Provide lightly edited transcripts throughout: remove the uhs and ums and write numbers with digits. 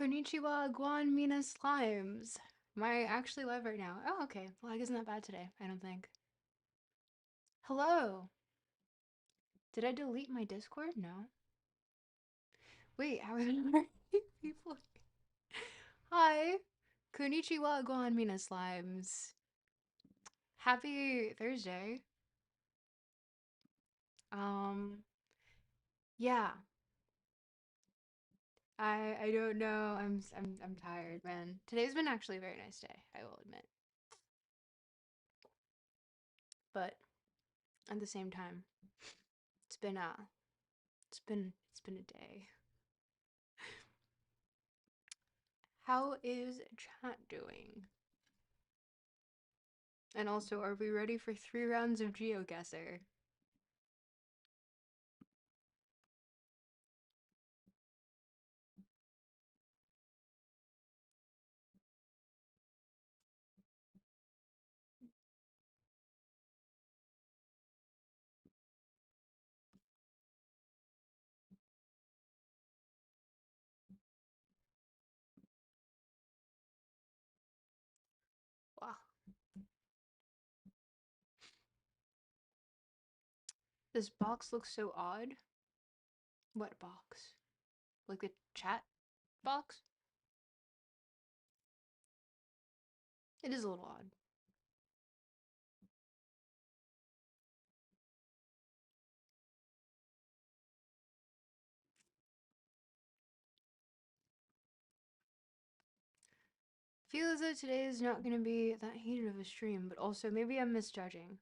Konnichiwa, Guan Mina Slimes. Am I actually live right now? Oh, okay. Lag isn't that bad today, I don't think. Hello. Did I delete my Discord? No. Wait, how are people? Hi. Konnichiwa, Guan Mina Slimes. Happy Thursday. Um, yeah. I don't know. I'm tired, man. Today's been actually a very nice day, I will admit. But at the same time, it's been it's been a day. How is chat doing? And also, are we ready for 3 rounds of Geoguessr? Wow. This box looks so odd. What box? Like the chat box? It is a little odd. Feel as though today is not going to be that heated of a stream, but also maybe I'm misjudging.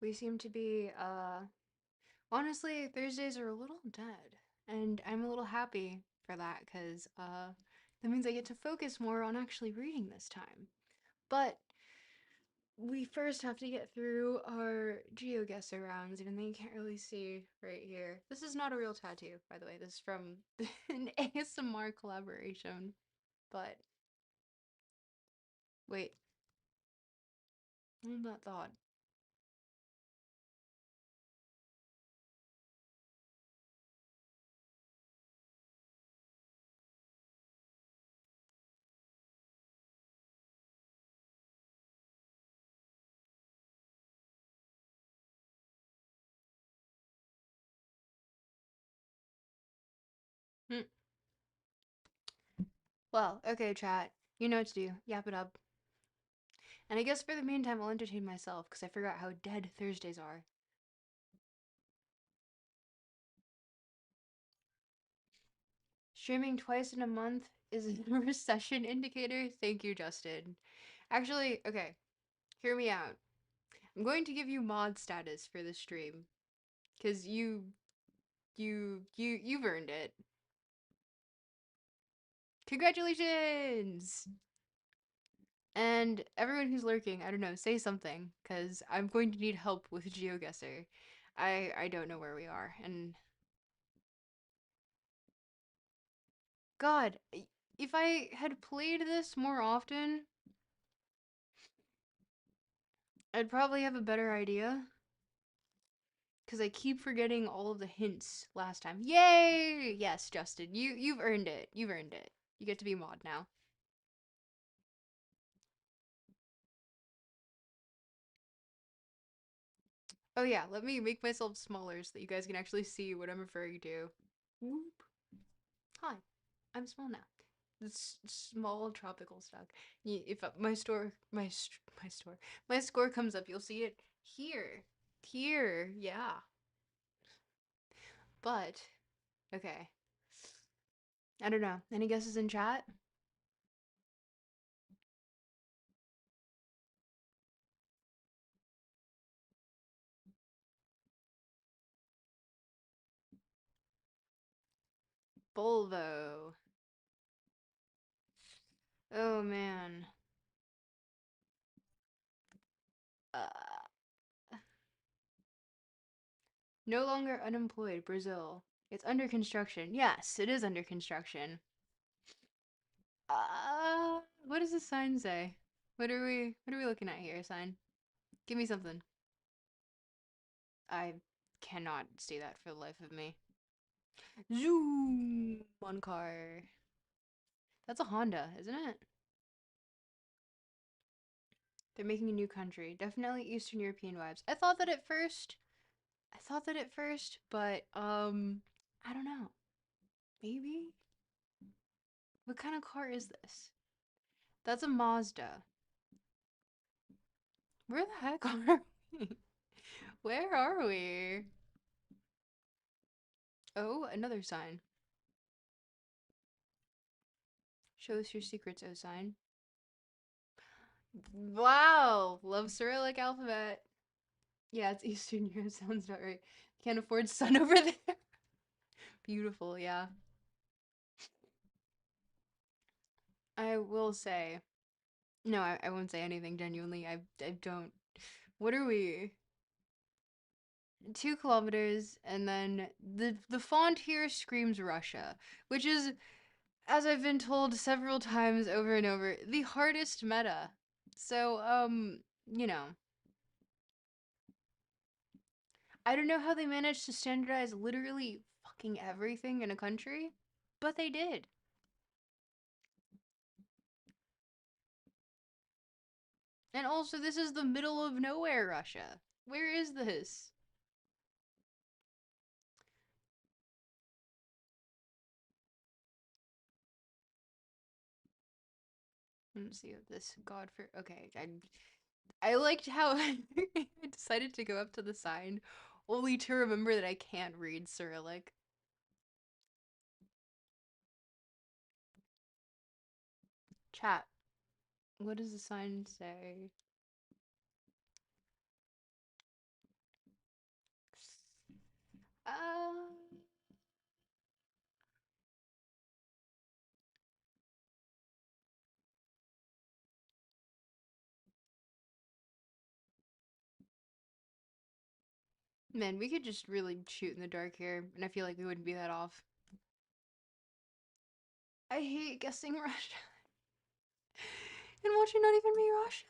We seem to be, honestly, Thursdays are a little dead. And I'm a little happy for that, because, that means I get to focus more on actually reading this time. But we first have to get through our Geoguessr rounds, even though you can't really see right here. This is not a real tattoo, by the way. This is from an ASMR collaboration. But, wait, hold that thought. Hmm. Well, okay, chat. You know what to do. Yap it up. And I guess for the meantime, I'll entertain myself, because I forgot how dead Thursdays are. Streaming twice in a month is a recession indicator? Thank you, Justin. Actually, okay, hear me out. I'm going to give you mod status for this stream. Because you've earned it. Congratulations! And everyone who's lurking, I don't know, say something, because I'm going to need help with Geoguessr. I don't know where we are, and God, if I had played this more often, I'd probably have a better idea. Because I keep forgetting all of the hints last time. Yay! Yes, Justin, you've earned it. You've earned it. You get to be mod now. Oh yeah, let me make myself smaller so that you guys can actually see what I'm referring to. Whoop. Hi, I'm small now. This small tropical stock. If my score comes up, you'll see it here. Here, yeah. But, okay. I don't know. Any guesses in chat? Volvo. Oh man. Uh, no longer unemployed, Brazil. It's under construction. Yes, it is under construction. What does the sign say? What are we looking at here, sign? Give me something. I cannot see that for the life of me. Zoom! One car. That's a Honda, isn't it? They're making a new country. Definitely Eastern European vibes. I thought that at first, but I don't know. Maybe? What kind of car is this? That's a Mazda. Where the heck are we? Where are we? Oh, another sign. Show us your secrets, O sign. Wow! Love Cyrillic alphabet. Yeah, it's Eastern Europe. Sounds about right. Can't afford sun over there. Beautiful, yeah. I will say. No, I won't say anything genuinely. I don't. What are we? 2 kilometers, and then the font here screams Russia, which is, as I've been told several times over and over, the hardest meta. So, you know, I don't know how they managed to standardize literally fucking everything in a country, but they did. And also, this is the middle of nowhere, Russia. Where is this? Let's see what this Godfrey. Okay, I liked how I decided to go up to the sign, only to remember that I can't read Cyrillic. Chat. What does the sign say? Uh, Man, we could just really shoot in the dark here, and I feel like we wouldn't be that off. I hate guessing Russia. And watching not even be Russia.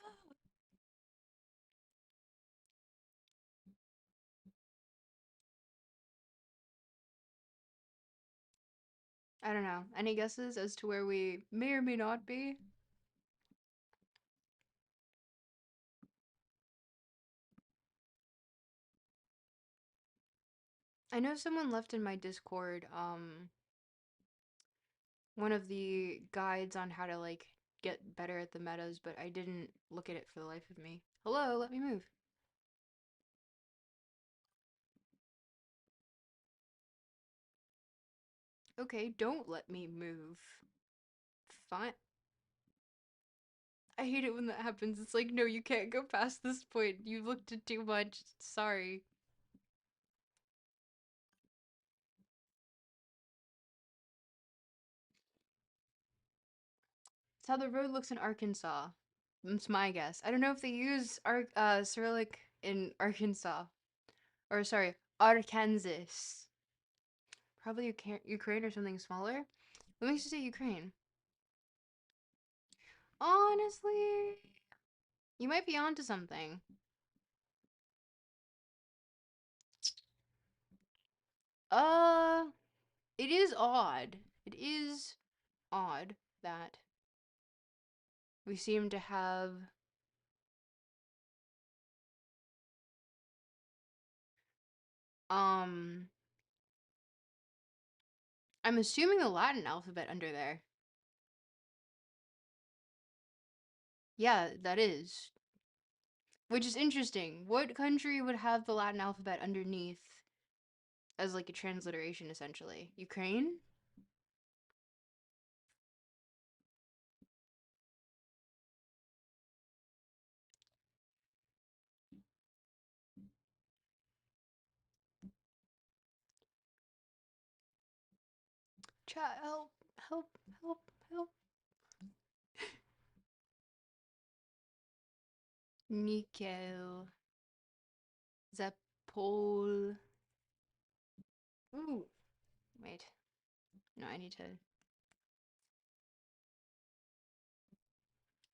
I don't know. Any guesses as to where we may or may not be? I know someone left in my Discord, one of the guides on how to, like, get better at the metas, but I didn't look at it for the life of me. Hello, let me move. Okay, don't let me move. Fine. I hate it when that happens. It's like, no, you can't go past this point. You looked at too much. Sorry. It's how the road looks in Arkansas. That's my guess. I don't know if they use Cyrillic in Arkansas. Or, sorry, Arkansas. Probably Ukraine or something smaller. What makes you say Ukraine? Honestly, you might be onto something. Uh, it is odd. It is odd that we seem to have um I'm assuming the Latin alphabet under there. Yeah, that is. Which is interesting. What country would have the Latin alphabet underneath as like a transliteration essentially? Ukraine? Chat, help, help, help, help. Nickel. Zapol. Ooh, wait. No, I need to.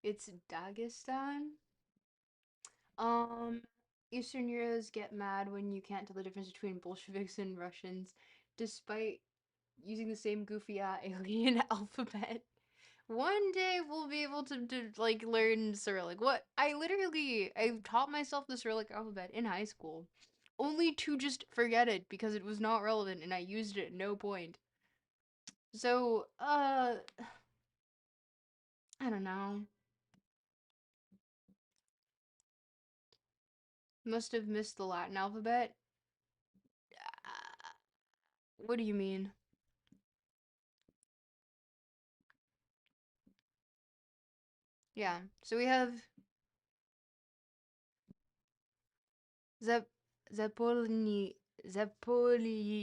It's Dagestan. Um, Eastern Euros get mad when you can't tell the difference between Bolsheviks and Russians. despite using the same goofy alien alphabet. One day we'll be able to like learn Cyrillic. What I taught myself the Cyrillic alphabet in high school, only to just forget it because it was not relevant and I used it at no point. So, I don't know. Must have missed the Latin alphabet. What do you mean? Yeah. So we have Zap Zapolny Zapolirny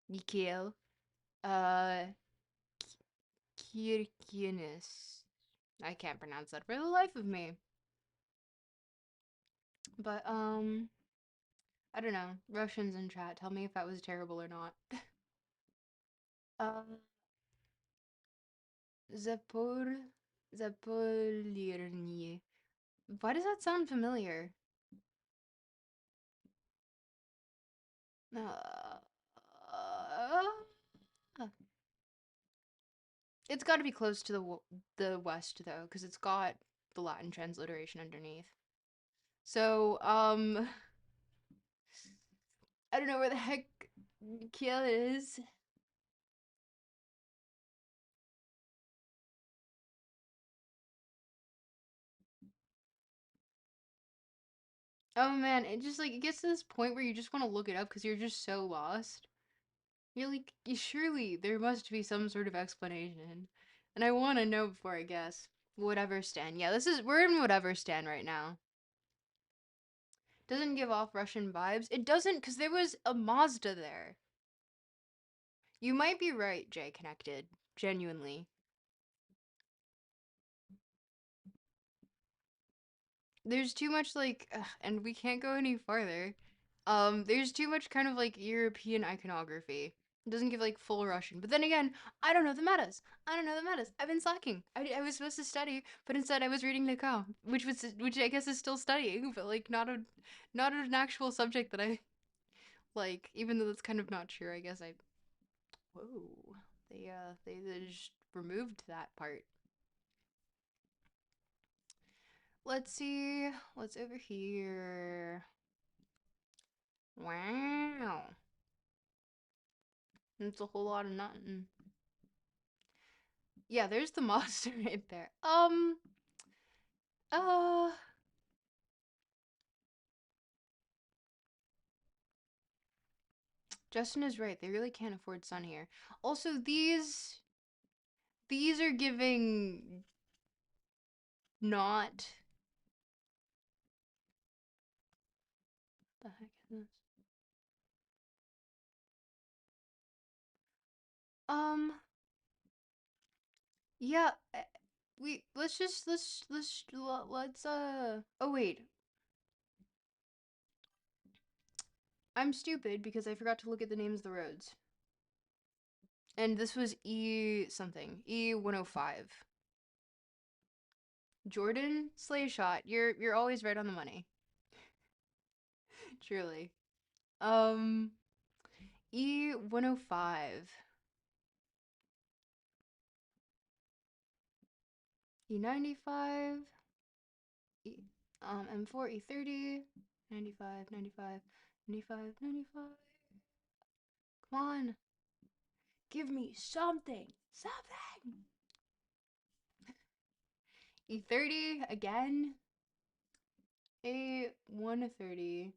Mikhail uh Kirkinis. I can't pronounce that for the life of me. But I don't know. Russians in chat, tell me if that was terrible or not. uh Zapor Zapolirny. Why does that sound familiar? Uh, it's got to be close to the west though, because it's got the Latin transliteration underneath. So I don't know where the heck Kiel is. Oh man, it just like it gets to this point where you just want to look it up because you're just so lost. You're like, surely there must be some sort of explanation, and I want to know before I guess. Whatever stand. Yeah, we're in whatever stand right now. Doesn't give off Russian vibes. It doesn't because there was a Mazda there. You might be right, Jay Connected. Genuinely. There's too much like and we can't go any farther. There's too much kind of like European iconography. It doesn't give like full Russian. But then again, I don't know the metas. I don't know the metas. I've been slacking. I was supposed to study, but instead I was reading the cow, which I guess is still studying, but like not an actual subject that I like, even though that's kind of not true. I guess I whoa. They just removed that part. Let's see what's over here. Wow. It's a whole lot of nothing. Yeah, there's the monster right there. Uh, Justin is right. They really can't afford sun here. Also, these are giving not the heck is this? Um, yeah, we let's oh wait. I'm stupid because I forgot to look at the names of the roads. And this was E something. E105. Jordan Slay Shot. You're always right on the money. Truly. Um E105. E95. E M4 E30. 95, 95, 95, 95. Come on. Give me something. Something. E30 again. A130.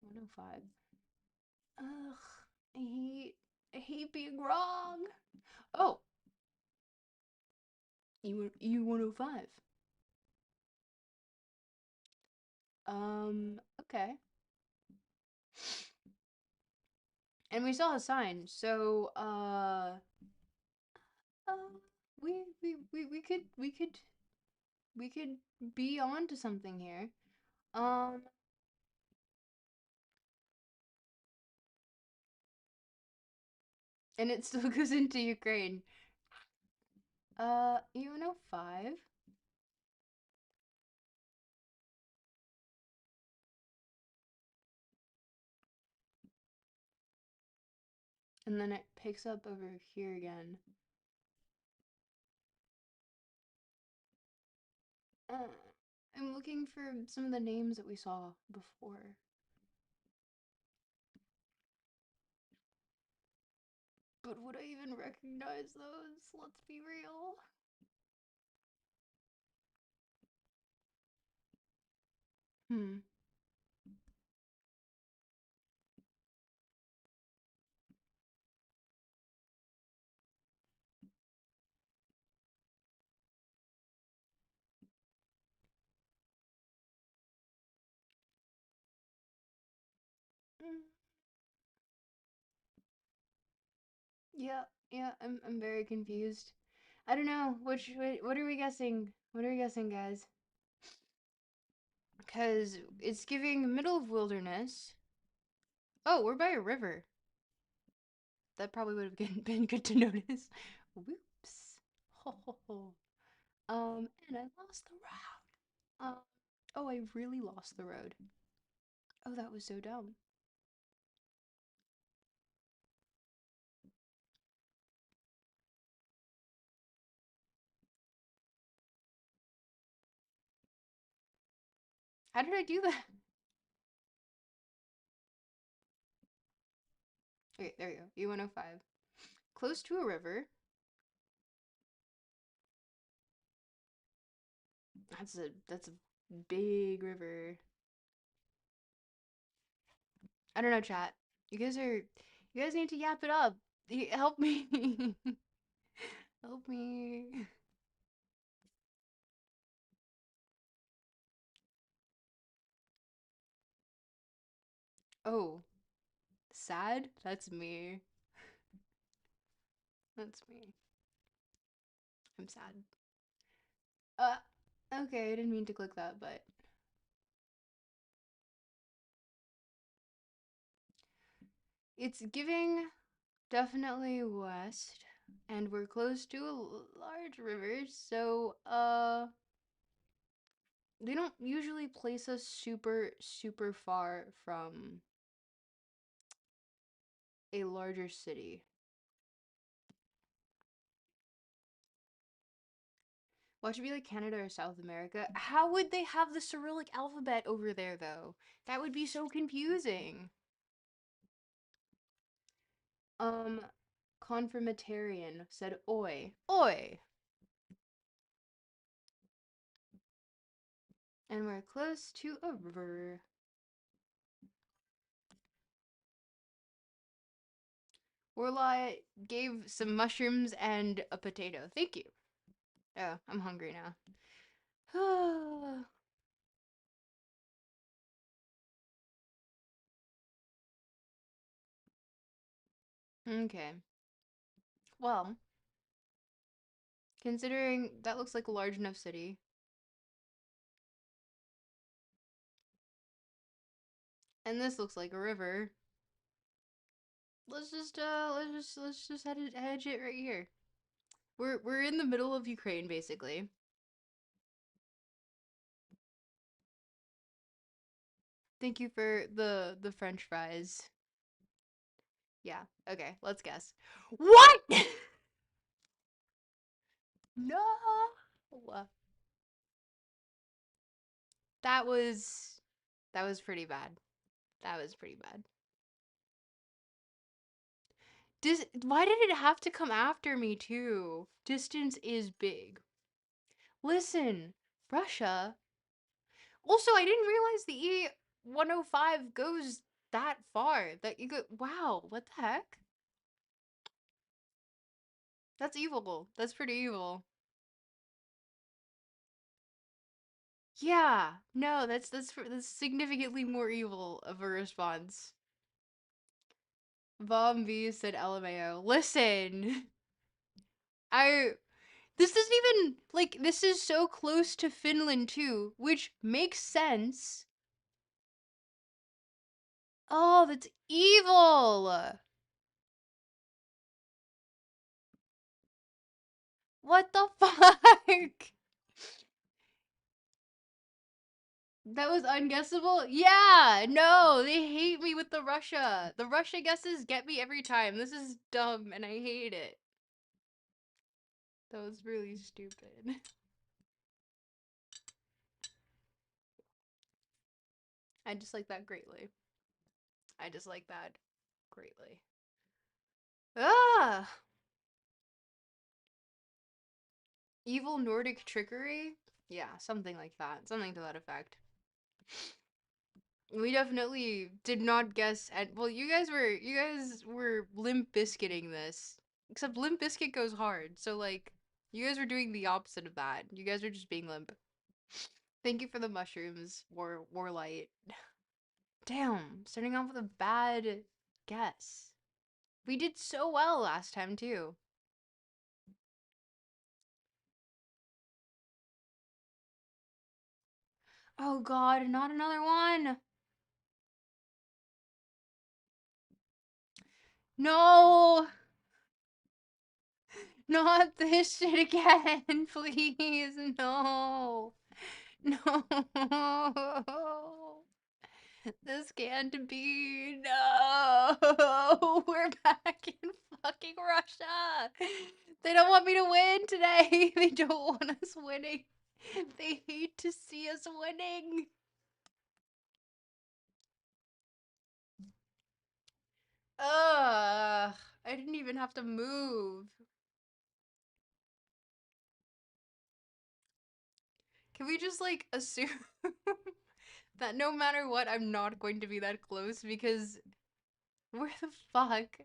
105. Ugh. I hate being wrong. Oh, E105. Okay. And we saw a sign, so uh we could be on to something here. Um and it still goes into Ukraine. E105. And then it picks up over here again. Uh, I'm looking for some of the names that we saw before. But would I even recognize those? Let's be real. Hmm. Mm. Yeah, yeah, I'm very confused. I don't know. What are we guessing? What are we guessing, guys? Because it's giving middle of wilderness. Oh, we're by a river. That probably would have been good to notice. Whoops. Ho ho ho. And I lost the route. Oh, I really lost the road. Oh, that was so dumb. How did I do that? Okay, there we go. E105. Close to a river. That's a big river. I don't know, chat. You guys need to yap it up. Help me. Help me. Oh, sad? That's me. That's me. I'm sad. Uh, okay, I didn't mean to click that, but it's giving definitely west, and we're close to a large river, so they don't usually place us super far from a larger city. Watch it be like Canada or South America. How would they have the Cyrillic alphabet over there, though? That would be so confusing. Um, Confirmatarian said oi. Oi! And we're close to a river. Warlaw gave some mushrooms and a potato. Thank you. Oh, I'm hungry now. Okay. Well, considering that looks like a large enough city, and this looks like a river, let's just hedge it right here. We're in the middle of Ukraine, basically. Thank you for the French fries. Yeah. Okay. Let's guess. What? No. That was that was pretty bad. That was pretty bad. Why did it have to come after me too? Distance is big. Listen, Russia. Also, I didn't realize the E105 goes that far. That you go. Wow, what the heck? That's evil. That's pretty evil. Yeah. No, that's significantly more evil of a response. Vom V said LMAO. Listen. I This isn't even like this is so close to Finland too, which makes sense. Oh, that's evil. What the fuck? That was unguessable? Yeah! No! They hate me with the Russia. The Russia guesses get me every time. This is dumb and I hate it. That was really stupid. I dislike that greatly. I dislike that greatly. Ah! Evil Nordic trickery? Yeah, something like that. Something to that effect. We definitely did not guess at well, you guys were Limp Biscuiting this. Except Limp Biscuit goes hard. So like you guys were doing the opposite of that. You guys are just being limp. Thank you for the mushrooms, Warlight. Damn, starting off with a bad guess. We did so well last time too. Oh god, not another one. No, not this shit again, please. No. No. This can't be. No. We're back in fucking Russia. They don't want me to win today. They don't want us winning. They hate to see us winning. Ugh. I didn't even have to move. Can we just like assume that no matter what, I'm not going to be that close because where the fuck?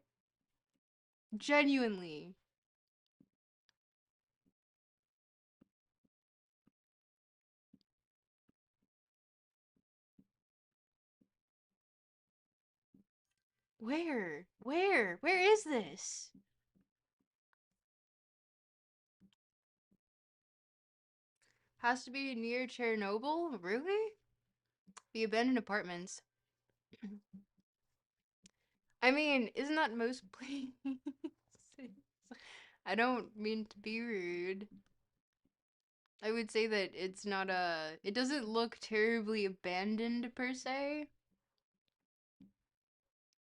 Genuinely. Where? Where? Where is this? Has to be near Chernobyl? Really? The abandoned apartments. I mean, isn't that most places? I don't mean to be rude. I would say that it's not a. It doesn't look terribly abandoned per se.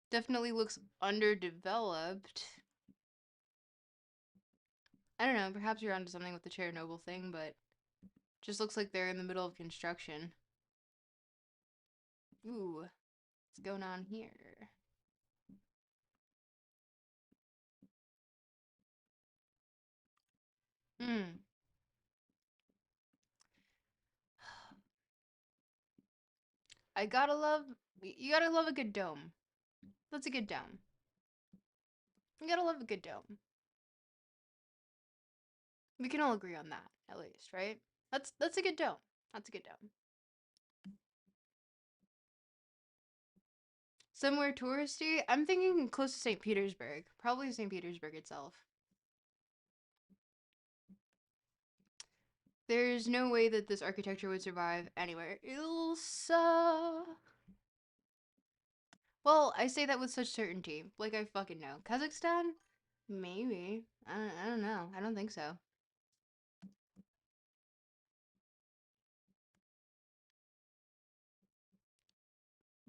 Definitely looks underdeveloped. I don't know, perhaps you're onto something with the Chernobyl thing, but just looks like they're in the middle of construction. Ooh, what's going on here? Hmm. I gotta love. You gotta love a good dome. That's a good dome. You gotta love a good dome. We can all agree on that, at least, right? That's a good dome. That's a good dome. Somewhere touristy? I'm thinking close to St. Petersburg. Probably St. Petersburg itself. There's no way that this architecture would survive anywhere else. Well, I say that with such certainty. Like I fucking know. Kazakhstan? Maybe. I don't know. I don't think so.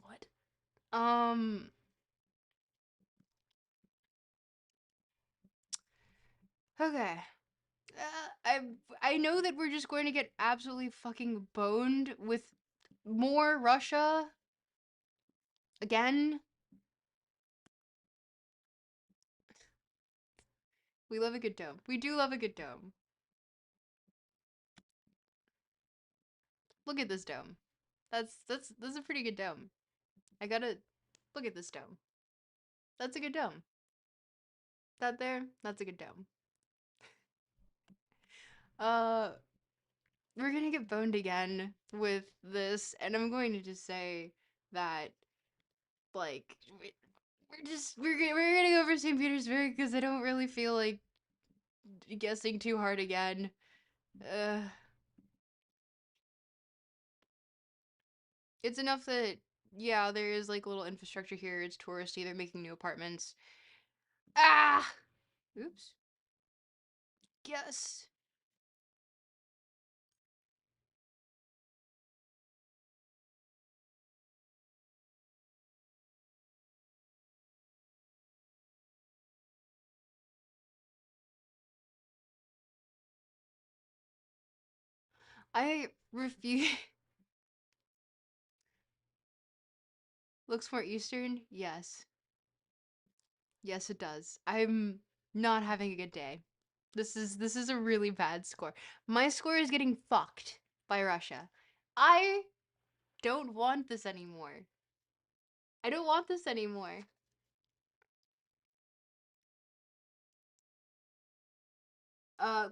What? Um. Okay. I know that we're just going to get absolutely fucking boned with more Russia again. We love a good dome. We do love a good dome. Look at this dome. That's a pretty good dome. I gotta look at this dome. That's a good dome. That there, that's a good dome. Uh, we're gonna get boned again with this, and I'm going to just say that like we're gonna go for St. Petersburg because I don't really feel like guessing too hard again. Uh, it's enough that yeah, there is like little infrastructure here. It's touristy. They're making new apartments. Ah, oops. Yes. I refuse. Looks more Eastern? Yes. Yes, it does. I'm not having a good day. This is a really bad score. My score is getting fucked by Russia. I don't want this anymore. I don't want this anymore.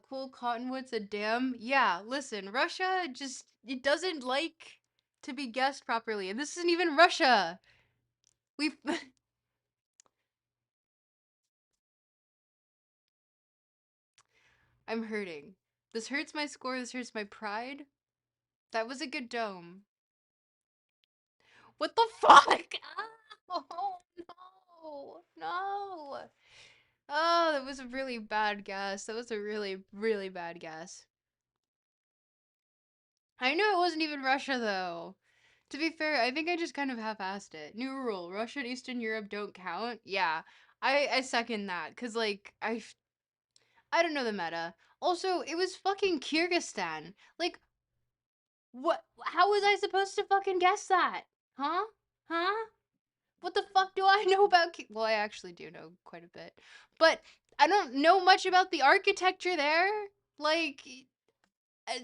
Cool Cottonwood's a damn. Yeah, listen, Russia just it doesn't like to be guessed properly. And this isn't even Russia. We've I'm hurting. This hurts my score, this hurts my pride. That was a good dome. What the fuck? Oh no. No. Oh, that was a really bad guess. That was a really, really bad guess. I knew it wasn't even Russia though. To be fair, I think I just kind of half-assed it. New rule: Russia and Eastern Europe don't count. Yeah, I second that because like I don't know the meta. Also, it was fucking Kyrgyzstan. Like, what? How was I supposed to fucking guess that? Huh? Huh? What the fuck do I know about? Well, I actually do know quite a bit, but I don't know much about the architecture there. Like, I,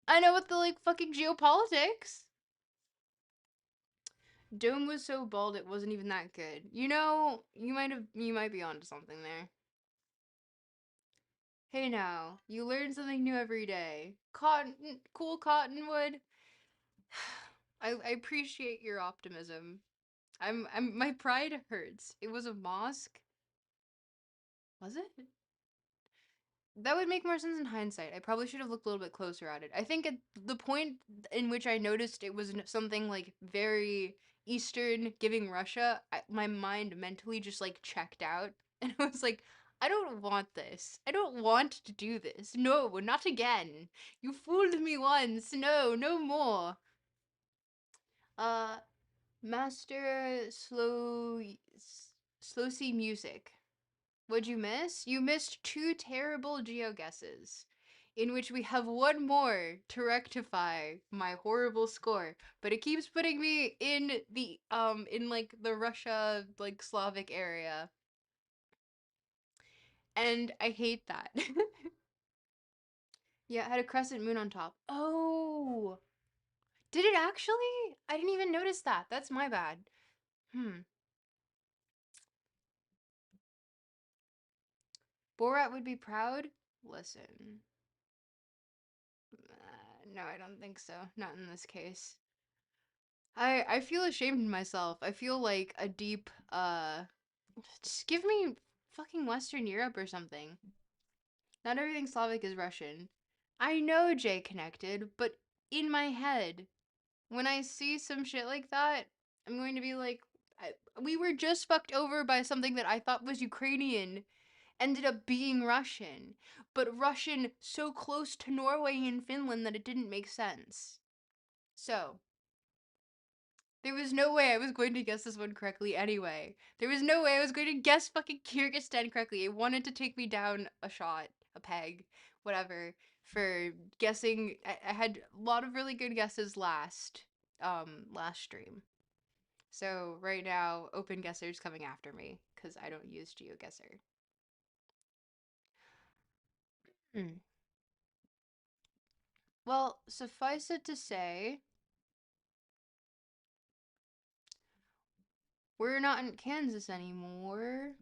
I know what the like fucking geopolitics. Dome was so bald it wasn't even that good. You know, you might be onto something there. Hey now, you learn something new every day. Cool Cottonwood. I appreciate your optimism. My pride hurts. It was a mosque. Was it? That would make more sense in hindsight. I probably should have looked a little bit closer at it. I think at the point in which I noticed it was something like very Eastern, giving Russia, my mind mentally just like checked out. And I was like, I don't want this. I don't want to do this. No, not again. You fooled me once. No, no more. Uh, Master Slow C Music. What'd you miss? You missed two terrible geo guesses, in which we have one more to rectify my horrible score. But it keeps putting me in the in like the Russia like Slavic area, and I hate that. Yeah, it had a crescent moon on top. Oh, did it actually? I didn't even notice that. That's my bad. Hmm. Borat would be proud. Listen. No, I don't think so. Not in this case. I feel ashamed of myself. I feel like a deep just give me fucking Western Europe or something. Not everything Slavic is Russian. I know J connected, but in my head, when I see some shit like that, I'm going to be like we were just fucked over by something that I thought was Ukrainian ended up being Russian, but Russian so close to Norway and Finland that it didn't make sense. So, there was no way I was going to guess this one correctly anyway. There was no way I was going to guess fucking Kyrgyzstan correctly. It wanted to take me down a shot, a peg, whatever, for guessing. I had a lot of really good guesses last stream. So right now, Open Guesser's coming after me because I don't use Geoguessr. Hmm. Well, suffice it to say, we're not in Kansas anymore.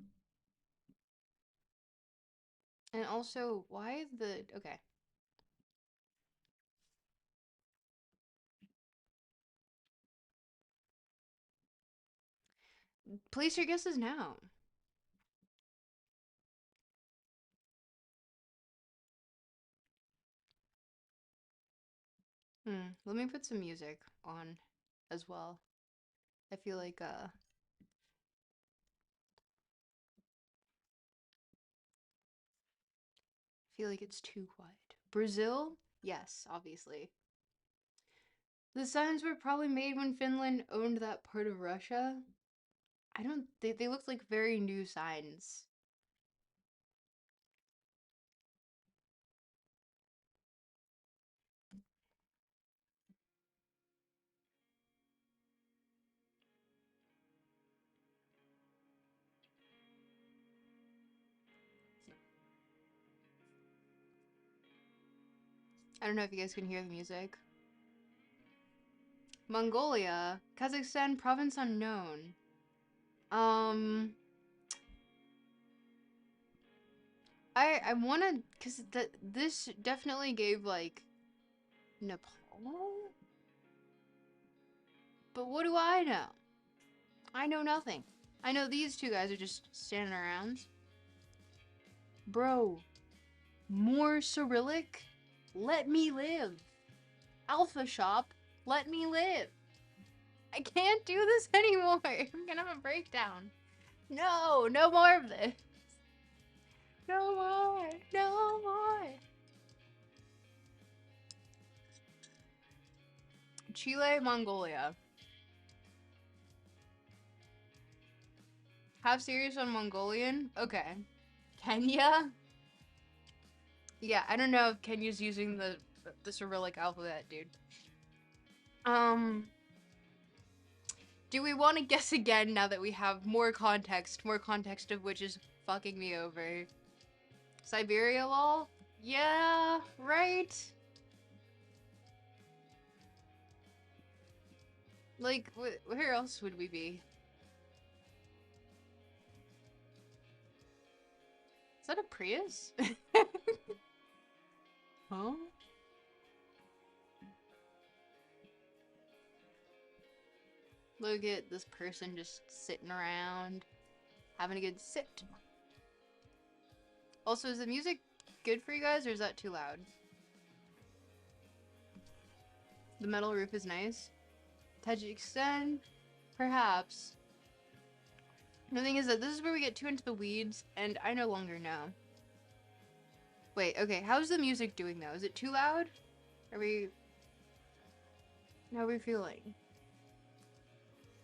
And also, why the okay. Place your guesses now. Let me put some music on as well. I feel like it's too quiet. Brazil? Yes, obviously. The signs were probably made when Finland owned that part of Russia. I don't they look like very new signs. I don't know if you guys can hear the music. Mongolia, Kazakhstan, province unknown. I wanna, cause this definitely gave like Nepal, but what do I know? I know nothing. I know these two guys are just standing around. Bro, more Cyrillic? Let me live. Alpha Shop, let me live. I can't do this anymore. I'm gonna have a breakdown. No, no more of this. No more, no more. Chile, Mongolia. Have serious on Mongolian? Okay. Kenya? Yeah, I don't know if Kenya's using the Cyrillic alphabet, dude. Do we want to guess again now that we have more context of which is fucking me over? Siberia, lol? Yeah, right? Like, where else would we be? Is that a Prius? Huh? Look at this person just sitting around, having a good sit. Also, is the music good for you guys, or is that too loud? The metal roof is nice. Tajikistan? Perhaps. The thing is that this is where we get too into the weeds, and I no longer know. Wait, okay, how's the music doing though? Is it too loud? How are we feeling?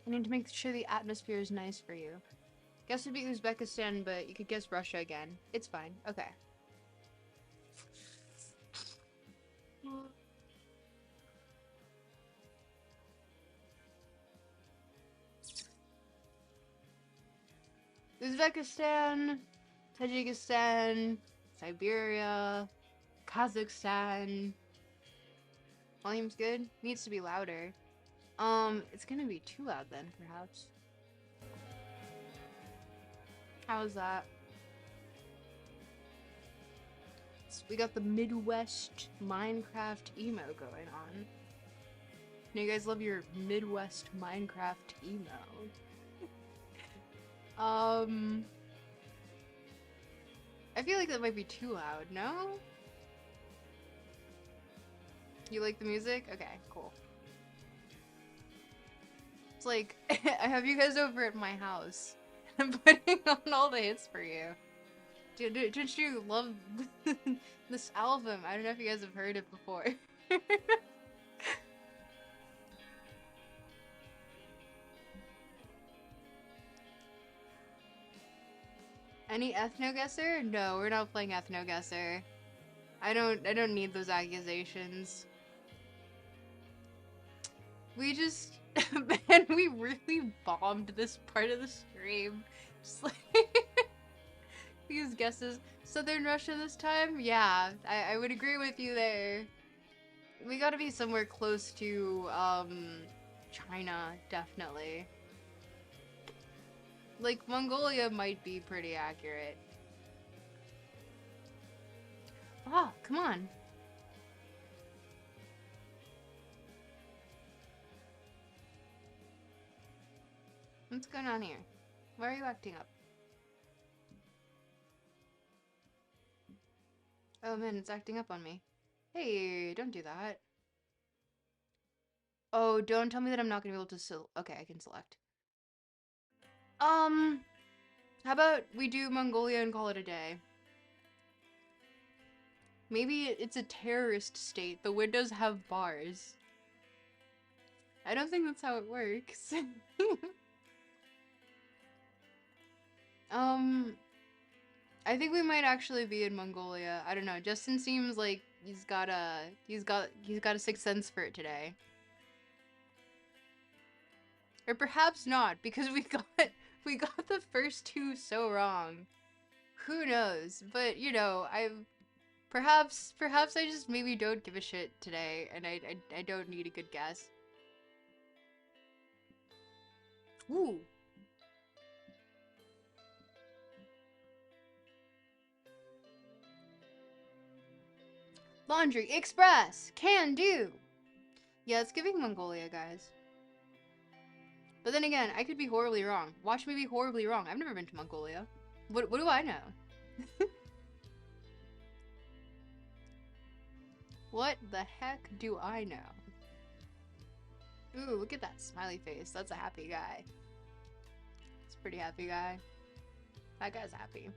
I need to make sure the atmosphere is nice for you. Guess it'd be Uzbekistan, but you could guess Russia again. It's fine. Okay. Uzbekistan, Tajikistan, Siberia, Kazakhstan. Volume's good? Needs to be louder. It's gonna be too loud then, perhaps. How's that? So we got the Midwest Minecraft emo going on. You guys love your Midwest Minecraft emo. I feel like that might be too loud, no? You like the music? Okay, cool. It's like, I have you guys over at my house. I'm putting on all the hits for you. Dude, don't you love this album? I don't know if you guys have heard it before. Any Ethnoguessr? No, we're not playing Ethnoguessr. I don't need those accusations. We just, man, we really bombed this part of the stream. Just like, these guesses. Southern Russia this time? Yeah, I would agree with you there. We gotta be somewhere close to, China, definitely. Like, Mongolia might be pretty accurate. Oh, come on. What's going on here? Why are you acting up? Oh man, it's acting up on me. Hey, don't do that. Oh, don't tell me that I'm not gonna be able to okay, I can select. How about we do Mongolia and call it a day? Maybe it's a terrorist state. The windows have bars. I don't think that's how it works. I think we might actually be in Mongolia. I don't know. Justin seems like he's got a sixth sense for it today. Or perhaps not, because we got the first two so wrong. Who knows? But you know, Perhaps I just maybe don't give a shit today, and I don't need a good guess. Ooh. Laundry Express! Can do! Yeah, it's giving Mongolia, guys. But then again, I could be horribly wrong. Watch me be horribly wrong. I've never been to Mongolia. What do I know? What the heck do I know? Ooh, look at that smiley face. That's a happy guy. It's a pretty happy guy. That guy's happy.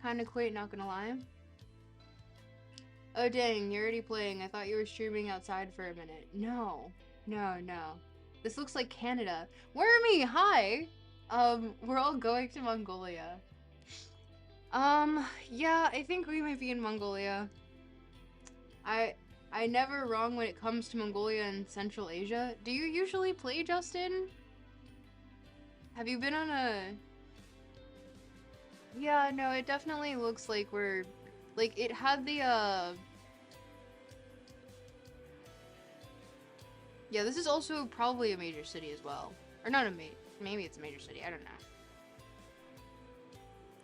Kinda quaint, not gonna lie. Oh dang, you're already playing. I thought you were streaming outside for a minute. No. No. This looks like Canada. Wormy, hi! We're all going to Mongolia. Yeah, I think we might be in Mongolia. I never wrong when it comes to Mongolia and Central Asia. Do you usually play, Justin? Have you been on a... Yeah, no, it definitely looks like we're... Like, it had the, Yeah, this is also probably a major city as well. Or not a maybe it's a major city, I don't know.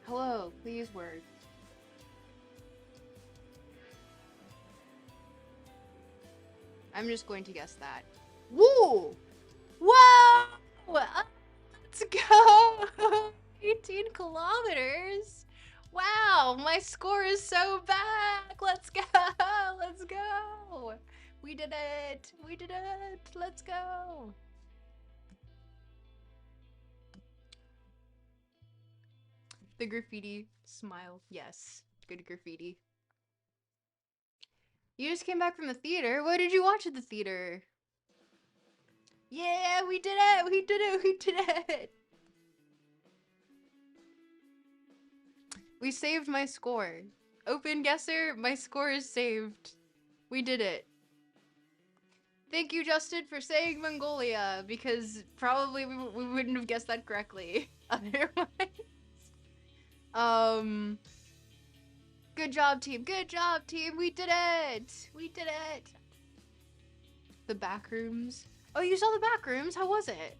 Hello, please word. I'm just going to guess that. Woo! Whoa! Let's go! 18 kilometers? Wow, my score is so back! Let's go! Let's go! We did it! We did it! Let's go! The graffiti smile. Yes. Good graffiti. You just came back from the theater? What did you watch at the theater? Yeah, we did it! We did it! We did it! We saved my score. Open Guesser, my score is saved. We did it. Thank you, Justin, for saying Mongolia, because probably we wouldn't have guessed that correctly otherwise. Good job, team. Good job, team. We did it. We did it. The back rooms. Oh, you saw the back rooms? How was it?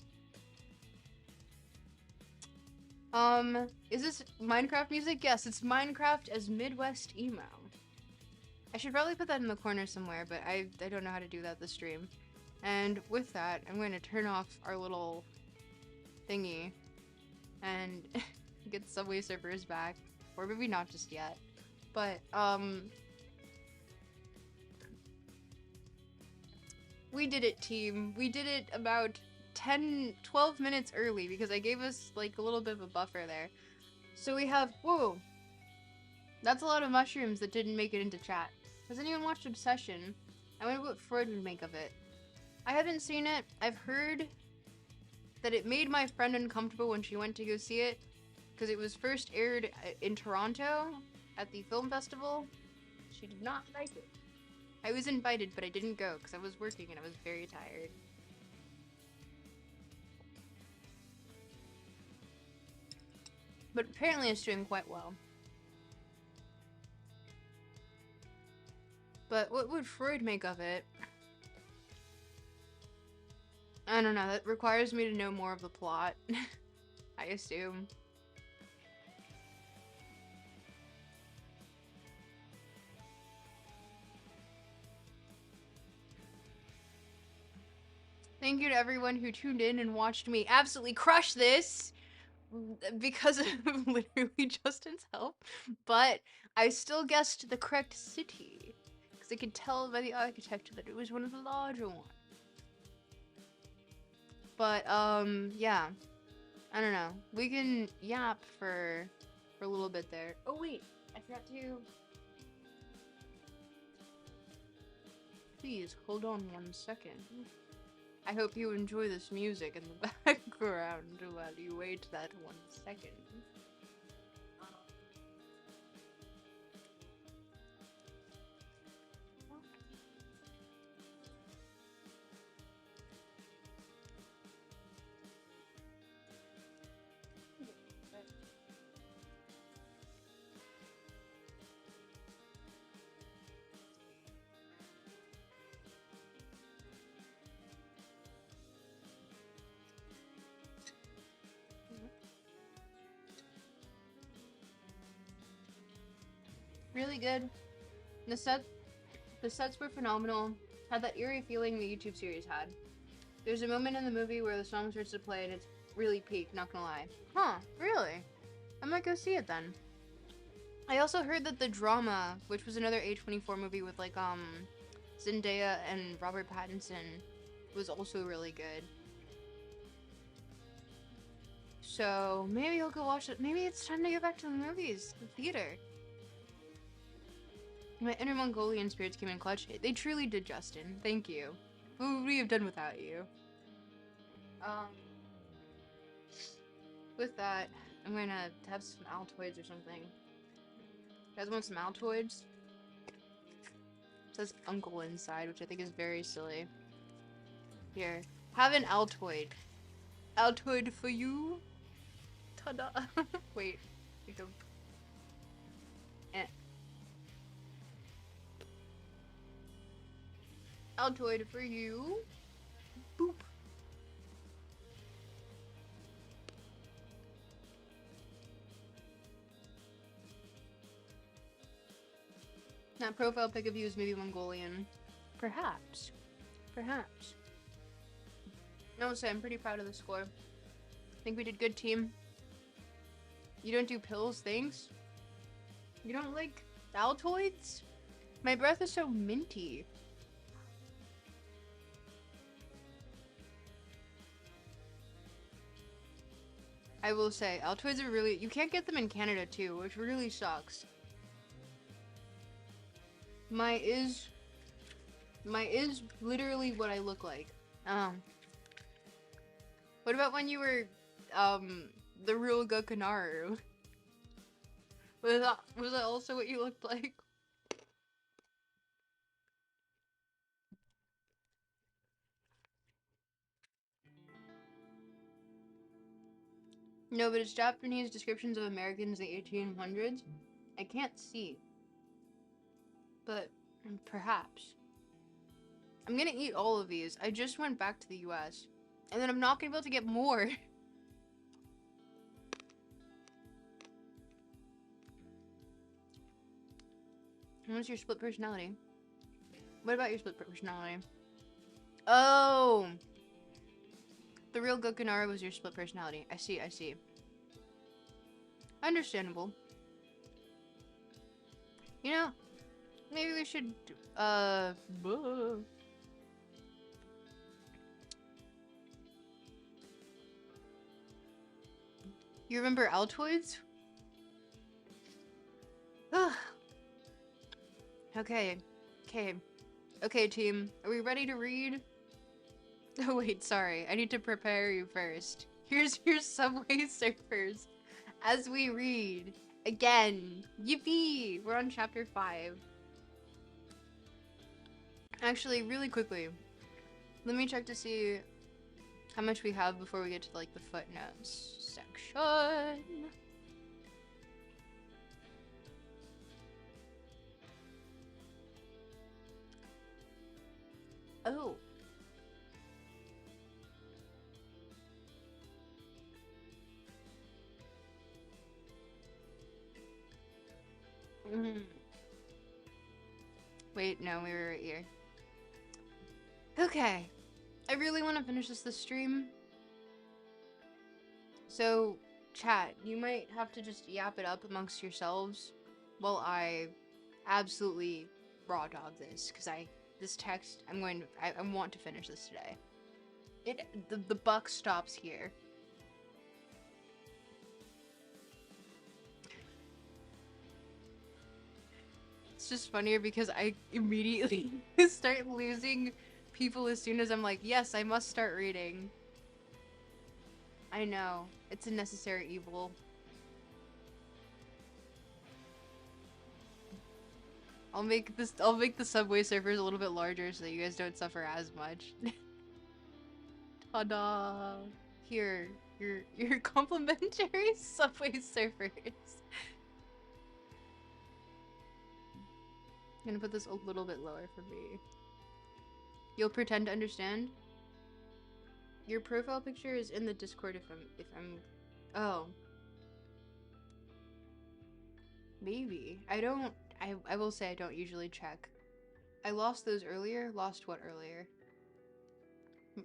Is this Minecraft music? Yes, it's Minecraft as Midwest emo. I should probably put that in the corner somewhere, but I don't know how to do that this stream. And with that, I'm going to turn off our little thingy and get Subway Surfers back. Or maybe not just yet. But, we did it, team. We did it about 12 minutes early because I gave us like a little bit of a buffer there. So we have, whoa, that's a lot of mushrooms that didn't make it into chat. Has anyone watched Obsession? I wonder what Freud would make of it. I haven't seen it. I've heard that it made my friend uncomfortable when she went to go see it because it was first aired in Toronto at the film festival. She did not like it. I was invited, but I didn't go because I was working and I was very tired. But apparently it's doing quite well. But what would Freud make of it? I don't know, that requires me to know more of the plot. I assume. Thank you to everyone who tuned in and watched me absolutely crush this because of literally Justin's help, but I still guessed the correct city because I could tell by the architecture that it was one of the larger ones. But yeah, I don't know. We can yap for a little bit there. Oh wait, I forgot to. Please hold on 1 second. I hope you enjoy this music in the background while you wait that 1 second. Really good. The sets were phenomenal. Had that eerie feeling the YouTube series had. There's a moment in the movie where the song starts to play and it's really peak, not gonna lie. Huh, really? I might go see it then. I also heard that The Drama, which was another A24 movie with like Zendaya and Robert Pattinson, was also really good. So maybe I'll go watch it. Maybe it's time to get back to the movies, the theater. My inner Mongolian spirits came in clutch. They truly did, Justin. Thank you. What would we have done without you? With that, I'm gonna have some Altoids or something. You guys want some Altoids? It says uncle inside, which I think is very silly. Here, have an Altoid. Altoid for you. Ta-da. Wait. Altoid for you. Boop. That profile pic of you is maybe Mongolian. Perhaps. Perhaps. No, so I'm pretty proud of the score. I think we did good, team. You don't do pills, thanks? You don't like Altoids? My breath is so minty. I will say, Altoids are really... You can't get them in Canada, too, which really sucks. My is literally what I look like. What about when you were, the real Gokanaru? Was that also what you looked like? No, but it's Japanese descriptions of Americans in the 1800s. I can't see. But perhaps. I'm gonna eat all of these. I just went back to the US. And then I'm not gonna be able to get more. What's your split personality? What about your split personality? Oh! The real Gokanaru was your split personality. I see, I see. Understandable. You know, maybe we should, You remember Altoids? Ugh. Okay. Okay, team. Are we ready to read? Oh, wait, sorry. I need to prepare you first. Here's your Subway Surfers. As we read. Again. Yippee! We're on chapter 5. Actually, really quickly. Let me check to see how much we have before we get to, like, the footnotes section. Oh. Wait, no, we were right here. Okay. I really want to finish this stream. So, chat, you might have to just yap it up amongst yourselves while I absolutely raw dog this, because this text, I want to finish this today. The buck stops here. It's just funnier because I immediately start losing people as soon as I'm like, yes, I must start reading. I know. It's a necessary evil. I'll make the Subway Surfers a little bit larger so that you guys don't suffer as much. Ta-da! Here, your complimentary Subway Surfers. I'm gonna put this a little bit lower for me. You'll pretend to understand? Your profile picture is in the Discord if I'm oh. Maybe. I I will say I don't usually check. I lost those earlier. Lost what earlier?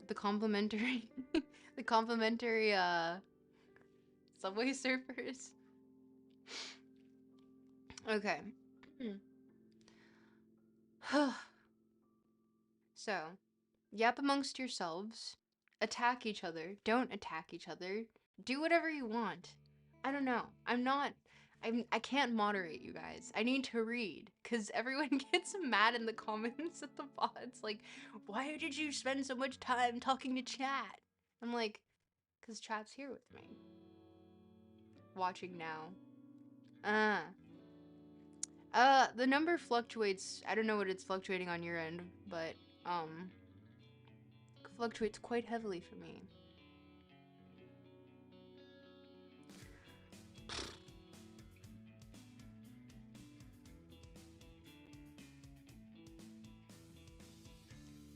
The complimentary, the complimentary Subway Surfers. Okay. So, yap amongst yourselves. Attack each other. Don't attack each other. Do whatever you want. I don't know. I can't moderate you guys. I need to read because everyone gets mad in the comments at the bots. Like, why did you spend so much time talking to chat? I'm like, because chat's here with me. Watching now. The number fluctuates. I don't know what it's fluctuating on your end, but, fluctuates quite heavily for me.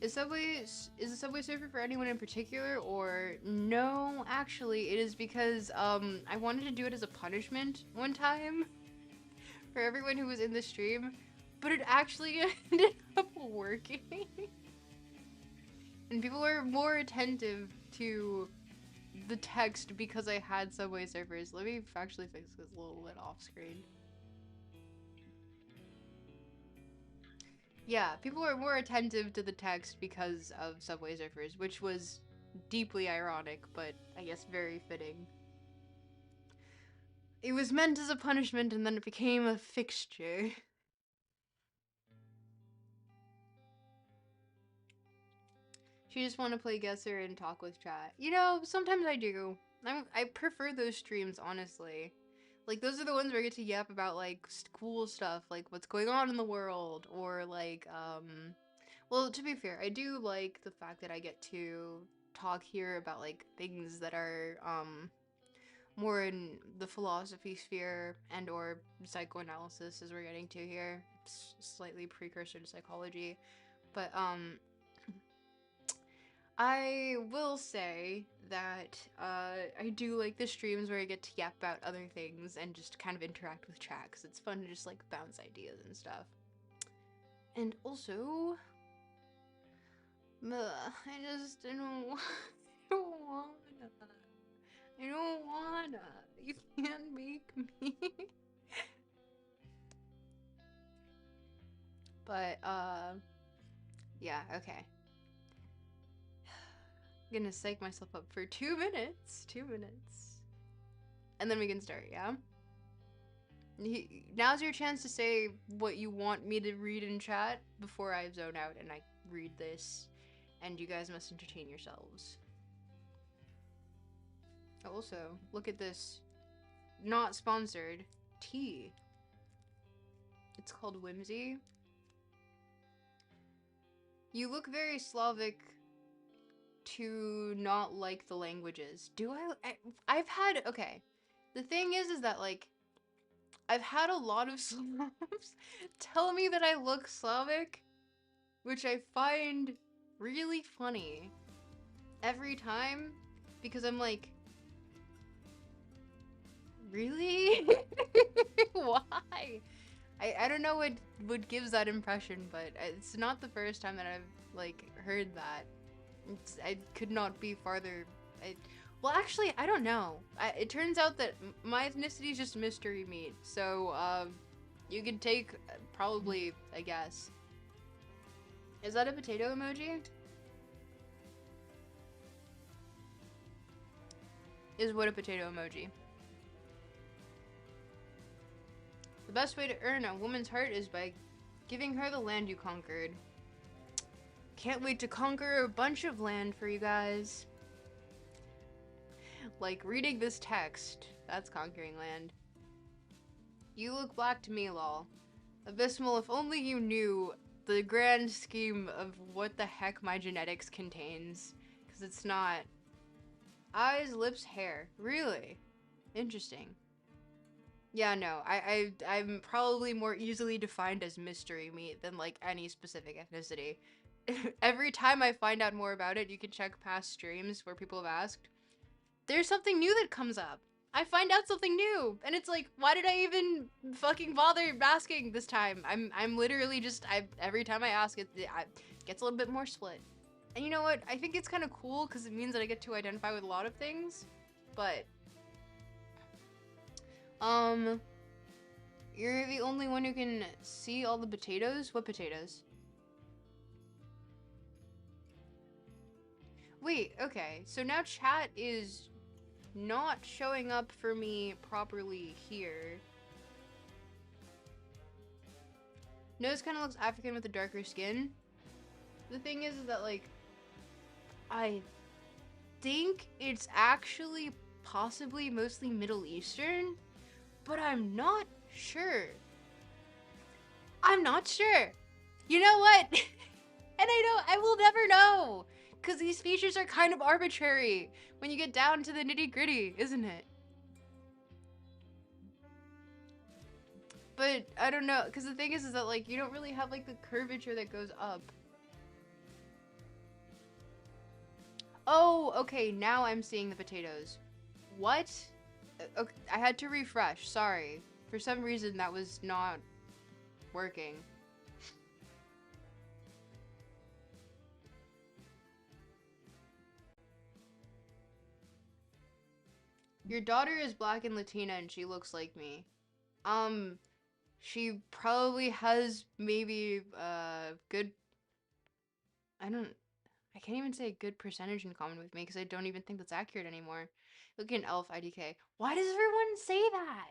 Is the Subway Surfer for anyone in particular, or no? Actually, it is because I wanted to do it as a punishment one time for everyone who was in the stream, but it actually ended up working, and people were more attentive to the text because I had Subway Surfers. Let me actually fix this little lit off screen. Yeah, people were more attentive to the text because of Subway Surfers, which was deeply ironic, but I guess very fitting. It was meant as a punishment and then it became a fixture. She just want to play Guesser and talk with chat. You know, sometimes I do. I prefer those streams, honestly. Like, those are the ones where I get to yap about, like, cool stuff, like what's going on in the world, or, like, well, to be fair, I do like the fact that I get to talk here about, like, things that are, more in the philosophy sphere and or psychoanalysis, as we're getting to here. It's slightly precursor to psychology. But, I will say that I do like the streams where I get to yap about other things and just kind of interact with chat, because it's fun to just like bounce ideas and stuff. And also, I just don't wanna. I don't wanna. You can't make me. But, yeah, okay. I'm gonna psych myself up for 2 minutes. 2 minutes. And then we can start, yeah? Now's your chance to say what you want me to read in chat before I zone out and I read this. And you guys must entertain yourselves. Also, look at this. Not sponsored. Tea. It's called Whimsy. You look very Slavic to not like the languages. Do I've had, okay. The thing is that, like, I've had a lot of Slavs tell me that I look Slavic, which I find really funny every time, because I'm like, really? Why? I don't know what gives that impression, but it's not the first time that I've, like, heard that. I could not be farther. Well, actually, I don't know. It turns out that my ethnicity is just mystery meat, so you can take probably a guess. Is that a potato emoji? Is what a potato emoji? The best way to earn a woman's heart is by giving her the land you conquered. Can't wait to conquer a bunch of land for you guys. Like reading this text, that's conquering land. You look black to me, lol. Abysmal, if only you knew the grand scheme of what the heck my genetics contains. Because it's not. Eyes, lips, hair. Really? Interesting. Yeah, no, I'm probably more easily defined as mystery meat than, like, any specific ethnicity. Every time I find out more about it, you can check past streams where people have asked, there's something new that comes up. I find out something new, and it's like, why did I even fucking bother asking this time? I'm literally just every time I ask it, it gets a little bit more split. And you know what? I think it's kind of cool because it means that I get to identify with a lot of things. But you're the only one who can see all the potatoes. What potatoes? Wait, okay. So now chat is not showing up for me properly here. Nose kind of looks African with a darker skin. The thing is that, like, I think it's actually possibly mostly Middle Eastern, but I'm not sure. I'm not sure. You know what? And I will never know, because these features are kind of arbitrary when you get down to the nitty-gritty, isn't it? But I don't know, because the thing is that, like, you don't really have, like, the curvature that goes up. Oh, okay, now I'm seeing the potatoes. What? Okay, I had to refresh, sorry. For some reason, that was not working. Your daughter is black and Latina and she looks like me. She probably has maybe good, I can't even say a good percentage in common with me because I don't even think that's accurate anymore. Look at an elf IDK. Why does everyone say that?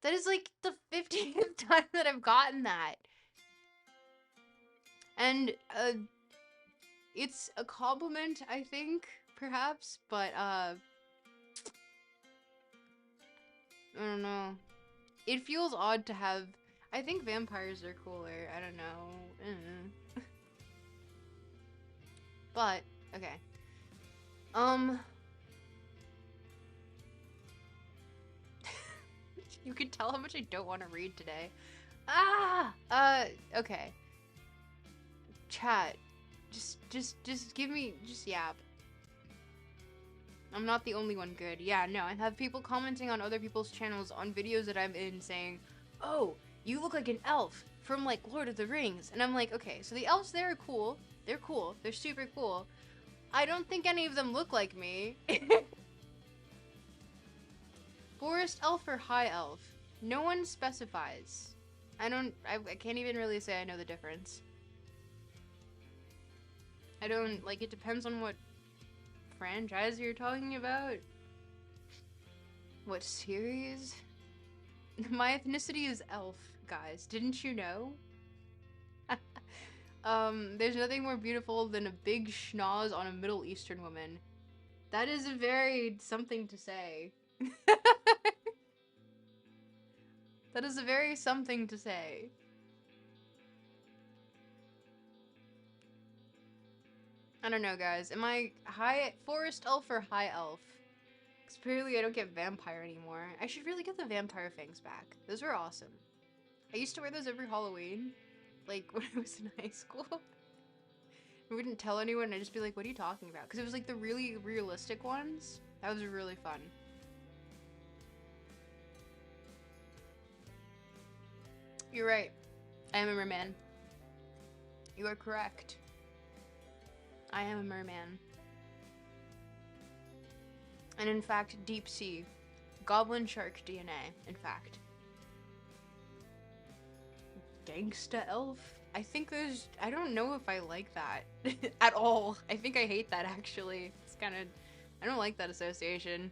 That is like the 50th time that I've gotten that. And it's a compliment, I think, perhaps, but I don't know. It feels odd to have. I think vampires are cooler. I don't know. But okay. You can tell how much I don't want to read today. Okay. Chat. Just give me, just yap. I'm not the only one good. Yeah, no, I have people commenting on other people's channels on videos that I'm in saying, oh, you look like an elf from, like, Lord of the Rings. And I'm like, okay, so the elves there are cool. They're cool. They're super cool. I don't think any of them look like me. Forest elf or high elf? No one specifies. I can't even really say I know the difference. I don't, like, it depends on what franchise you're talking about. What series? My ethnicity is elf, guys. Didn't you know? There's nothing more beautiful than a big schnoz on a Middle Eastern woman. That is a very something to say. That is a very something to say. I don't know, guys. Am I high forest elf or high elf? Because apparently I don't get vampire anymore. I should really get the vampire fangs back. Those were awesome. I used to wear those every Halloween. Like, when I was in high school. I wouldn't tell anyone, I'd just be like, what are you talking about? Because it was like the really realistic ones. That was really fun. You're right. I am a merman. You are correct. I am a merman. And in fact, deep sea. Goblin shark DNA, in fact. Gangsta elf? I think there's... I don't know if I like that at all. I think I hate that, actually. It's kind of... I don't like that association.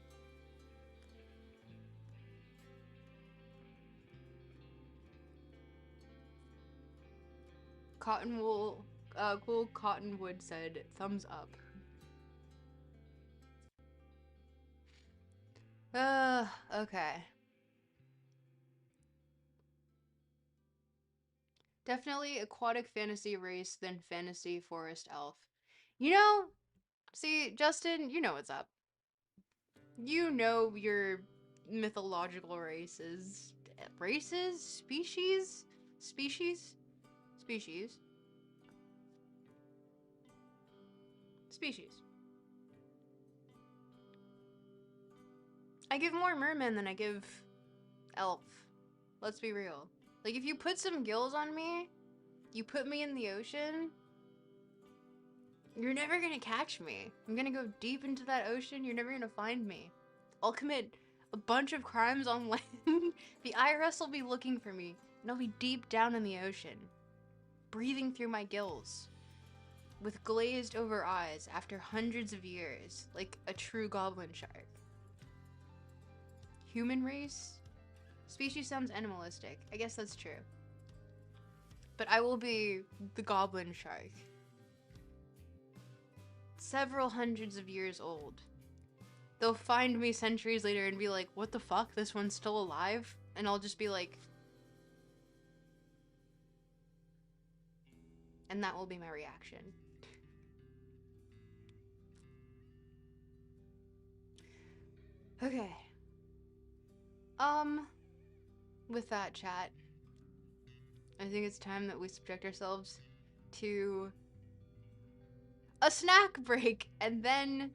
Cottonwool... Cool Cottonwood said, thumbs up. Okay. Definitely aquatic fantasy race, then fantasy forest elf. You know, see, Justin, you know what's up. You know your mythological races. Races? Species? Species? Species. Species. I give more merman than I give elf. Let's be real. Like, if you put some gills on me, you put me in the ocean, you're never gonna catch me. I'm gonna go deep into that ocean, you're never gonna find me. I'll commit a bunch of crimes on land. The IRS will be looking for me, and I'll be deep down in the ocean, breathing through my gills, with glazed over eyes after hundreds of years, like a true goblin shark. Human race? Species sounds animalistic. I guess that's true. But I will be the goblin shark. Several hundreds of years old. They'll find me centuries later and be like, what the fuck? This one's still alive? And I'll just be like... And that will be my reaction. Okay. With that, chat, I think it's time that we subject ourselves to a snack break, and then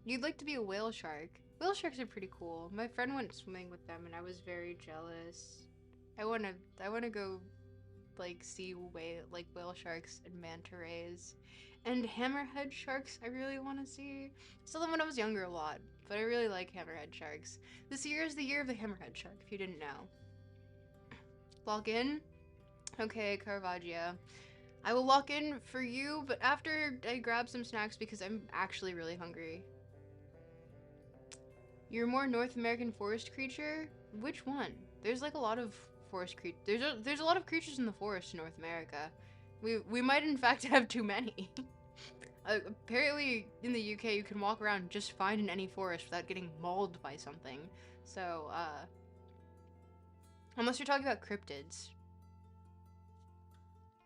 you'd like to be a whale shark. Whale sharks are pretty cool. My friend went swimming with them, and I was very jealous. I wanna go, like, see whale sharks and manta rays, and hammerhead sharks. I really want to see. Saw them when I was younger a lot, but I really like hammerhead sharks. This year is the year of the hammerhead shark, if you didn't know. Log in. Okay, Caravaggio. I will lock in for you, but after I grab some snacks because I'm actually really hungry. You're a more North American forest creature? Which one? There's like a lot of forest creatures. There's a lot of creatures in the forest in North America. We might in fact have too many. Apparently in the UK you can walk around just fine in any forest without getting mauled by something. So, unless you're talking about cryptids.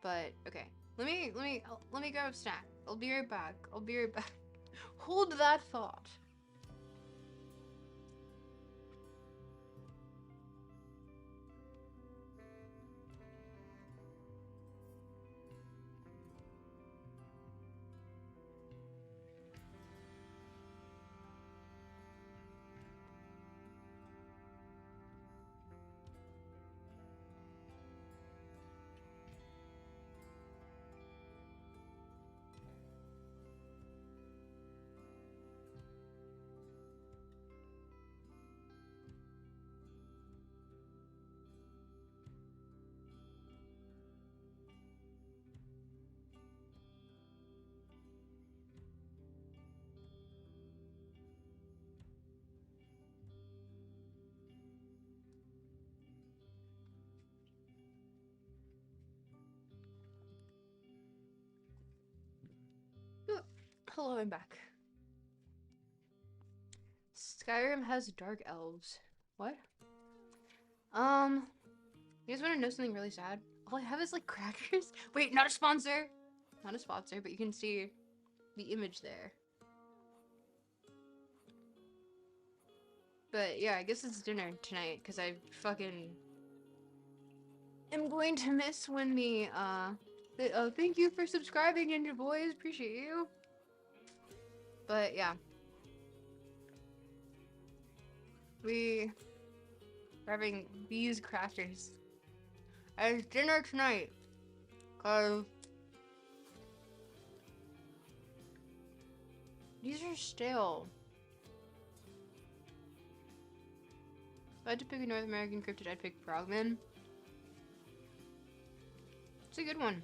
But, okay. Let me grab a snack. I'll be right back. Hold that thought. Hello, I'm back. Skyrim has dark elves. What? You guys want to know something really sad? All I have is like crackers. Wait, not a sponsor. Not a sponsor, but you can see the image there. But yeah, I guess it's dinner tonight because I fucking am going to miss when the thank you for subscribing, Ninja Boys. Appreciate you. But yeah. We're having these crackers as dinner tonight, cause these are stale. If I had to pick a North American cryptid, I'd pick Frogman. It's a good one.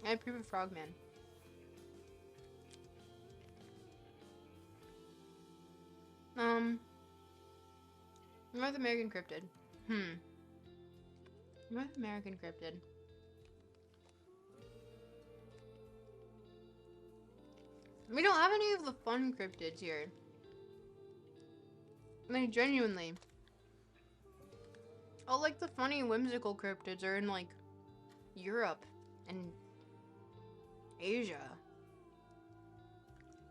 I approve of Frogman. North American cryptid. North American cryptid. We don't have any of the fun cryptids here. I mean, genuinely. All like the funny, whimsical cryptids are in like Europe and Asia.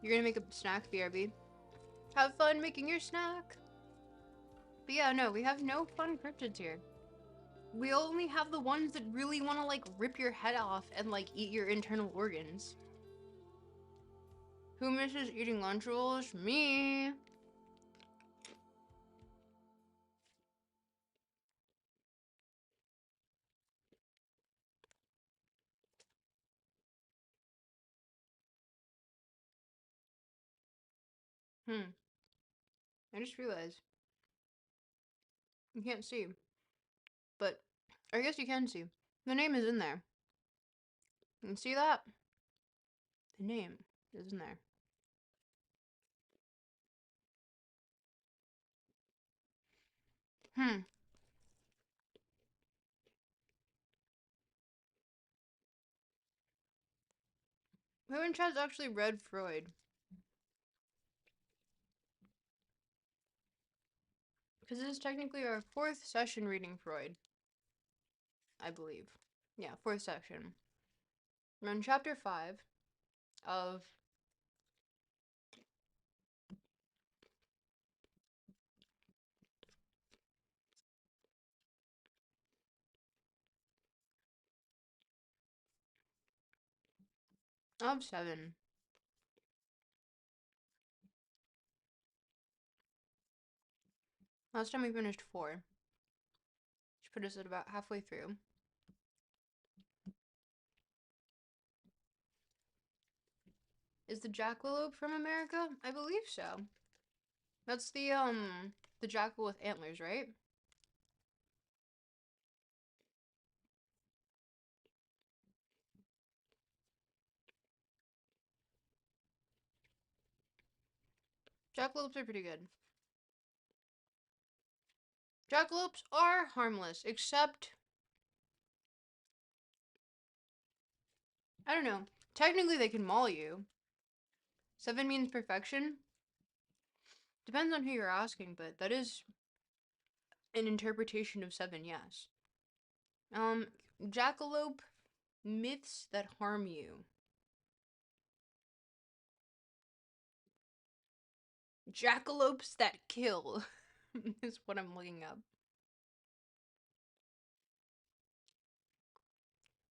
You're gonna make a snack, BRB. Have fun making your snack. But yeah, no, we have no fun cryptids here. We only have the ones that really want to like rip your head off and like eat your internal organs. Who misses eating lunch rolls? Me. I just realized you can't see, but I guess you can see. The name is in there. You can see that? The name is in there. Hmm. Who in chat's actually read Freud? Because this is technically our 4th session reading Freud, I believe. Yeah, 4th section. We're on chapter 5 of of 7. Last time we finished 4, which put us at about halfway through. Is the jackalope from America? I believe so. That's the jackal with antlers, right? Jackalopes are pretty good. Jackalopes are harmless, except I don't know. Technically, they can maul you. 7 means perfection. Depends on who you're asking, but that is an interpretation of 7, yes. Jackalope myths that harm you. Jackalopes that kill is what I'm looking up.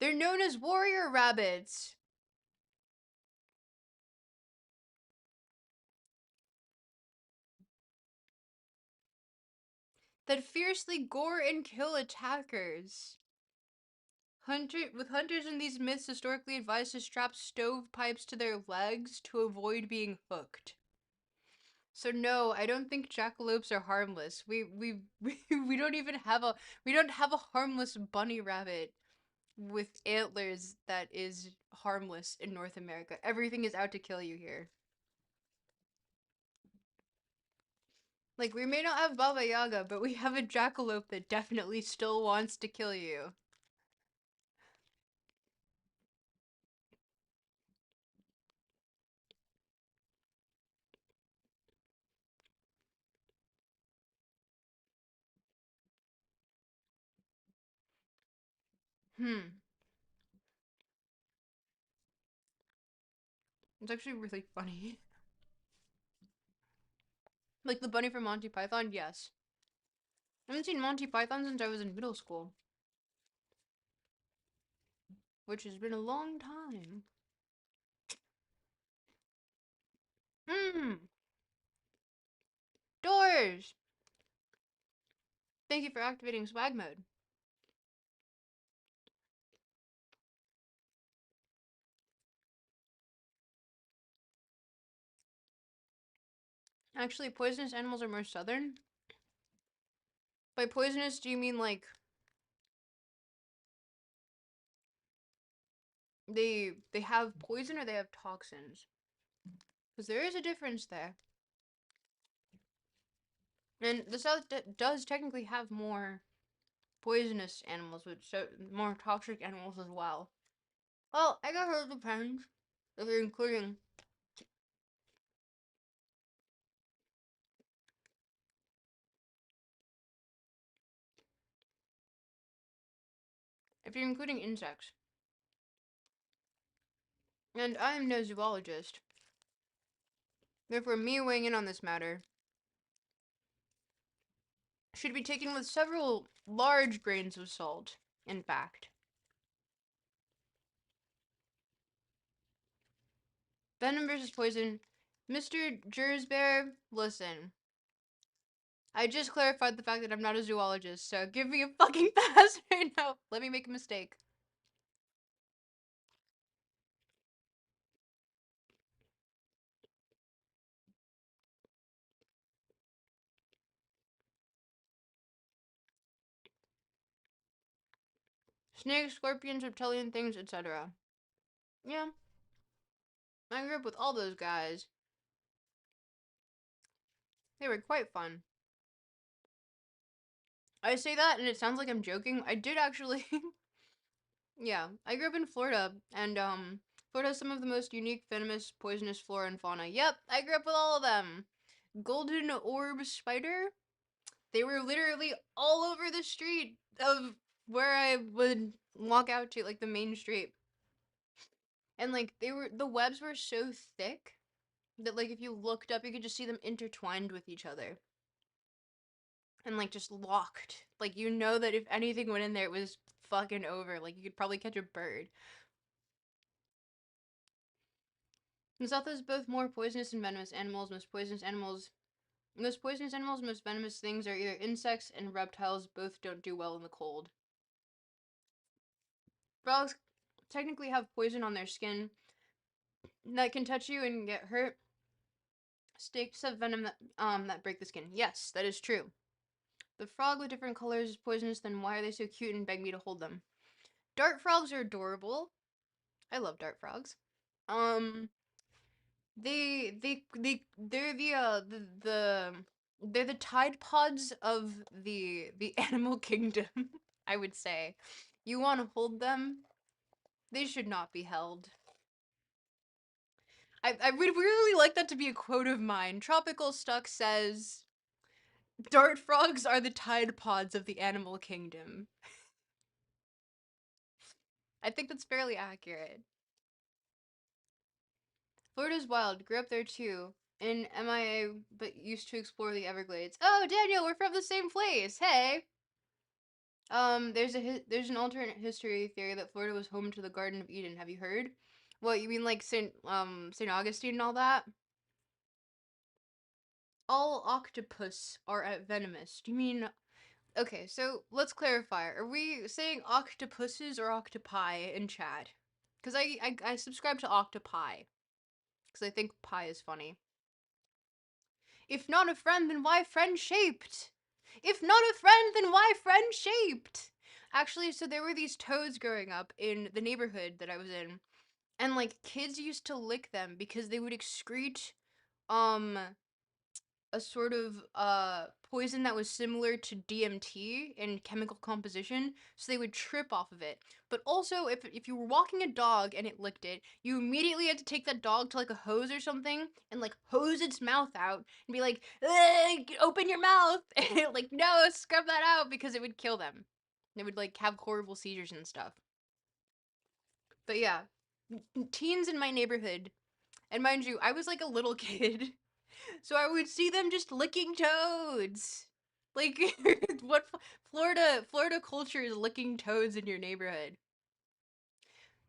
They're known as warrior rabbits. That fiercely gore and kill attackers. Hunters in these myths historically advised to strap stovepipes to their legs to avoid being hooked. So no, I don't think jackalopes are harmless. We don't even have a harmless bunny rabbit with antlers that is harmless in North America. Everything is out to kill you here. Like, we may not have Baba Yaga, but we have a jackalope that definitely still wants to kill you. It's actually really funny. Like the bunny from Monty Python, yes. I haven't seen Monty Python since I was in middle school. Which has been a long time. Doors! Thank you for activating swag mode. Actually, poisonous animals are more southern. By poisonous, do you mean like they have poison or they have toxins? Because there is a difference there. And the south does technically have more poisonous animals, but so more toxic animals as well. Well, I guess it depends if you're including insects. And I am no zoologist. Therefore, me weighing in on this matter should be taken with several large grains of salt, in fact. Venom versus poison. Mr. Gersbear, listen. I just clarified the fact that I'm not a zoologist, so give me a fucking pass right now. Let me make a mistake. Snakes, scorpions, reptilian things, etc. Yeah, I grew up with all those guys. They were quite fun. I say that and it sounds like I'm joking. I did actually. Yeah, I grew up in Florida, and Florida has some of the most unique, venomous, poisonous flora and fauna. Yep, I grew up with all of them. Golden orb spider. They were literally all over the street of where I would walk out to, like the main street. And like the webs were so thick that like if you looked up, you could just see them intertwined with each other. And like just locked. Like you know that if anything went in there, it was fucking over. Like you could probably catch a bird. South is both more poisonous and venomous animals. Most poisonous animals, most venomous things are either insects and reptiles. Both don't do well in the cold. Frogs technically have poison on their skin that can touch you and get hurt. Snakes have venom that break the skin. Yes, that is true. The frog with different colors is poisonous. Then why are they so cute and beg me to hold them? Dart frogs are adorable. I love dart frogs. Um, they're they're the Tide Pods of the animal kingdom. I would say, you want to hold them. They should not be held. I would really like that to be a quote of mine. Tropical Stuck says, "Dart frogs are the Tide Pods of the animal kingdom." I think that's fairly accurate. Florida's wild. Grew up there too. In MIA, but used to explore the Everglades. Oh, Daniel, we're from the same place. Hey. There's an alternate history theory that Florida was home to the Garden of Eden. Have you heard? What, you mean like Saint Augustine and all that? All octopus are venomous. Do you mean okay, so let's clarify. Are we saying octopuses or octopi in chat? Because I subscribe to octopi. Because I think pie is funny. If not a friend, then why friend shaped? If not a friend, then why friend shaped? Actually, so there were these toads growing up in the neighborhood that I was in, and like kids used to lick them because they would excrete um a sort of poison that was similar to DMT in chemical composition, so they would trip off of it. But also, if you were walking a dog and it licked it, you immediately had to take that dog to like a hose or something and like hose its mouth out and be like, "Open your mouth!" And it, like, no, scrub that out because it would kill them. They would like have horrible seizures and stuff. But yeah, teens in my neighborhood, and mind you, I was like a little kid. So I would see them just licking toads. Like, what Florida culture is licking toads in your neighborhood?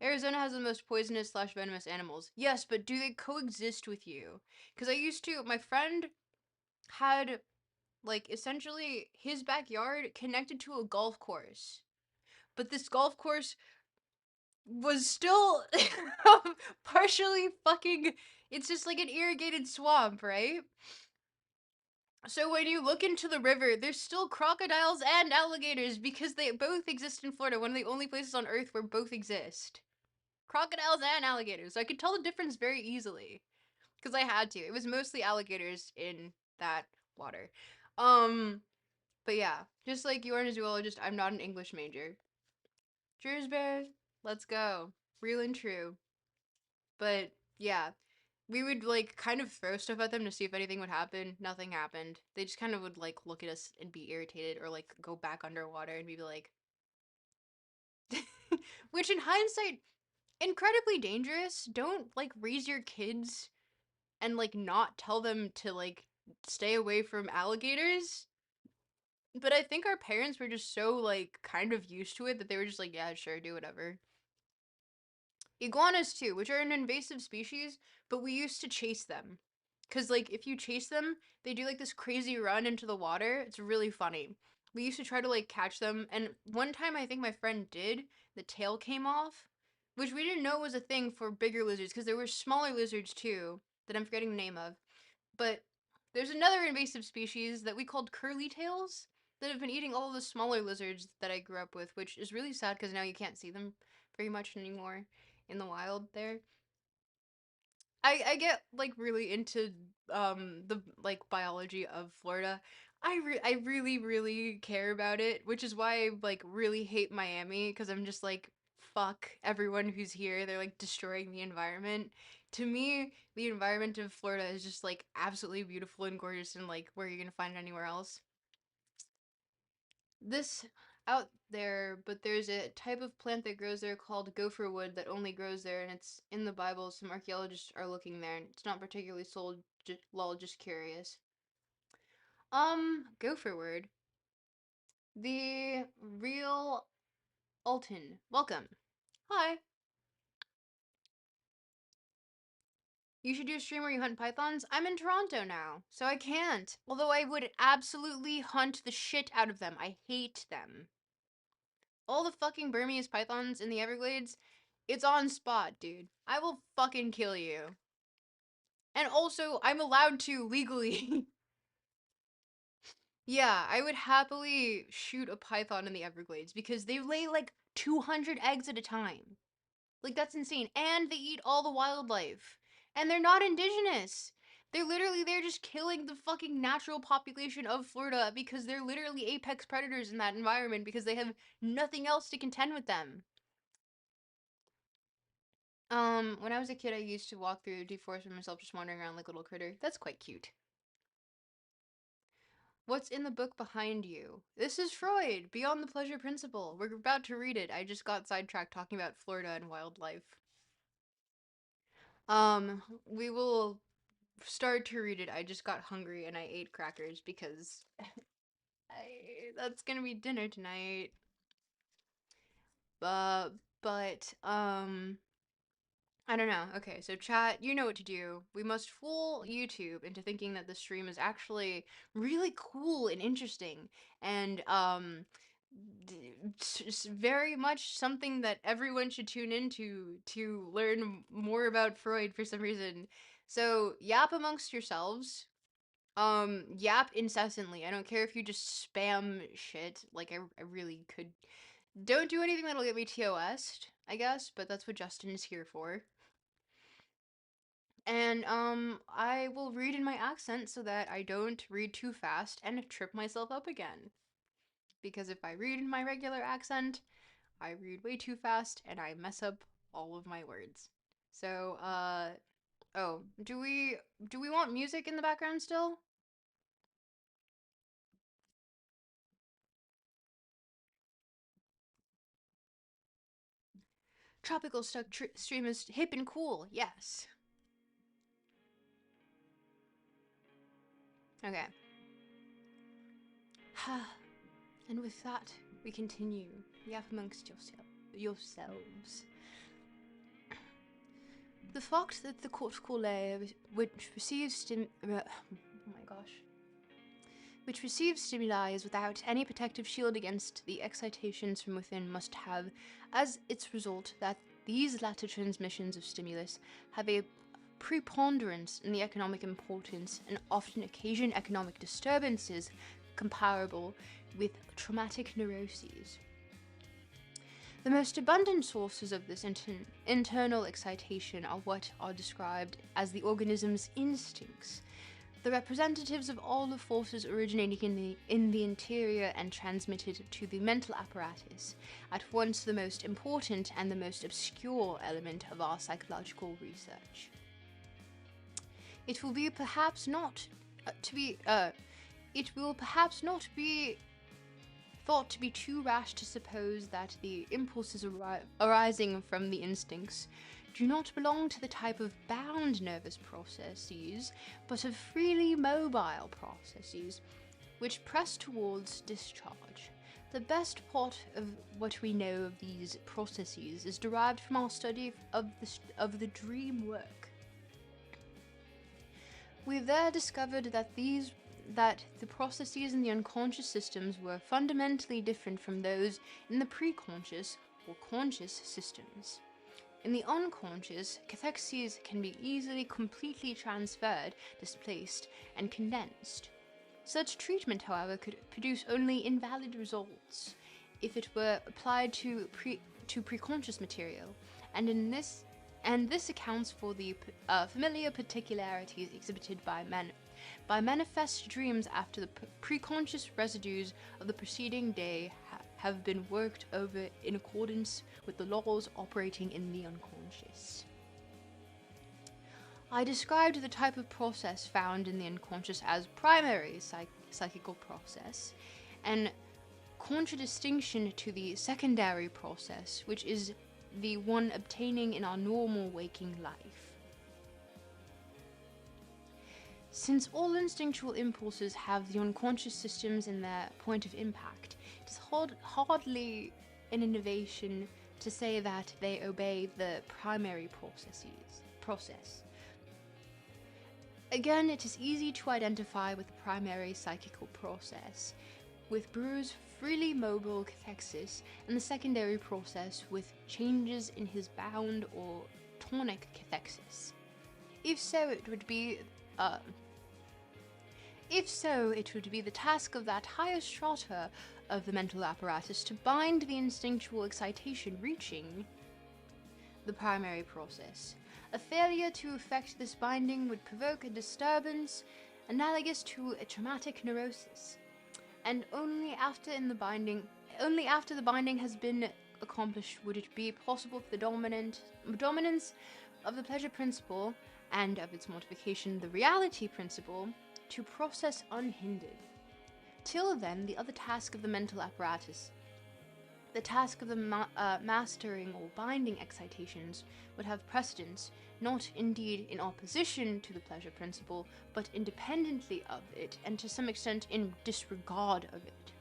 Arizona has the most poisonous slash venomous animals. Yes, but do they coexist with you? Because my friend had, like, essentially his backyard connected to a golf course. But this golf course was still partially fucking, it's just like an irrigated swamp, right? So when you look into the river, there's still crocodiles and alligators because they both exist in Florida, one of the only places on earth where both exist. Crocodiles and alligators. So I could tell the difference very easily because I had to. It was mostly alligators in that water. But yeah, just like you are a zoologist, I'm not an English major. Cheers, bears. Let's go. Real and true. But yeah, we would like kind of throw stuff at them to see if anything would happen. Nothing happened. They just kind of would like look at us and be irritated or like go back underwater and be like, which in hindsight, incredibly dangerous. Don't like raise your kids and like not tell them to like stay away from alligators. But I think our parents were just so like kind of used to it that they were just like, yeah, sure, do whatever. Iguanas too, which are an invasive species, but we used to chase them. Cause like if you chase them, they do like this crazy run into the water. It's really funny. We used to try to like catch them, and one time I think my friend did, the tail came off, which we didn't know was a thing for bigger lizards, because there were smaller lizards too, that I'm forgetting the name of. But there's another invasive species that we called curly tails that have been eating all the smaller lizards that I grew up with, which is really sad because now you can't see them very much anymore in the wild there. I get like really into the like biology of Florida. I really care about it, which is why I like really hate Miami because I'm just like fuck everyone who's here. They're like destroying the environment. To me, the environment of Florida is just like absolutely beautiful and gorgeous and like where you're going to find it anywhere else. This out there, but there's a type of plant that grows there called gopher wood that only grows there, and it's in the Bible. Some archaeologists are looking there, and it's not particularly sold. Lol, just curious. Gopher wood. The real Alton. Welcome. Hi. You should do a stream where you hunt pythons. I'm in Toronto now, so I can't. Although I would absolutely hunt the shit out of them. I hate them. All the fucking Burmese pythons in the Everglades, it's on spot, dude. I will fucking kill you. And also, I'm allowed to legally. Yeah, I would happily shoot a python in the Everglades because they lay like 200 eggs at a time. Like, that's insane. And they eat all the wildlife. And they're not indigenous. They're just killing the fucking natural population of Florida because they're literally apex predators in that environment because they have nothing else to contend with them. When I was a kid, I used to walk through deforest by myself, just wandering around like a little critter. That's quite cute. What's in the book behind you? This is Freud, Beyond the Pleasure Principle. We're about to read it. I just got sidetracked talking about Florida and wildlife. We will start to read it. I just got hungry and I ate crackers because that's gonna be dinner tonight. Uh, but I don't know. Okay, so chat, you know what to do. We must fool YouTube into thinking that the stream is actually really cool and interesting and very much something that everyone should tune into to learn more about Freud for some reason. So, yap amongst yourselves. Yap incessantly. I don't care if you just spam shit. Like I really could. Don't do anything that'll get me TOS'd, I guess, but that's what Justin is here for. And I will read in my accent so that I don't read too fast and trip myself up again. Because if I read in my regular accent, I read way too fast and I mess up all of my words. So, oh, do we want music in the background still? Tropical stuck stream is hip and cool. Yes. Okay. And with that, we continue. Yap amongst yourselves. The fact that the cortical which receives which receives stimuli is without any protective shield against the excitations from within must have as its result that these latter transmissions of stimulus have a preponderance in the economic importance and often occasion economic disturbances comparable with traumatic neuroses. The most abundant sources of this internal excitation are what are described as the organism's instincts, the representatives of all the forces originating in the interior and transmitted to the mental apparatus, at once the most important and the most obscure element of our psychological research. It will perhaps not be thought to be too rash to suppose that the impulses arising from the instincts do not belong to the type of bound nervous processes, but of freely mobile processes, which press towards discharge. The best part of what we know of these processes is derived from our study of the dream work. We there discovered that the processes in the unconscious systems were fundamentally different from those in the preconscious or conscious systems. In the unconscious, cathexes can be easily completely transferred, displaced, and condensed. Such treatment, however, could produce only invalid results if it were applied to preconscious material, and this accounts for the familiar particularities exhibited by manifest dreams after the preconscious residues of the preceding day have been worked over in accordance with the laws operating in the unconscious. I described the type of process found in the unconscious as primary psychical process, in contradistinction to the secondary process, which is the one obtaining in our normal waking life. Since all instinctual impulses have the unconscious systems in their point of impact, it is hardly an innovation to say that they obey the primary process. Again, it is easy to identify with the primary psychical process, with Breuer's freely mobile cathexis, and the secondary process with changes in his bound or tonic cathexis. If so, it would be the task of that higher strata of the mental apparatus to bind the instinctual excitation reaching the primary process. A failure to effect this binding would provoke a disturbance analogous to a traumatic neurosis, and only after the binding has been accomplished would it be possible for the dominance of the pleasure principle and of its modification, the reality principle, to process unhindered. Till then, the other task of the mental apparatus, the task of the mastering or binding excitations, would have precedence, not indeed in opposition to the pleasure principle, but independently of it, and to some extent in disregard of it.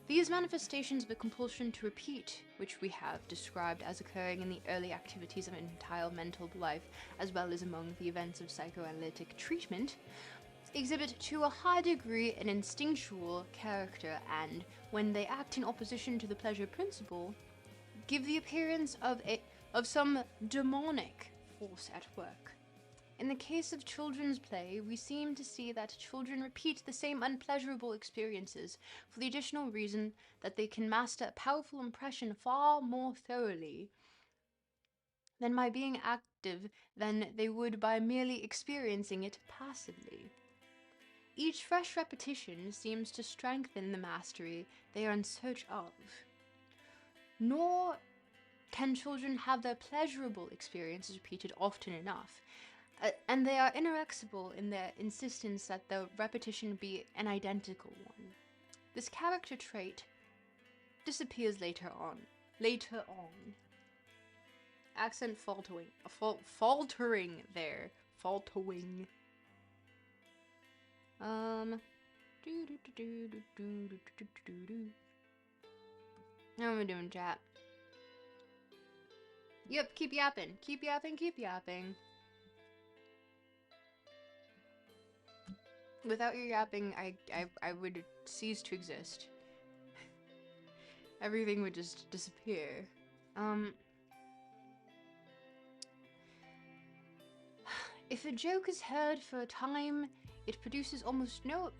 These manifestations of a compulsion to repeat, which we have described as occurring in the early activities of entire mental life, as well as among the events of psychoanalytic treatment, exhibit to a high degree an instinctual character, and, when they act in opposition to the pleasure principle, give the appearance of some demonic force at work. In the case of children's play, we seem to see that children repeat the same unpleasurable experiences for the additional reason that they can master a powerful impression far more thoroughly than by being active than they would by merely experiencing it passively. Each fresh repetition seems to strengthen the mastery they are in search of. Nor can children have their pleasurable experiences repeated often enough, and they are inexorable in their insistence that the repetition be an identical one. This character trait disappears later on. Accent faltering there. Faltering. How am I doing, chat? Yep, keep yapping. Keep yapping, keep yapping. Without your yapping, I would cease to exist. Everything would just disappear. If a joke is heard for a time, it produces almost no...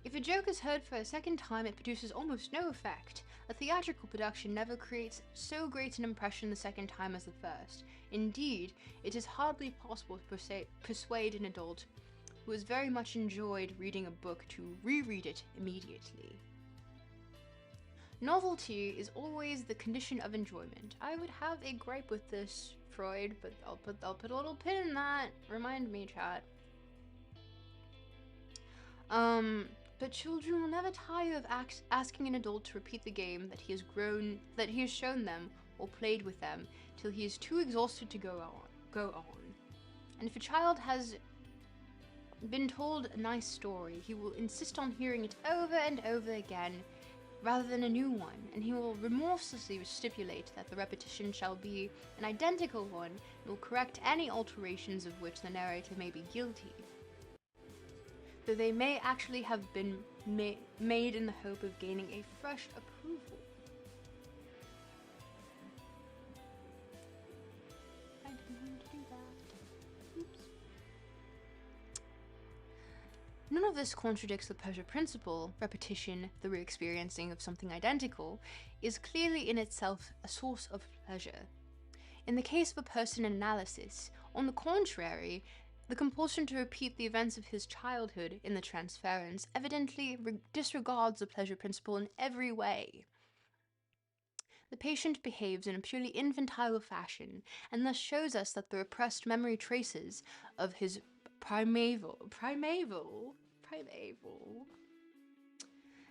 If a joke is heard for a second time, it produces almost no effect. A theatrical production never creates so great an impression the second time as the first. Indeed, it is hardly possible to persuade an adult who has very much enjoyed reading a book to reread it immediately. Novelty is always the condition of enjoyment. I would have a gripe with this, Freud, but I'll put a little pin in that. Remind me, chat. But children will never tire of asking an adult to repeat the game that he has shown them or played with them till he is too exhausted to go on. And if a child has been told a nice story, he will insist on hearing it over and over again rather than a new one, and he will remorselessly stipulate that the repetition shall be an identical one and will correct any alterations of which the narrator may be guilty, though they may actually have been made in the hope of gaining a fresh approval. I didn't mean to do that. Oops. None of this contradicts the pleasure principle. Repetition, the re-experiencing of something identical, is clearly in itself a source of pleasure. In the case of a person in analysis, on the contrary, the compulsion to repeat the events of his childhood in the transference evidently disregards the pleasure principle in every way. The patient behaves in a purely infantile fashion, and thus shows us that the repressed memory traces of his primeval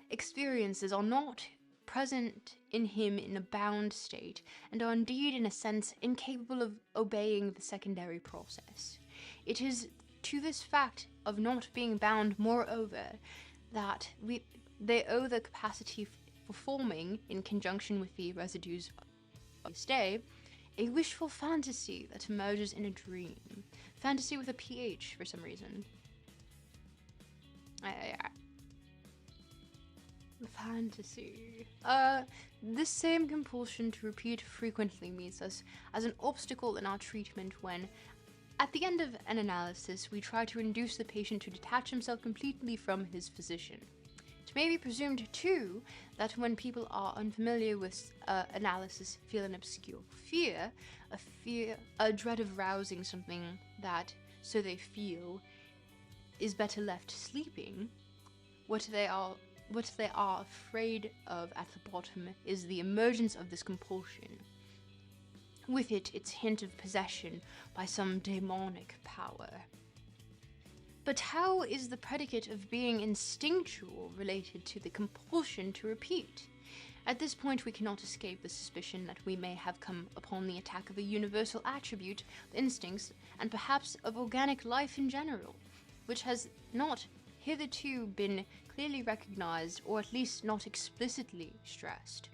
experiences are not present in him in a bound state, and are indeed in a sense incapable of obeying the secondary process. It is to this fact of not being bound, moreover, that they owe the capacity for forming, in conjunction with the residues of this day, a wishful fantasy that emerges in a dream. Fantasy with a PH for some reason. Fantasy. This same compulsion to repeat frequently meets us as an obstacle in our treatment when, at the end of an analysis, we try to induce the patient to detach himself completely from his physician. It may be presumed, too, that when people are unfamiliar with analysis, feel an obscure fear, a dread of rousing something that, so they feel, is better left sleeping, what they are afraid of at the bottom is the emergence of this compulsion. With it, its hint of possession by some demonic power. But how is the predicate of being instinctual related to the compulsion to repeat? At this point, we cannot escape the suspicion that we may have come upon the attack of a universal attribute of instincts, and perhaps of organic life in general, which has not hitherto been clearly recognized, or at least not explicitly stressed.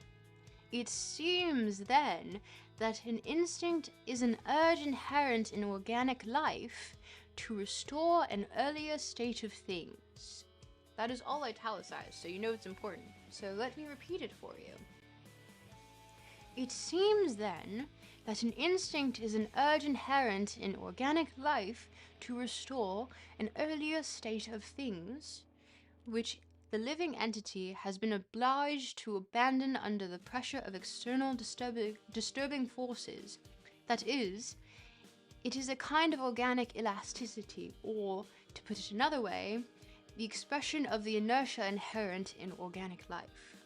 It seems, then, that an instinct is an urge inherent in organic life to restore an earlier state of things. That is all italicized, so you know it's important. So let me repeat it for you. It seems, then, that an instinct is an urge inherent in organic life to restore an earlier state of things, which the living entity has been obliged to abandon under the pressure of external disturbing forces. That is, it is a kind of organic elasticity, or, to put it another way, the expression of the inertia inherent in organic life.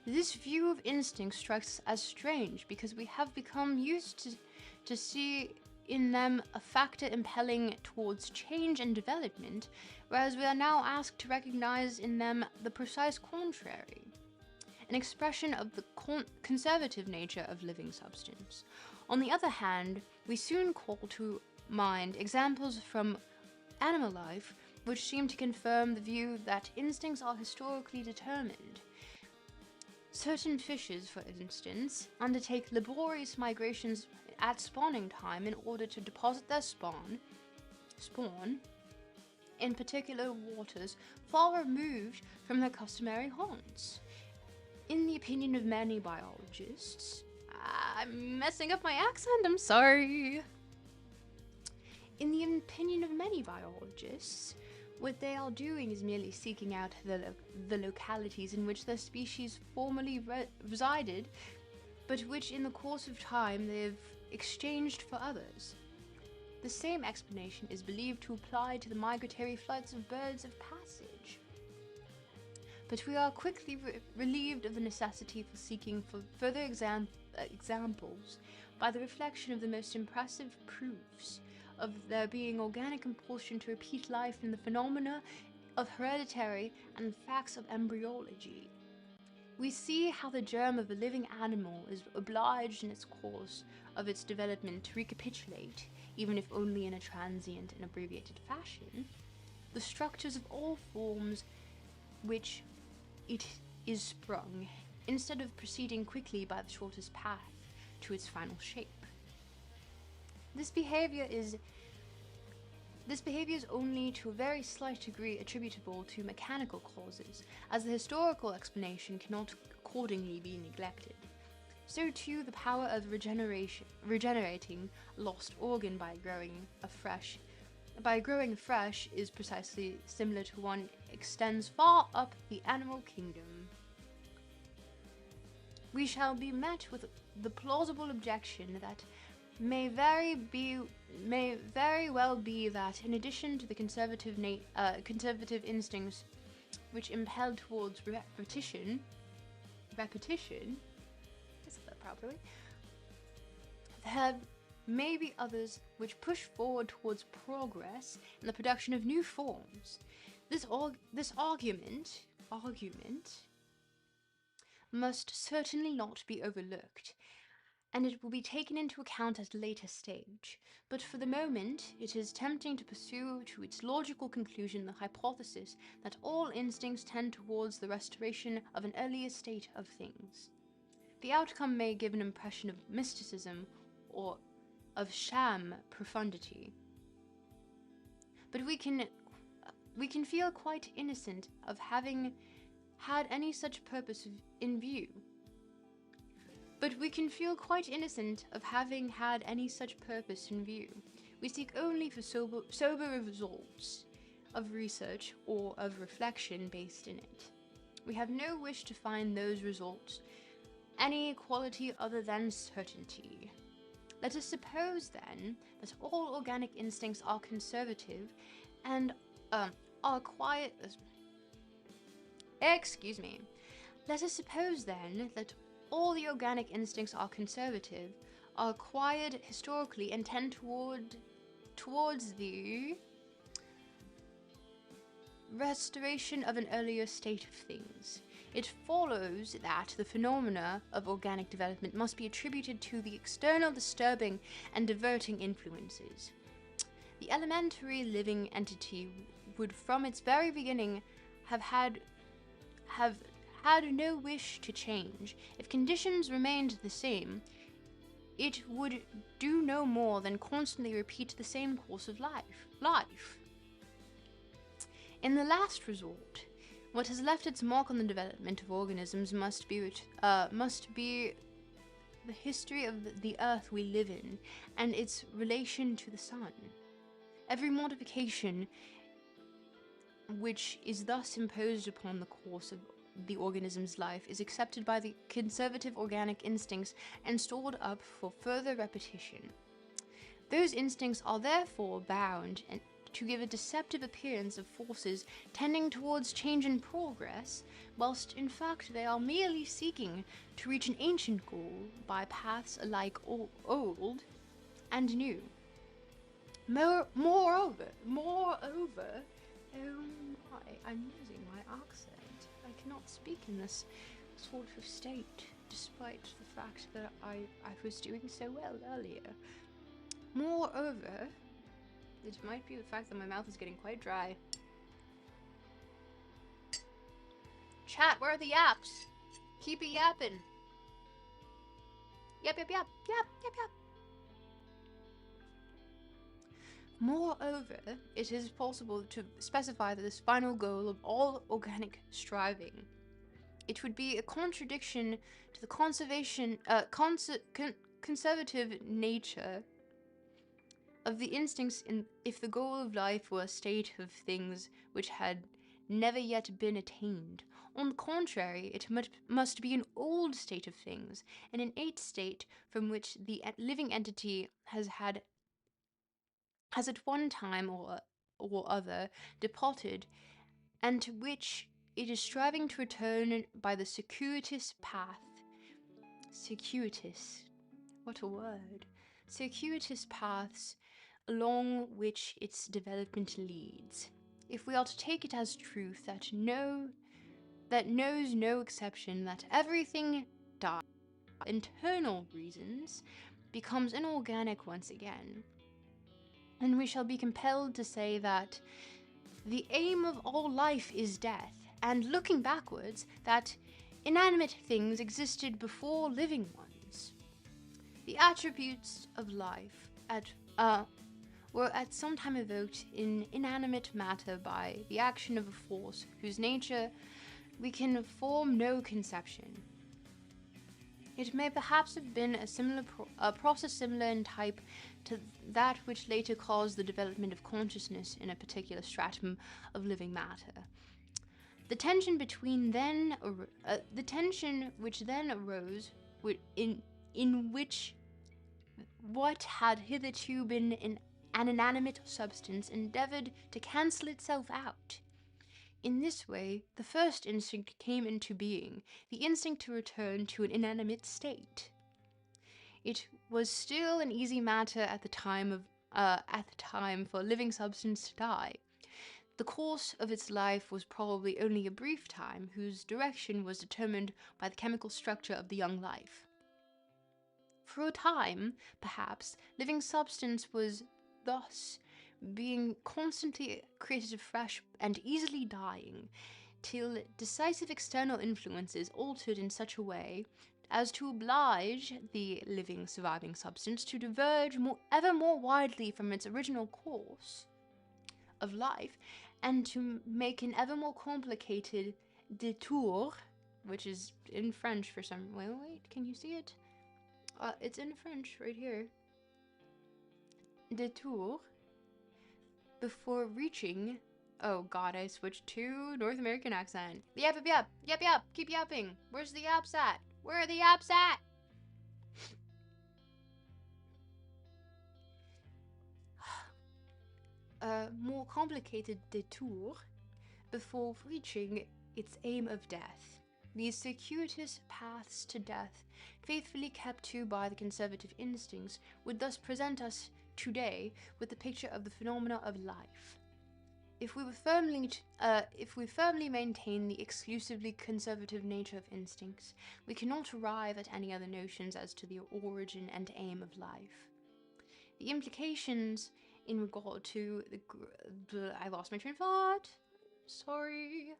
This view of instinct strikes us as strange because we have become used to see in them a factor impelling towards change and development, whereas we are now asked to recognize in them the precise contrary, an expression of the conservative nature of living substance. On the other hand, we soon call to mind examples from animal life which seem to confirm the view that instincts are historically determined. Certain fishes, for instance, undertake laborious migrations at spawning time in order to deposit their spawn in particular waters far removed from their customary haunts. In the opinion of many biologists, I'm messing up my accent, I'm sorry. In the opinion of many biologists, what they are doing is merely seeking out the localities in which their species formerly resided, but which in the course of time they have exchanged for others. The same explanation is believed to apply to the migratory flights of birds of passage. But we are quickly relieved of the necessity for seeking for further examples by the reflection of the most impressive proofs of there being organic compulsion to repeat life in the phenomena of hereditary and facts of embryology. We see how the germ of a living animal is obliged in its course of its development to recapitulate, even if only in a transient and abbreviated fashion, the structures of all forms which it is sprung, instead of proceeding quickly by the shortest path to its final shape. This behavior is only to a very slight degree attributable to mechanical causes, as the historical explanation cannot accordingly be neglected. So too the power of regenerating a lost organ by growing afresh by growing fresh is precisely similar to one extends far up the animal kingdom. We shall be met with the plausible objection that may very well be that, in addition to the conservative instincts which impel towards repetition, I said that properly, there may be others which push forward towards progress in the production of new forms. This argument must certainly not be overlooked, and it will be taken into account at a later stage. But for the moment, it is tempting to pursue to its logical conclusion the hypothesis that all instincts tend towards the restoration of an earlier state of things. The outcome may give an impression of mysticism or of sham profundity, but we can feel quite innocent of having had any such purpose in view. We seek only for sober results of research or of reflection based in it. We have no wish to find those results any quality other than certainty. Let us suppose, then, that all organic instincts are conservative and are quiet. Let us suppose, then, that all the organic instincts are conservative, are acquired historically, and tend towards the restoration of an earlier state of things. It follows that the phenomena of organic development must be attributed to the external disturbing and diverting influences. The elementary living entity would from its very beginning have had no wish to change. If conditions remained the same, it would do no more than constantly repeat the same course of life. In the last resort, what has left its mark on the development of organisms must be the history of the earth we live in and its relation to the sun. Every modification which is thus imposed upon the course of the organism's life is accepted by the conservative organic instincts and stored up for further repetition. Those instincts are therefore bound to give a deceptive appearance of forces tending towards change and progress, whilst in fact they are merely seeking to reach an ancient goal by paths alike old and new. Moreover, oh my, I'm losing my accent. I cannot speak in this sort of state, despite the fact that I was doing so well earlier. Moreover, it might be the fact that my mouth is getting quite dry. Chat, where are the yaps? Keep it yapping. Yap. Moreover, it is possible to specify that this final goal of all organic striving. It would be a contradiction to the conservative nature of the instincts if the goal of life were a state of things which had never yet been attained. On the contrary, it must be an old state of things, an innate state from which the living entity has at one time or other departed, and to which it is striving to return by the circuitous path. Circuitous. What a word. Circuitous paths along which its development leads. If we are to take it as truth that knows no exception, that everything dies, internal reasons, becomes inorganic once again, and we shall be compelled to say that the aim of all life is death, and looking backwards, that inanimate things existed before living ones. The attributes of life were at some time evoked in inanimate matter by the action of a force whose nature we can form no conception. It may perhaps have been a process similar in type to that which later caused the development of consciousness in a particular stratum of living matter. The tension which then arose, in which what had hitherto been an inanimate substance endeavored to cancel itself out. In this way, the first instinct came into being, the instinct to return to an inanimate state. It was still an easy matter at the time for a living substance to die. The course of its life was probably only a brief time, whose direction was determined by the chemical structure of the young life. For a time, perhaps, living substance was thus being constantly created afresh and easily dying, till decisive external influences altered in such a way as to oblige the living surviving substance to diverge ever more widely from its original course of life, and to make an ever more complicated détour, which is in French for some... Wait, can you see it? It's in French right here. Détour. Before reaching... Oh god, I switched to North American accent. Yap, keep yapping. Where's the yaps at? Where are the yaps at? A more complicated détour before reaching its aim of death. These circuitous paths to death, faithfully kept to by the conservative instincts, would thus present us today with the picture of the phenomena of life. If we firmly maintain the exclusively conservative nature of instincts, we cannot arrive at any other notions as to the origin and aim of life. The implications in regard to I lost my train of thought. Sorry.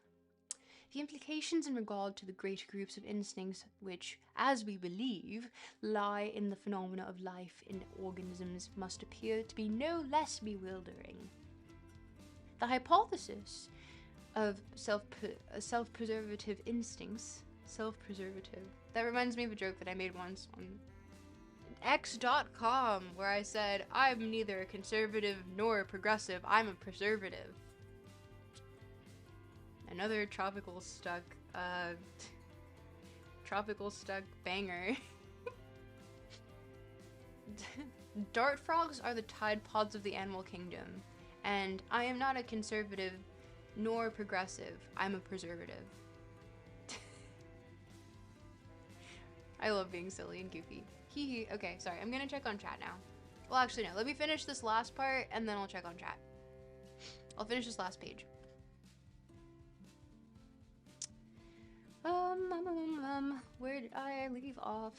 The implications in regard to the greater groups of instincts which, as we believe, lie in the phenomena of life in organisms must appear to be no less bewildering. The hypothesis of self-preservative instincts, that reminds me of a joke that I made once on X.com, where I said, I'm neither a conservative nor a progressive, I'm a preservative. Another tropical stuck banger. Dart frogs are the tide pods of the animal kingdom, and I am not a conservative nor progressive, I'm a preservative. I love being silly and goofy. Okay, sorry, I'm gonna check on chat now. Well, actually, no, let me finish this last part, and then I'll check on chat. I'll finish this last page. Where did I leave off?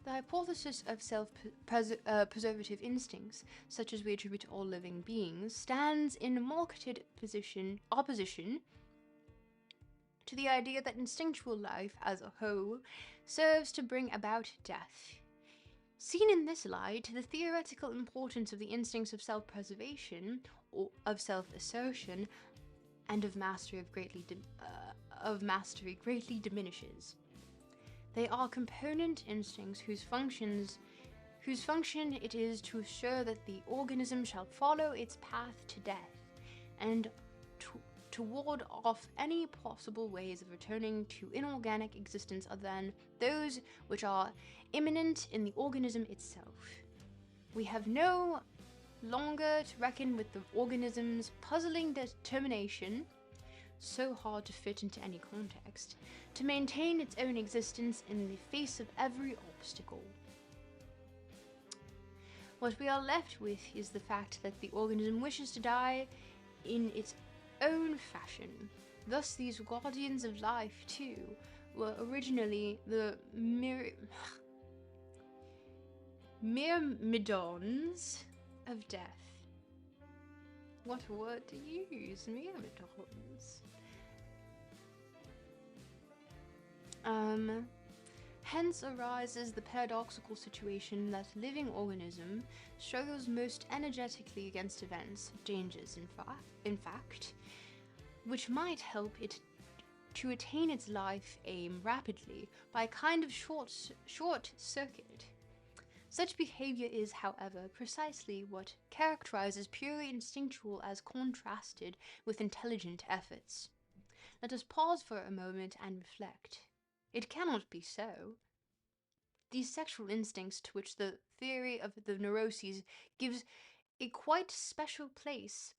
The hypothesis of self-preservative instincts, such as we attribute to all living beings, stands in a marked opposition to the idea that instinctual life as a whole serves to bring about death. Seen in this light, the theoretical importance of the instincts of self-preservation, or of self-assertion, and of mastery greatly diminishes. They are component instincts whose function it is to assure that the organism shall follow its path to death, and to ward off any possible ways of returning to inorganic existence other than those which are immanent in the organism itself. We have no longer to reckon with the organism's puzzling determination, so hard to fit into any context, to maintain its own existence in the face of every obstacle. What we are left with is the fact that the organism wishes to die in its own fashion. Thus these guardians of life, too, were originally the myrmidons of death. What word to use? Myrmidons. Hence arises the paradoxical situation that a living organism struggles most energetically against events, dangers in fact, which might help it to attain its life aim rapidly by a kind of short circuit. Such behavior is, however, precisely what characterizes purely instinctual as contrasted with intelligent efforts. Let us pause for a moment and reflect. It cannot be so. These sexual instincts, to which the theory of the neuroses gives a quite special place,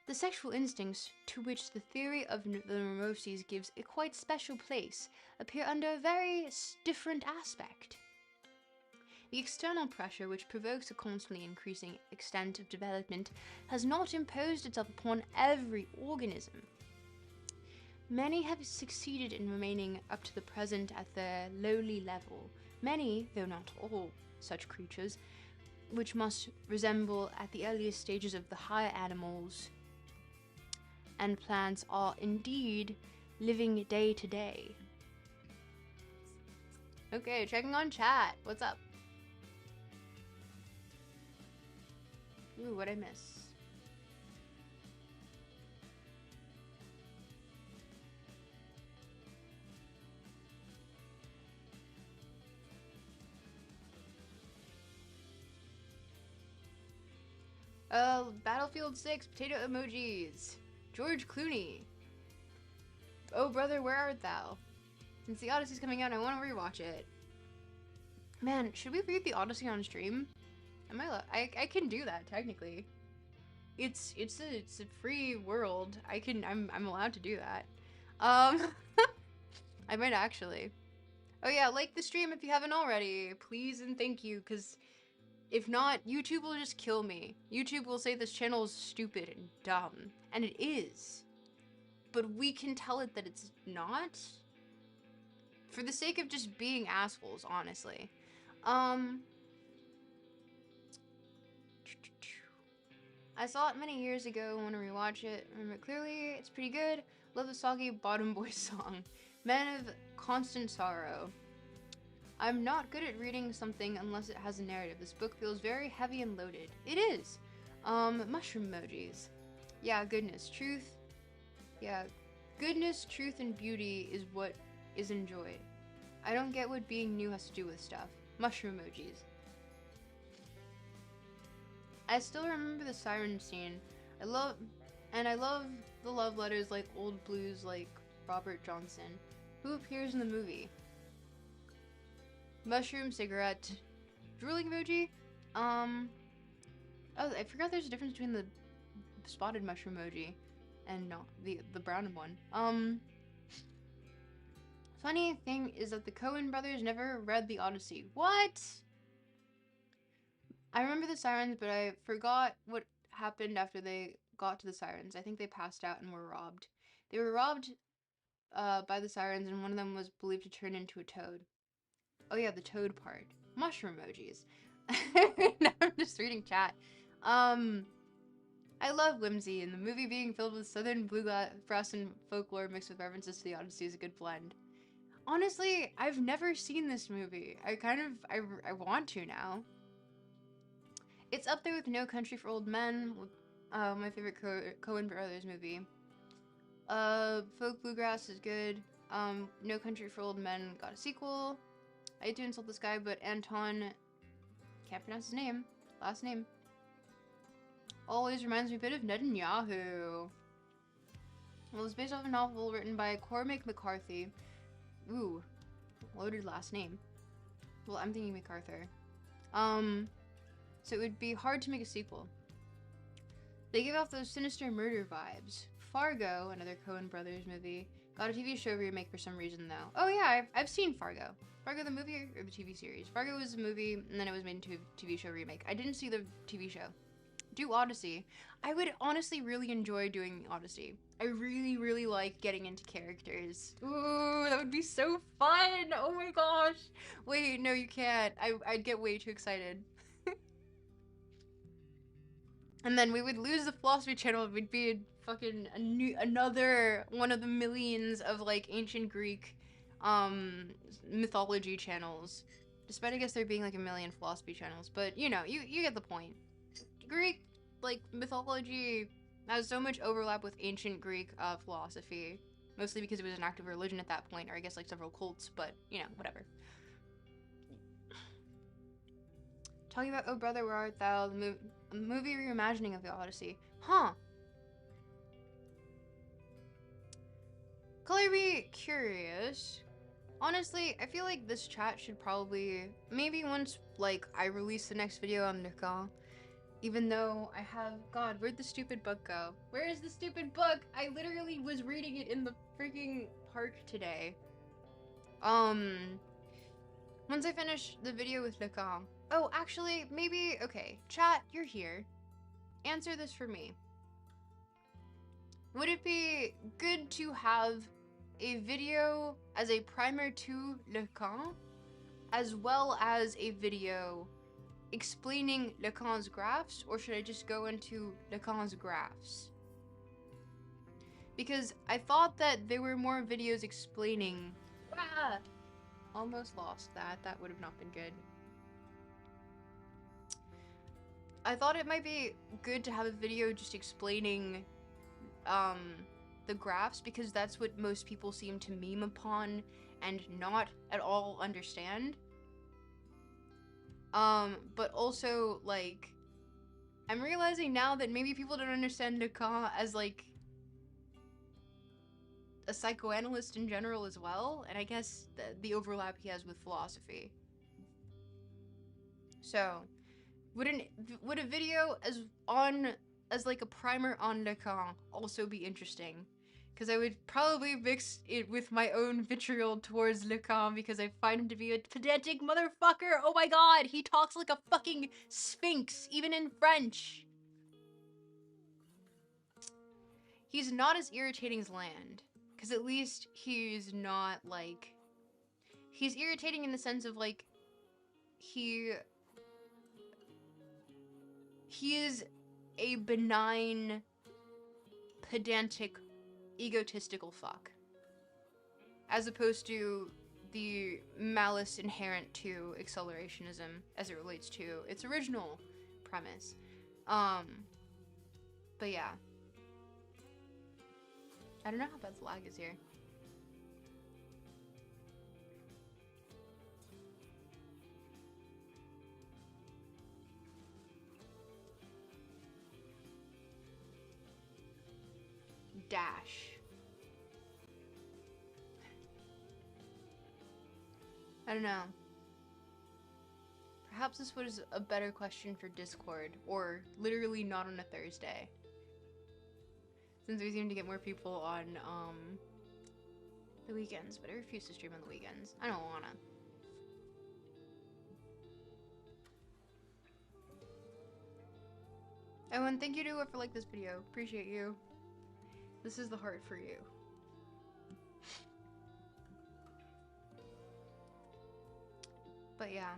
the sexual instincts, to which the theory of the neuroses gives a quite special place, appear under a very different aspect. The external pressure which provokes a constantly increasing extent of development has not imposed itself upon every organism. Many have succeeded in remaining up to the present at their lowly level. Many, though not all, such creatures, which must resemble at the earliest stages of the higher animals and plants, are indeed living day to day. Okay, checking on chat. What's up? Ooh, what'd I miss? Battlefield 6, potato emojis. George Clooney. Oh brother, where art thou? Since the Odyssey's coming out, I want to rewatch it. Man, should we read the Odyssey on stream? I can do that technically. It's a free world. I'm allowed to do that. I might actually. Oh yeah, like the stream if you haven't already, please and thank you, because if not, YouTube will just kill me. YouTube will say this channel is stupid and dumb, and it is. But we can tell it that it's not. For the sake of just being assholes, honestly. I saw it many years ago, want to rewatch it. Remember it clearly, it's pretty good. Love the soggy Bottom Boy song. Men of Constant Sorrow. I'm not good at reading something unless it has a narrative. This book feels very heavy and loaded. It is. Mushroom emojis. Yeah, goodness, truth. Yeah, goodness, truth, and beauty is what is enjoyed. I don't get what being new has to do with stuff. Mushroom emojis. I still remember the siren scene. I love the love letters like old blues like Robert Johnson, who appears in the movie. Mushroom cigarette. Drooling emoji? Oh, I forgot there's a difference between the spotted mushroom emoji and not the brown one. Funny thing is that the Coen brothers never read the Odyssey. What? I remember the sirens, but I forgot what happened after they got to the sirens. I think they passed out and were robbed. They were robbed by the sirens, and one of them was believed to turn into a toad. Oh yeah, the toad part. Mushroom emojis. Now I'm just reading chat. I love whimsy, and the movie being filled with southern bluegrass and folklore mixed with references to the Odyssey is a good blend. Honestly, I've never seen this movie. I want to now. It's up there with No Country for Old Men, my favorite Coen Brothers movie. Folk Bluegrass is good. No Country for Old Men got a sequel. I hate to insult this guy, but Anton, can't pronounce his name, last name, always reminds me a bit of Netanyahu. Well, it's based off a novel written by Cormac McCarthy. Ooh, loaded last name. Well, I'm thinking MacArthur. So it would be hard to make a sequel. They give off those sinister murder vibes. Fargo, another Coen Brothers movie, got a TV show remake for some reason though. Oh yeah, I've seen Fargo. Fargo the movie or the TV series? Fargo was a movie and then it was made into a TV show remake. I didn't see the TV show. Do Odyssey. I would honestly really enjoy doing Odyssey. I really, really like getting into characters. Ooh, that would be so fun! Oh my gosh! Wait, no you can't. I'd get way too excited. And then we would lose the philosophy channel. We'd be another one of the millions of like ancient Greek mythology channels. Despite I guess there being like a million philosophy channels, but you know, you get the point. Greek like mythology has so much overlap with ancient Greek philosophy, mostly because it was an active religion at that point, or I guess like several cults, but you know, whatever. Talking about Oh Brother, Where Art Thou, the movie reimagining of the Odyssey. Huh. Color me curious. Honestly, I feel like this chat should probably, maybe once, like, I release the next video on Nika, even though I have, God, where'd the stupid book go? Where is the stupid book? I literally was reading it in the freaking park today. Once I finish the video with Nika. Oh, actually, maybe, okay, chat, you're here. Answer this for me. Would it be good to have a video as a primer to Lacan, as well as a video explaining Lacan's graphs, or should I just go into Lacan's graphs? Because I thought that there were more videos explaining... Ah! Almost lost that. That would have not been good. I thought it might be good to have a video just explaining the graphs, because that's what most people seem to meme upon and not at all understand. But also, like, I'm realizing now that maybe people don't understand Lacan as, like, a psychoanalyst in general as well, and I guess the overlap he has with philosophy. So, would a video as like a primer on Lacan also be interesting? Because I would probably mix it with my own vitriol towards Lacan, because I find him to be a pedantic motherfucker. Oh my god, he talks like a fucking sphinx, even in French. He's not as irritating as Land, because at least he's not, like... He's irritating in the sense of, like, he is a benign, pedantic, egotistical fuck. As opposed to the malice inherent to accelerationism as it relates to its original premise. But yeah. I don't know how bad the lag is here. Dash. I don't know. Perhaps this was a better question for Discord, or literally not on a Thursday. Since we seem to get more people on, the weekends, but I refuse to stream on the weekends. I don't wanna. Oh, and thank you to whoever liked this video. Appreciate you. This is the heart for you. But yeah.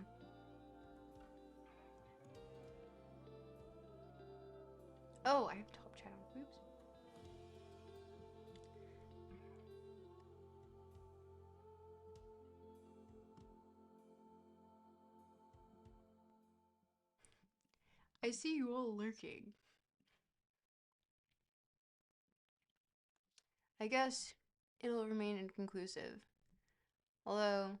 Oh, I have top chat on. Oops. I see you all lurking. I guess it'll remain inconclusive. Although,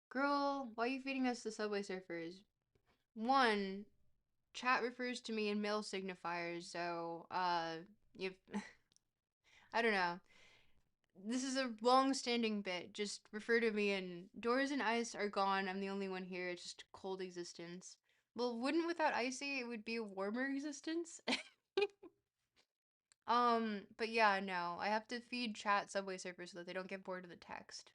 girl, why are you feeding us the Subway Surfers? One, chat refers to me in male signifiers, so, you've... I don't know. This is a long-standing bit. Just refer to me in doors and ice are gone. I'm the only one here. It's just cold existence. Well, wouldn't without icy it would be a warmer existence? But yeah, no. I have to feed chat Subway Surfers so that they don't get bored of the text.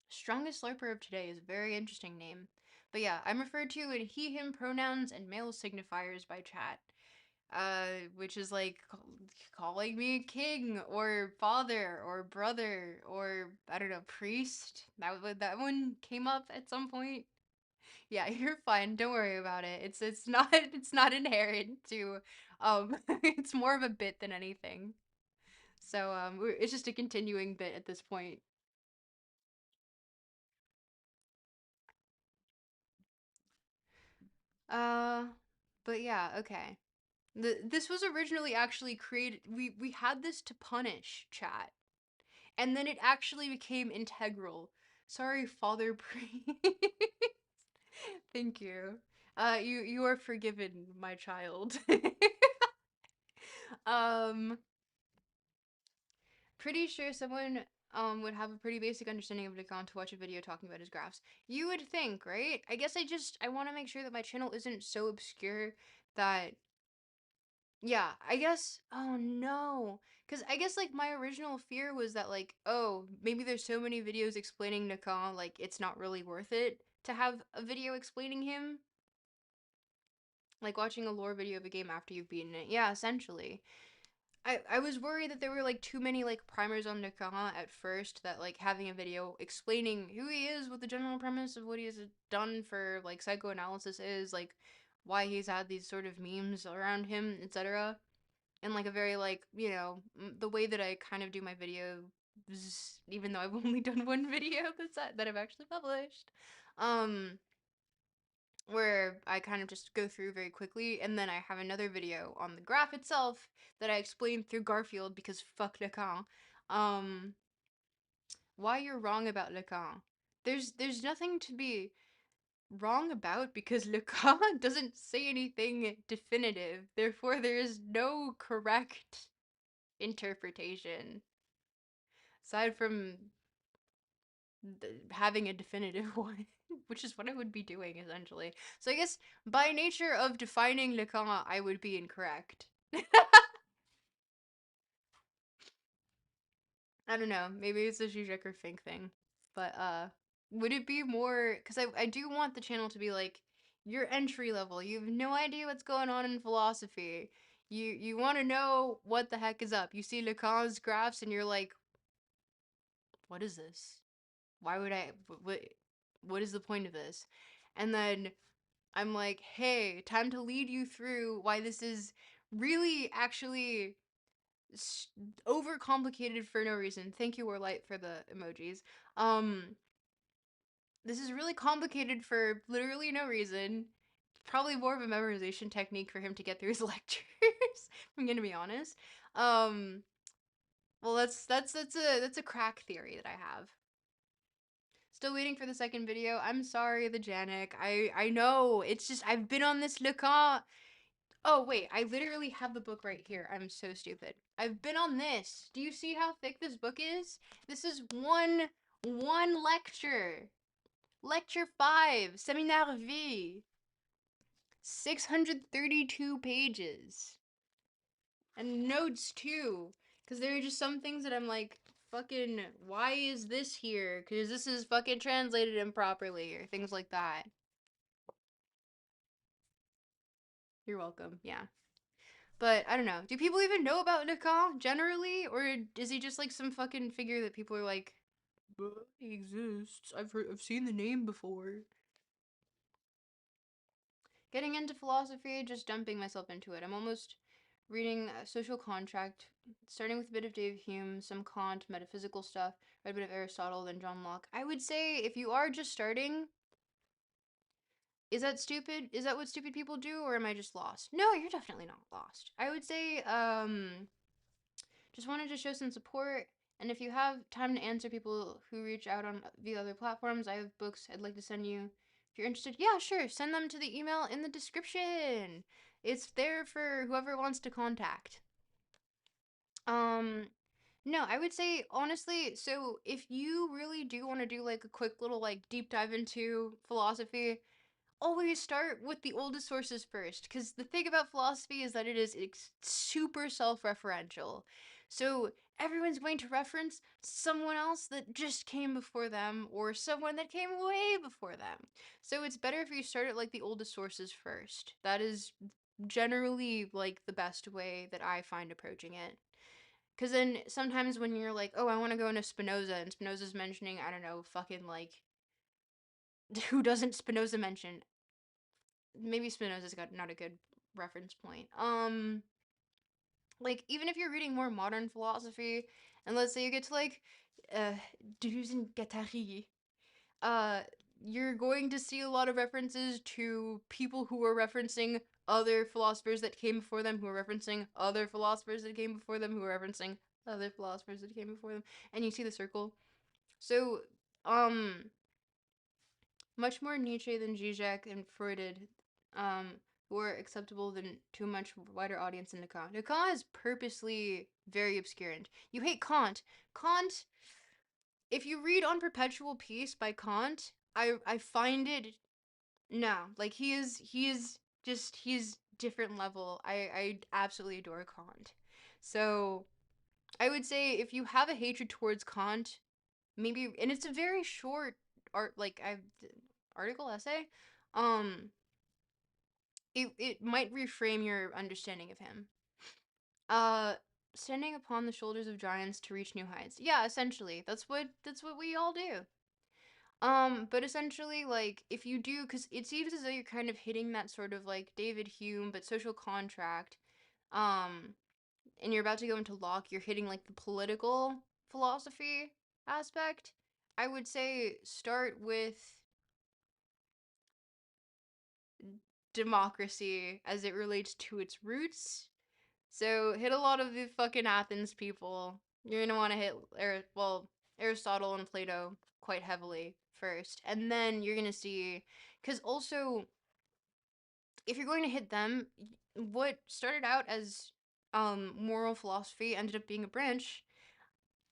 Strongest Slurper of today is a very interesting name. But yeah, I'm referred to in he, him pronouns and male signifiers by chat. Which is like calling me king or father or brother or I don't know, priest. That one came up at some point. Yeah, you're fine. Don't worry about it. It's not it's not inherent to it's more of a bit than anything. So it's just a continuing bit at this point. Uh, but yeah, okay. This was originally actually created. We had this to punish chat, and then it actually became integral. Sorry, Father Priest. Thank you. You are forgiven, my child. um, Pretty sure someone would have a pretty basic understanding of Lacan to watch a video talking about his graphs. You would think, right? I guess I want to make sure that my channel isn't so obscure that yeah, I guess oh no. Cuz I guess like my original fear was that like oh, maybe there's so many videos explaining Lacan like it's not really worth it to have a video explaining him. Like watching a lore video of a game after you've beaten it. Yeah, essentially. I was worried that there were like too many like primers on Nakama at first that like having a video explaining who he is, what the general premise of what he has done for like psychoanalysis is, like why he's had these sort of memes around him, etc. And like a very like, the way that I kind of do my video even though I've only done one video that I've actually published. Um where I kind of just go through very quickly, and then I have another video on the graph itself that I explain through Garfield because fuck Lacan. Um, why you're wrong about Lacan. There's nothing to be wrong about because Lacan doesn't say anything definitive. Therefore, there is no correct interpretation aside from having a definitive one, which is what I would be doing essentially. So I guess by nature of defining Lacan, I would be incorrect. I don't know. Maybe it's a Geoguessr Fink thing, but would it be more? Because I do want the channel to be like your entry level. You have no idea what's going on in philosophy. You want to know what the heck is up. You see Lacan's graphs and you're like, what is this? Why would I? What is the point of this? And then I'm like, hey, time to lead you through why this is really actually s- overcomplicated for no reason. Thank you, Warlight, for the emojis. Um, this is really complicated for literally no reason. Probably more of a memorization technique for him to get through his lectures. I'm gonna be honest. Um, well, that's a crack theory that I have. Still waiting for the second video. I'm sorry, the Janik. I know. It's just I've been on this Lacan. Oh wait, I literally have the book right here. I'm so stupid. I've been on this. Do you see how thick this book is? This is one lecture. Lecture 5, Séminaire V. 632 pages. And notes too. Cause there are just some things that I'm like, fucking, why is this here? Cause this is fucking translated improperly, or things like that. You're welcome, yeah. But I don't know. Do people even know about Lacan generally, or is he just like some fucking figure that people are like, he exists. I've seen the name before. Getting into philosophy, just dumping myself into it. I'm almost reading Social Contract, starting with a bit of Dave Hume, some Kant, metaphysical stuff, read a bit of Aristotle, then John Locke. I would say if you are just starting, is that stupid? Is that what stupid people do, or am I just lost? No, you're definitely not lost. I would say, just wanted to show some support. And if you have time to answer people who reach out on via other platforms, I have books I'd like to send you. If you're interested, yeah, sure. Send them to the email in the description. It's there for whoever wants to contact. Um, no, I would say honestly, so if you really do want to do like a quick little like deep dive into philosophy, always start with the oldest sources first, because the thing about philosophy is that it is super self-referential. So everyone's going to reference someone else that just came before them or someone that came way before them. So it's better if you start at like the oldest sources first. That is generally like the best way that I find approaching it. Because then sometimes when you're like, oh, I want to go into Spinoza, and Spinoza's mentioning, I don't know, fucking like, who doesn't Spinoza mention? Maybe Spinoza's got not a good reference point. Like even if you're reading more modern philosophy, and let's say you get to like, uh, Deleuze and Guattari, uh, you're going to see a lot of references to people who are referencing other philosophers that came before them, who are referencing other philosophers that came before them, who are referencing other philosophers that came before them, and you see the circle. So, much more Nietzsche than Zizek and Freud, um, were acceptable than to a much wider audience than Kant. Kant is purposely very obscurant. You hate Kant. Kant, if you read On Perpetual Peace by Kant, I find it no, like he is just he's different level. I absolutely adore Kant. So I would say if you have a hatred towards Kant, maybe, and it's a very short art like I article essay, um, it might reframe your understanding of him. Uh, Standing upon the shoulders of giants to reach new heights. Yeah, essentially, that's what we all do. But essentially, like, if you do, because it seems as though you're kind of hitting that sort of like David Hume, but social contract, um, and you're about to go into Locke, you're hitting like the political philosophy aspect. I would say start with democracy as it relates to its roots. So hit a lot of the fucking Athens people. You're gonna want to hit, Aristotle and Plato quite heavily first, and then you're gonna see, because also if you're going to hit them, what started out as moral philosophy ended up being a branch.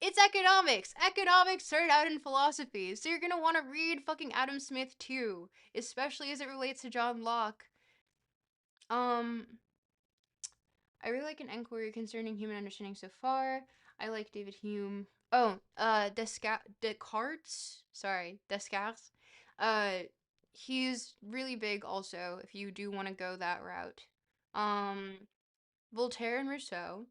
It's economics. Economics started out in philosophy, so you're gonna want to read fucking Adam Smith too, especially as it relates to John Locke. Um, I really like An Enquiry Concerning Human Understanding so far. I like David Hume. Oh, Descartes. Sorry, Descartes. Uh, he's really big also if you do want to go that route. Um, Voltaire and Rousseau.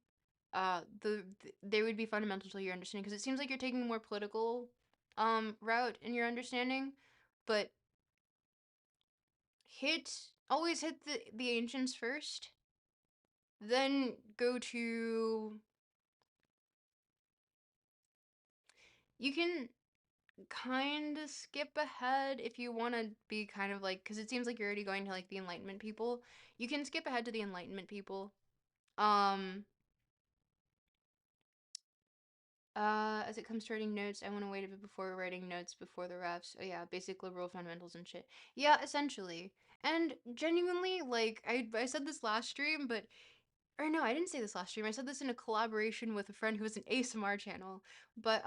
They would be fundamental to your understanding because it seems like you're taking a more political route in your understanding, but hit always hit the ancients first, then go to, you can kind of skip ahead if you want to be kind of like, because it seems like you're already going to like the Enlightenment people. You can skip ahead to the Enlightenment people. Um, as it comes to writing notes, I want to wait a bit before writing notes before the refs. Oh yeah, basic liberal fundamentals and shit. Yeah, essentially. And genuinely, like I said this last stream, but or no, I didn't say this last stream. I said this in a collaboration with a friend who has an ASMR channel. But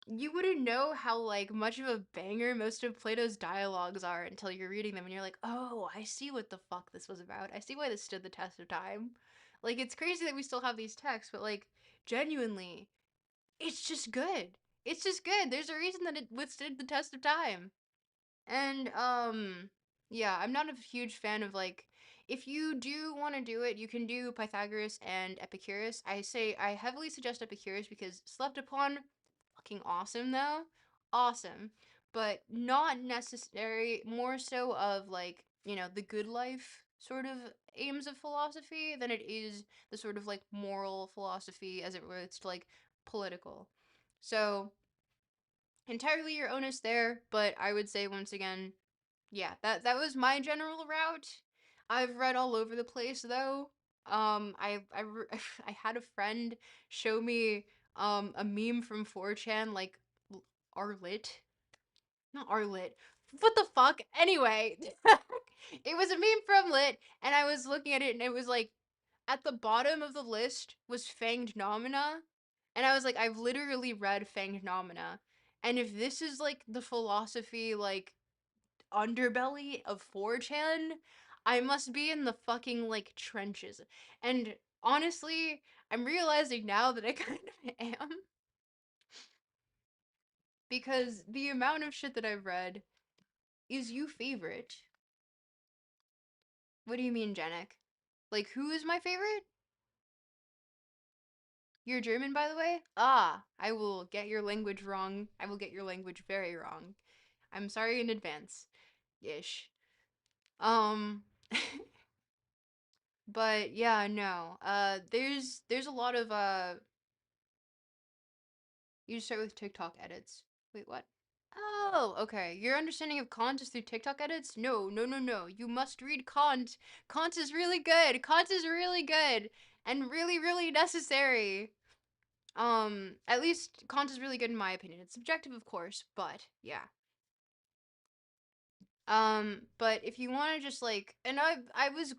you wouldn't know how like much of a banger most of Plato's dialogues are until you're reading them and you're like, "Oh, I see what the fuck this was about. I see why this stood the test of time." Like it's crazy that we still have these texts, but like genuinely, it's just good. It's just good. There's a reason that it withstood the test of time. And yeah, I'm not a huge fan of like, if you do want to do it, you can do Pythagoras and Epicurus. I say I heavily suggest Epicurus because slept upon, fucking awesome though. Awesome. But not necessary, more so of like, the good life sort of aims of philosophy than it is the sort of like moral philosophy as it relates to like political. So, entirely your onus there, but I would say once again, yeah, that was my general route. I've read all over the place though. I had a friend show me a meme from 4chan like Arlit, not Arlit. What the fuck? Anyway, it was a meme from Lit, and I was looking at it, and it was like at the bottom of the list was Fanged Nomina, and I was like, I've literally read Fanged Nomina, and if this is like the philosophy like underbelly of 4chan, I must be in the fucking like trenches. And honestly, I'm realizing now that I kind of am because the amount of shit that I've read is you favorite. What do you mean, Janek? Like who is my favorite? You're German, by the way? Ah, I will get your language wrong. I will get your language very wrong. I'm sorry in advance. Ish. Um but yeah, no. There's a lot of you start with TikTok edits. Wait, what? Oh, okay. Your understanding of Kant is through TikTok edits? No, no, no, no. You must read Kant. Kant is really good. Kant is really good and really, really necessary. At least Kant is really good in my opinion. It's subjective, of course, but yeah. But if you want to just like, and I was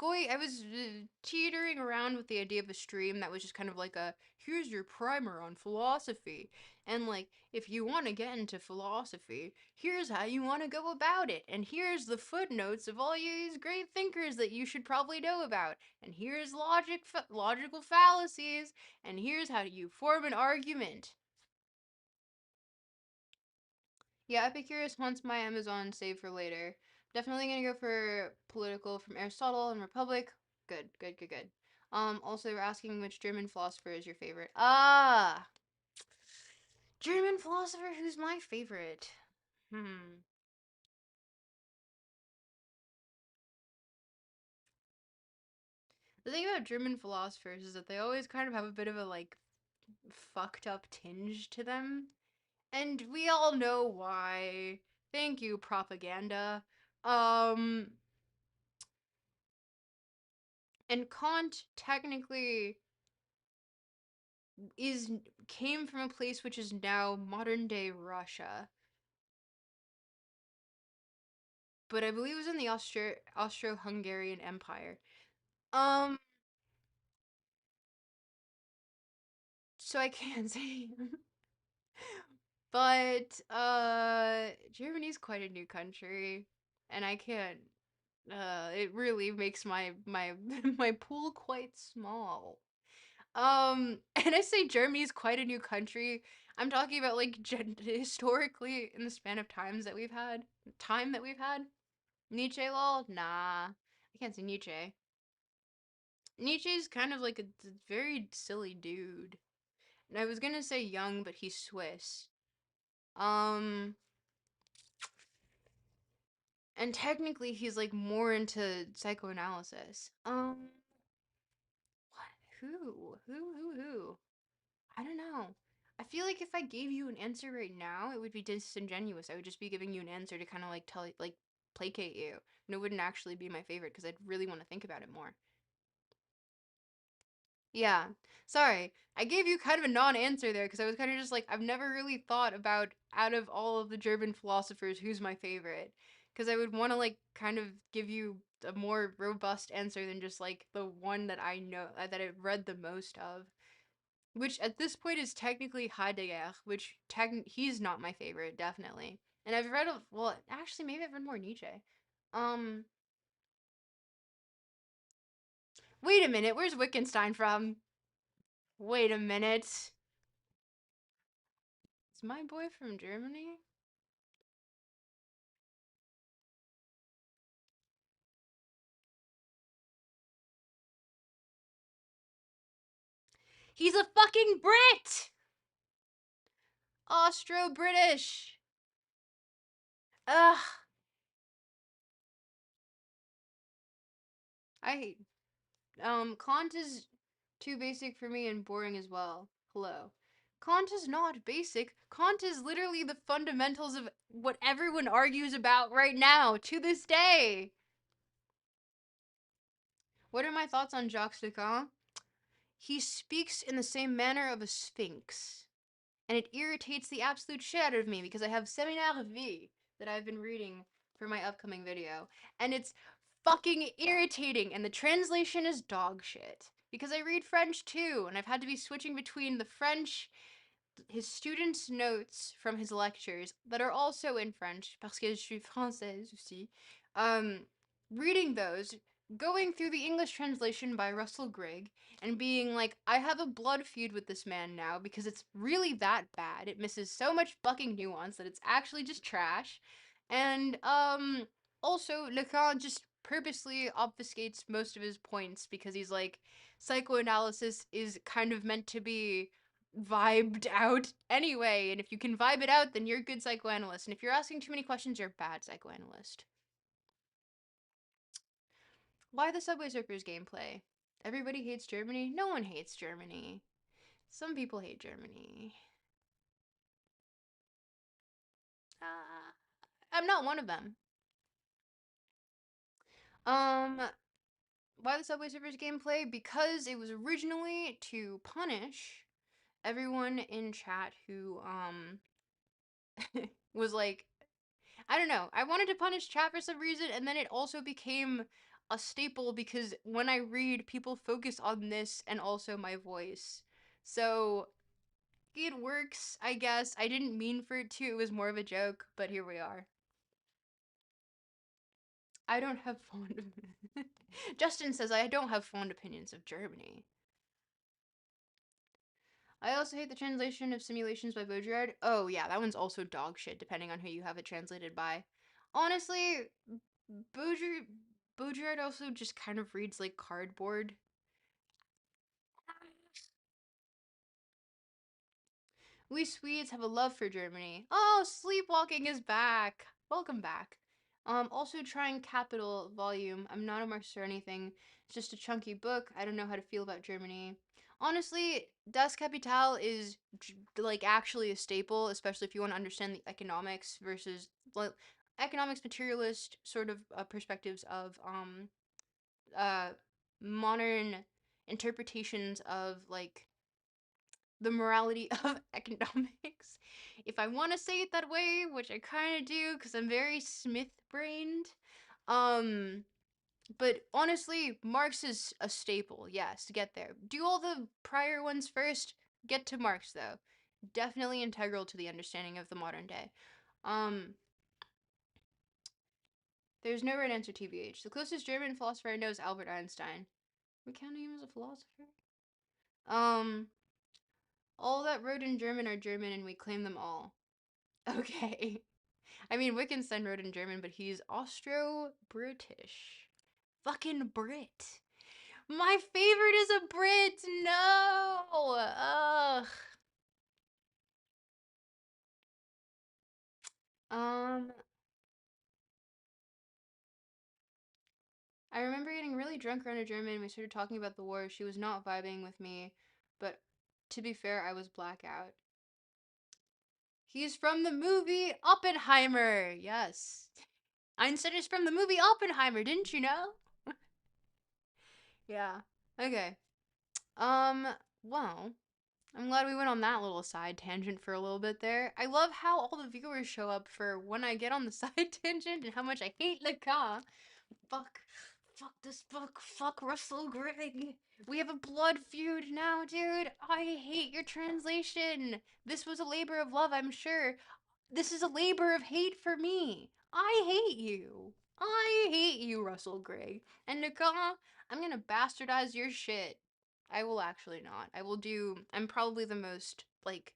teetering around with the idea of a stream that was just kind of like a, here's your primer on philosophy. And like, if you want to get into philosophy, here's how you want to go about it. And here's the footnotes of all these great thinkers that you should probably know about. And here's logical fallacies. And here's how you form an argument. Yeah, Epicurus haunts my Amazon save for later. Definitely gonna go for political from Aristotle and Republic. Good, good, good, good. Also we're asking which German philosopher is your favorite. German philosopher who's my favorite. Hmm. The thing about German philosophers is that they always kind of have a bit of a like fucked up tinge to them. And we all know why. Thank you, propaganda. Um, and Kant technically is came from a place which is now modern day Russia, but I believe it was in the Austro-Hungarian Empire. Um, so I can't say, but Germany's quite a new country, and I can't. It really makes my my pool quite small. And I say Germany's quite a new country. I'm talking about like historically in the span of time that we've had. Nietzsche lol? Nah. I can't say Nietzsche. Nietzsche's kind of like a very silly dude. And I was gonna say young, but he's Swiss. Um, and technically he's like more into psychoanalysis. What? Who? I don't know. I feel like if I gave you an answer right now, it would be disingenuous. I would just be giving you an answer to kind of like placate you. And it wouldn't actually be my favorite because I'd really want to think about it more. Yeah. Sorry. I gave you kind of a non-answer there because I was kind of just like, I've never really thought about out of all of the German philosophers who's my favorite. Because I would want to like kind of give you a more robust answer than just like the one that I know that I've read the most of. Which at this point is technically Heidegger, which he's not my favorite, definitely. And I've read well, actually maybe I've read more Nietzsche. Um, wait a minute, where's Wittgenstein from? Wait a minute. Is my boy from Germany? He's a fucking Brit! Austro-British! Ugh, I hate. Kant is too basic for me and boring as well. Hello. Kant is not basic. Kant is literally the fundamentals of what everyone argues about right now, to this day. What are my thoughts on Jacques Lacan? He speaks in the same manner of a sphinx. And it irritates the absolute shit out of me because I have Séminaire V that I've been reading for my upcoming video. And it's fucking irritating, and the translation is dog shit. Because I read French too, and I've had to be switching between the French, his students' notes from his lectures that are also in French, parce que je suis française aussi. Um, reading those, going through the English translation by Russell Grigg, and being like, I have a blood feud with this man now because it's really that bad. It misses so much fucking nuance that it's actually just trash. And also Lacan just purposely obfuscates most of his points because he's like, psychoanalysis is kind of meant to be vibed out anyway, and if you can vibe it out, then you're a good psychoanalyst. And if you're asking too many questions, you're a bad psychoanalyst. Why the Subway Surfers gameplay? Everybody hates Germany? No one hates Germany. Some people hate Germany. I'm not one of them. Um, why the Subway Surfers gameplay? Because it was originally to punish everyone in chat who was like, I don't know. I wanted to punish chat for some reason, and then it also became a staple because when I read, people focus on this and also my voice. So it works, I guess. I didn't mean for it to. It was more of a joke, but here we are. I don't have fond. Justin says I don't have fond opinions of Germany. I also hate the translation of Simulations by Baudrillard. Oh yeah, that one's also dog shit, depending on who you have it translated by. Honestly, Baudrillard, Baudrillard also just kind of reads like cardboard. We Swedes have a love for Germany. Oh, Sleepwalking is back. Welcome back. Also trying Capital Volume. I'm not a Marxist or anything. It's just a chunky book. I don't know how to feel about Germany. Honestly, Das Kapital is like actually a staple, especially if you want to understand the economics versus like economics materialist sort of perspectives of uh modern interpretations of like the morality of economics. If I want to say it that way, which I kind of do because I'm very Smith brained. Um, but honestly, Marx is a staple, yes, to get there. Do all the prior ones first, get to Marx though. Definitely integral to the understanding of the modern day. Um, there's no right answer, TBH. The closest German philosopher I know is Albert Einstein. We counting him as a philosopher? Um, all that wrote in German are German and we claim them all. Okay. I mean, Wittgenstein wrote in German, but he's Austro-British. Fucking Brit. My favorite is a Brit. No. Ugh. Um, I remember getting really drunk around a German and we started talking about the war. She was not vibing with me, but to be fair, I was blackout. He's from the movie Oppenheimer. Yes. Einstein is from the movie Oppenheimer, didn't you know? Yeah. Okay. Um, well, I'm glad we went on that little side tangent for a little bit there. I love how all the viewers show up for when I get on the side tangent and how much I hate Laka. Fuck. Fuck this book. Fuck Russell Gregg. We have a blood feud now, dude. I hate your translation. This was a labor of love, I'm sure. This is a labor of hate for me. I hate you. I hate you, Russell Gregg. And Nakama, I'm gonna bastardize your shit. I will actually not. I will do. I'm probably the most, like,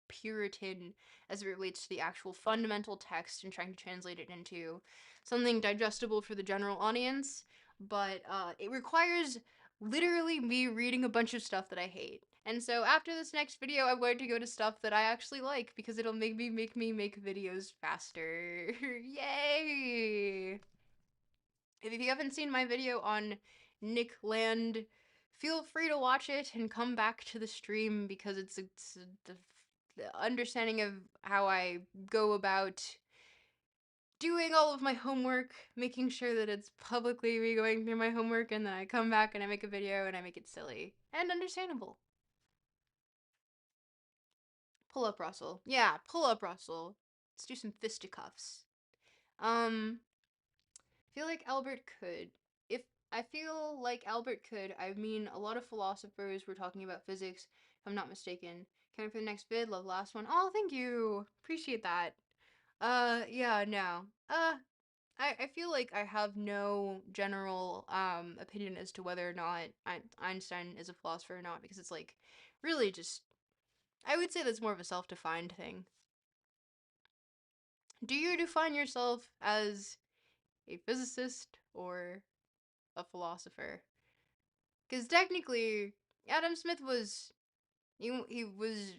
Puritan as it relates to the actual fundamental text and trying to translate it into something digestible for the general audience. But it requires literally me reading a bunch of stuff that I hate. And so after this next video, I'm going to go to stuff that I actually like because it'll make me make videos faster. Yay! If you haven't seen my video on Nick Land, feel free to watch it and come back to the stream because it's the understanding of how I go about doing all of my homework, making sure that it's publicly me going through my homework, and then I come back and I make a video and I make it silly and understandable. Pull up, Russell. Yeah, pull up, Russell. Let's do some fisticuffs. Feel like Albert could. If I feel like Albert could, I mean a lot of philosophers were talking about physics, if I'm not mistaken. Can't wait for the next vid, love the last one. Oh, thank you. Appreciate that. Yeah, no. I feel like I have no general opinion as to whether or not Einstein is a philosopher or not because it's like really just I would say that's more of a self-defined thing. Do you define yourself as a physicist or a philosopher? Because technically, Adam Smith was he was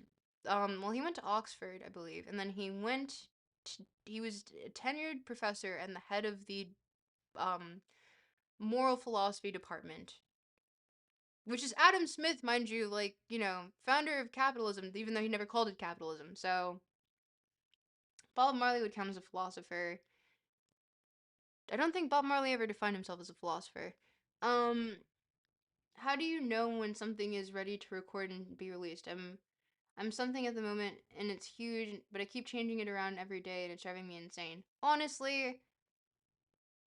well he went to Oxford, I believe, and then he was a tenured professor and the head of the um moral philosophy department, which is Adam Smith, mind you, like, you know, founder of capitalism, even though he never called it capitalism. So Bob Marley would count as a philosopher. I don't think Bob Marley ever defined himself as a philosopher. Um, how do you know when something is ready to record and be released? I'm something at the moment and it's huge, but I keep changing it around every day and it's driving me insane. Honestly,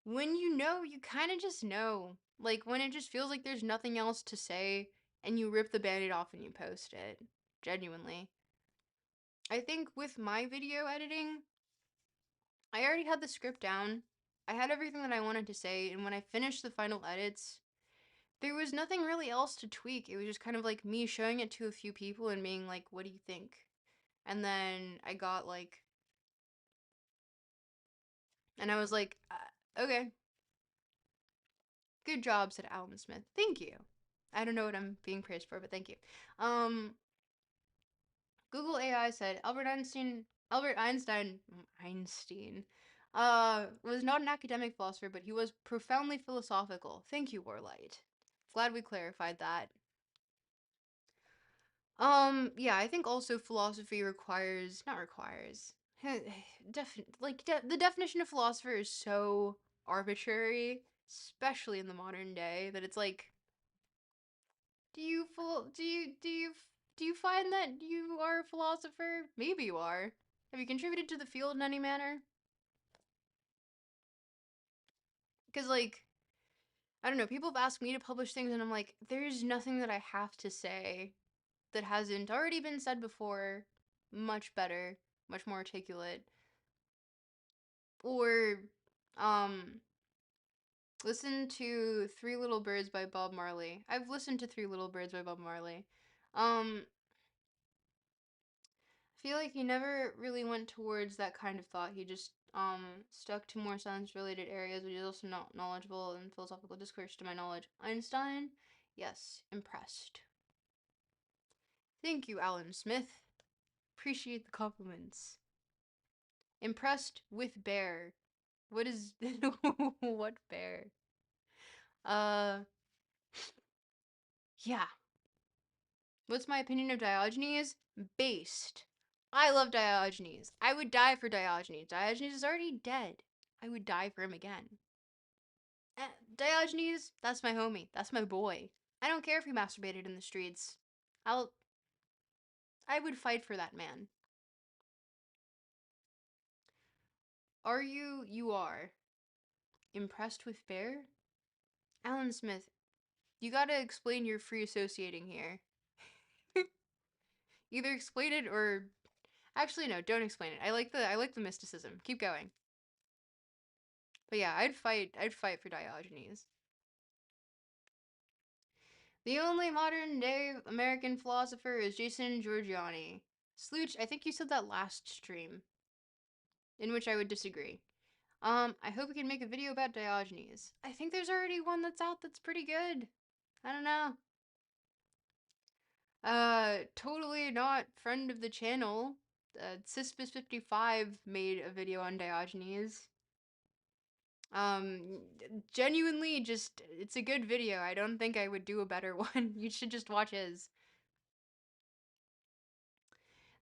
when you know, you kind of just know. Like when it just feels like there's nothing else to say and you rip the band-aid off and you post it. Genuinely. I think with my video editing, I already had the script down. I had everything that I wanted to say, and when I finished the final edits, there was nothing really else to tweak. It was just kind of like me showing it to a few people and being like, what do you think? And then I got like, and I was like, okay, good job, said Alan Smith. Thank you. I don't know what I'm being praised for, but thank you. Um, Google AI said Einstein was not an academic philosopher, but he was profoundly philosophical. Thank you, Warlight. Glad we clarified that. Yeah, I think also philosophy requires, not requires, the definition of philosopher is so arbitrary, especially in the modern day, that it's like, do you find that you are a philosopher? Maybe you are. Have you contributed to the field in any manner? Because, like, I don't know, people have asked me to publish things, and I'm like, there's nothing that I have to say that hasn't already been said before, much better, much more articulate. Or, um, listen to Three Little Birds by Bob Marley. I've listened to Three Little Birds by Bob Marley. I feel like he never really went towards that kind of thought. He just stuck to more science related areas, but he's also not knowledgeable in philosophical discourse to my knowledge. Einstein? Yes, impressed. Thank you, Alan Smith. Appreciate the compliments. Impressed with bear. What is what bear? Uh yeah. What's my opinion of Diogenes? Based. I love Diogenes. I would die for Diogenes. Diogenes is already dead. I would die for him again. Diogenes, that's my homie. That's my boy. I don't care if he masturbated in the streets. I would fight for that man. You are. Impressed with bear? Alan Smith, you gotta explain your free associating here. Either explain it or actually no, don't explain it. I like the mysticism. Keep going. But yeah, I'd fight for Diogenes. The only modern day American philosopher is Jason Giorgiani. Slooch, I think you said that last stream, in which I would disagree. I hope we can make a video about Diogenes. I think there's already one that's out that's pretty good. I don't know. Totally not friend of the channel. Cispus55 made a video on Diogenes. Um, Genuinely, just, it's a good video. I don't think I would do a better one. You should just watch his.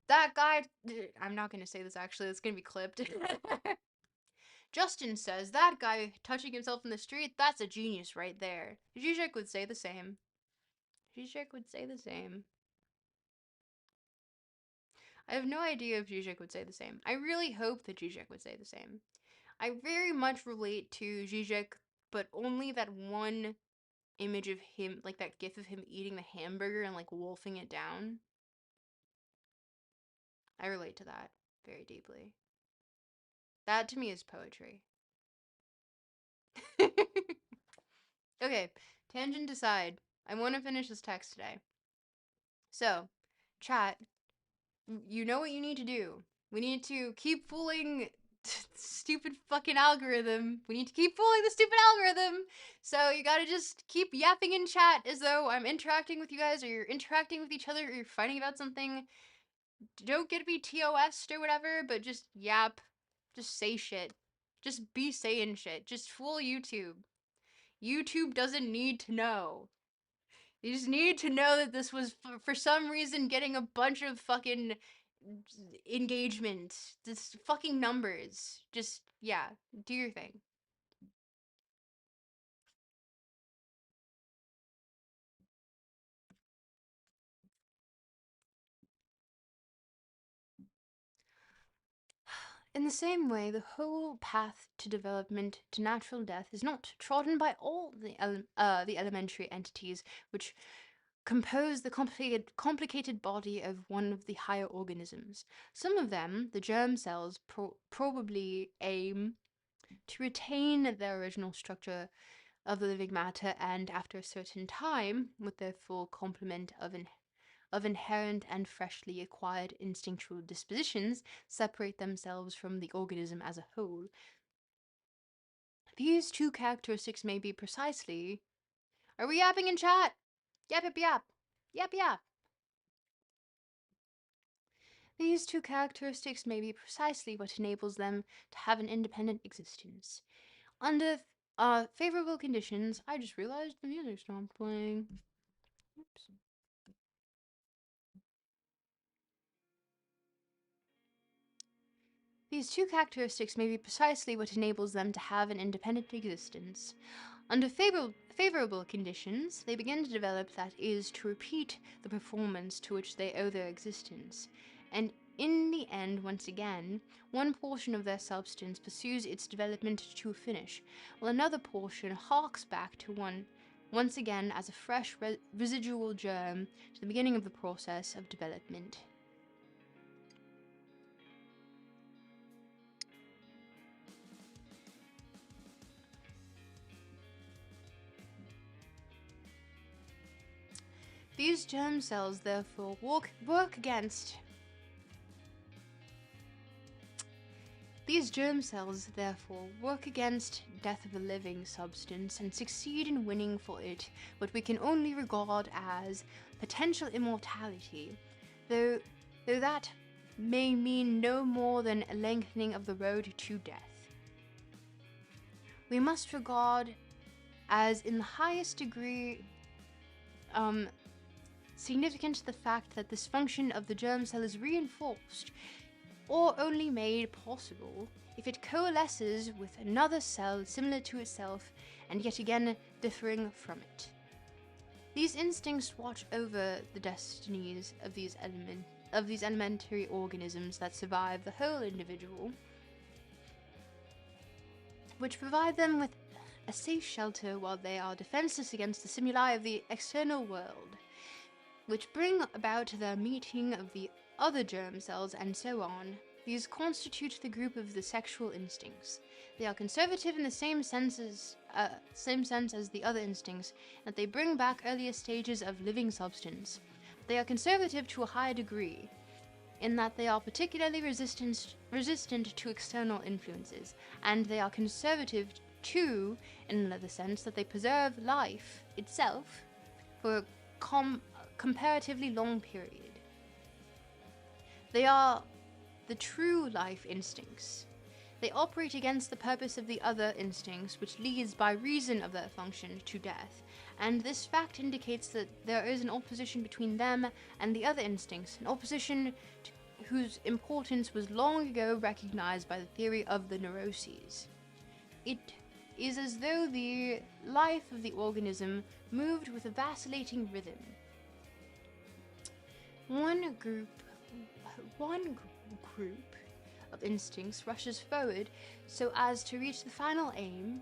That guy, I'm not gonna say this actually, it's gonna be clipped. Justin says, that guy touching himself in the street, that's a genius right there. Zizek would say the same. Zizek would say the same. I have no idea if Zizek would say the same. I really hope that Zizek would say the same. I very much relate to Zizek, but only that one image of him, like that gif of him eating the hamburger and like wolfing it down. I relate to that very deeply. That to me is poetry. Okay, tangent aside, I want to finish this text today. So, chat, you know what you need to do. We need to keep fooling stupid fucking algorithm. We need to keep fooling the stupid algorithm. So you gotta just keep yapping in chat as though I'm interacting with you guys, or you're interacting with each other, or you're fighting about something. Don't get to be TOS'd or whatever, but just yap. Just say shit. Just be saying shit. Just fool YouTube. YouTube doesn't need to know. You just need to know that this was, for some reason, getting a bunch of fucking engagement, this fucking numbers. Just, yeah, do your thing. In the same way, the whole path to development to natural death is not trodden by all the elementary entities which compose the complicated body of one of the higher organisms. Some of them, the germ cells, probably aim to retain their original structure of the living matter, and after a certain time, with their full complement of inherent and freshly acquired instinctual dispositions, separate themselves from the organism as a whole. These two characteristics may be precisely. Are we yapping in chat? Yap, yap, yap. Yap, yap. These two characteristics may be precisely what enables them to have an independent existence. Under favorable conditions, I just realized the music stopped playing. Oops. These two characteristics may be precisely what enables them to have an independent existence. Under favorable conditions, they begin to develop, that is, to repeat the performance to which they owe their existence. And in the end, once again, one portion of their substance pursues its development to a finish, while another portion harks back to once again as a fresh residual germ to the beginning of the process of development. These germ cells therefore work against death of the living substance and succeed in winning for it what we can only regard as potential immortality, though that may mean no more than a lengthening of the road to death. We must regard as in the highest degree significant the fact that this function of the germ cell is reinforced, or only made possible, if it coalesces with another cell similar to itself and yet again differing from it. These instincts watch over the destinies of these elementary organisms that survive the whole individual, which provide them with a safe shelter while they are defenseless against the stimuli of the external world, which bring about the meeting of the other germ cells, and so on. These constitute the group of the sexual instincts. They are conservative in the same sense as the other instincts, that they bring back earlier stages of living substance. They are conservative to a high degree, in that they are particularly resistant to external influences, and they are conservative too, in another sense, that they preserve life itself for a comparatively long period. They are the true life instincts. They operate against the purpose of the other instincts, which leads by reason of their function to death, and this fact indicates that there is an opposition between them and the other instincts, an opposition whose importance was long ago recognized by the theory of the neuroses. It is as though the life of the organism moved with a vacillating rhythm. One group of instincts rushes forward so as to reach the final aim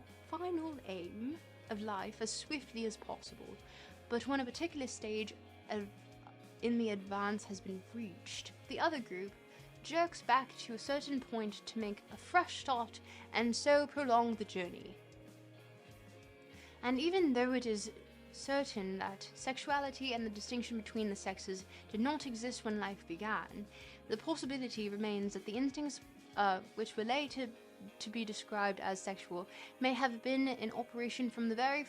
of life as swiftly as possible. But when a particular stage in the advance has been reached, the other group jerks back to a certain point to make a fresh start and so prolong the journey. And even though it is certain that sexuality and the distinction between the sexes did not exist when life began, the possibility remains that the instincts which were later to be described as sexual may have been in operation from the very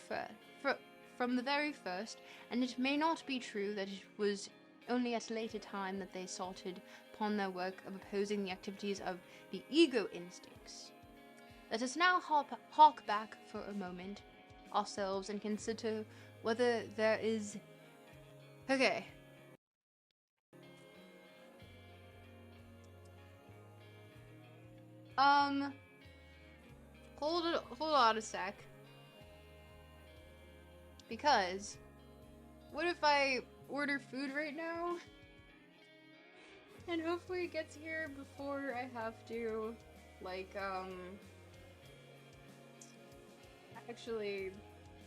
first, and it may not be true that it was only at a later time that they started upon their work of opposing the activities of the ego instincts. Let us now hark back for a moment ourselves and consider whether there is... Okay. Um, hold on a sec. Because, what if I order food right now? And hopefully it gets here before I have to, like, actually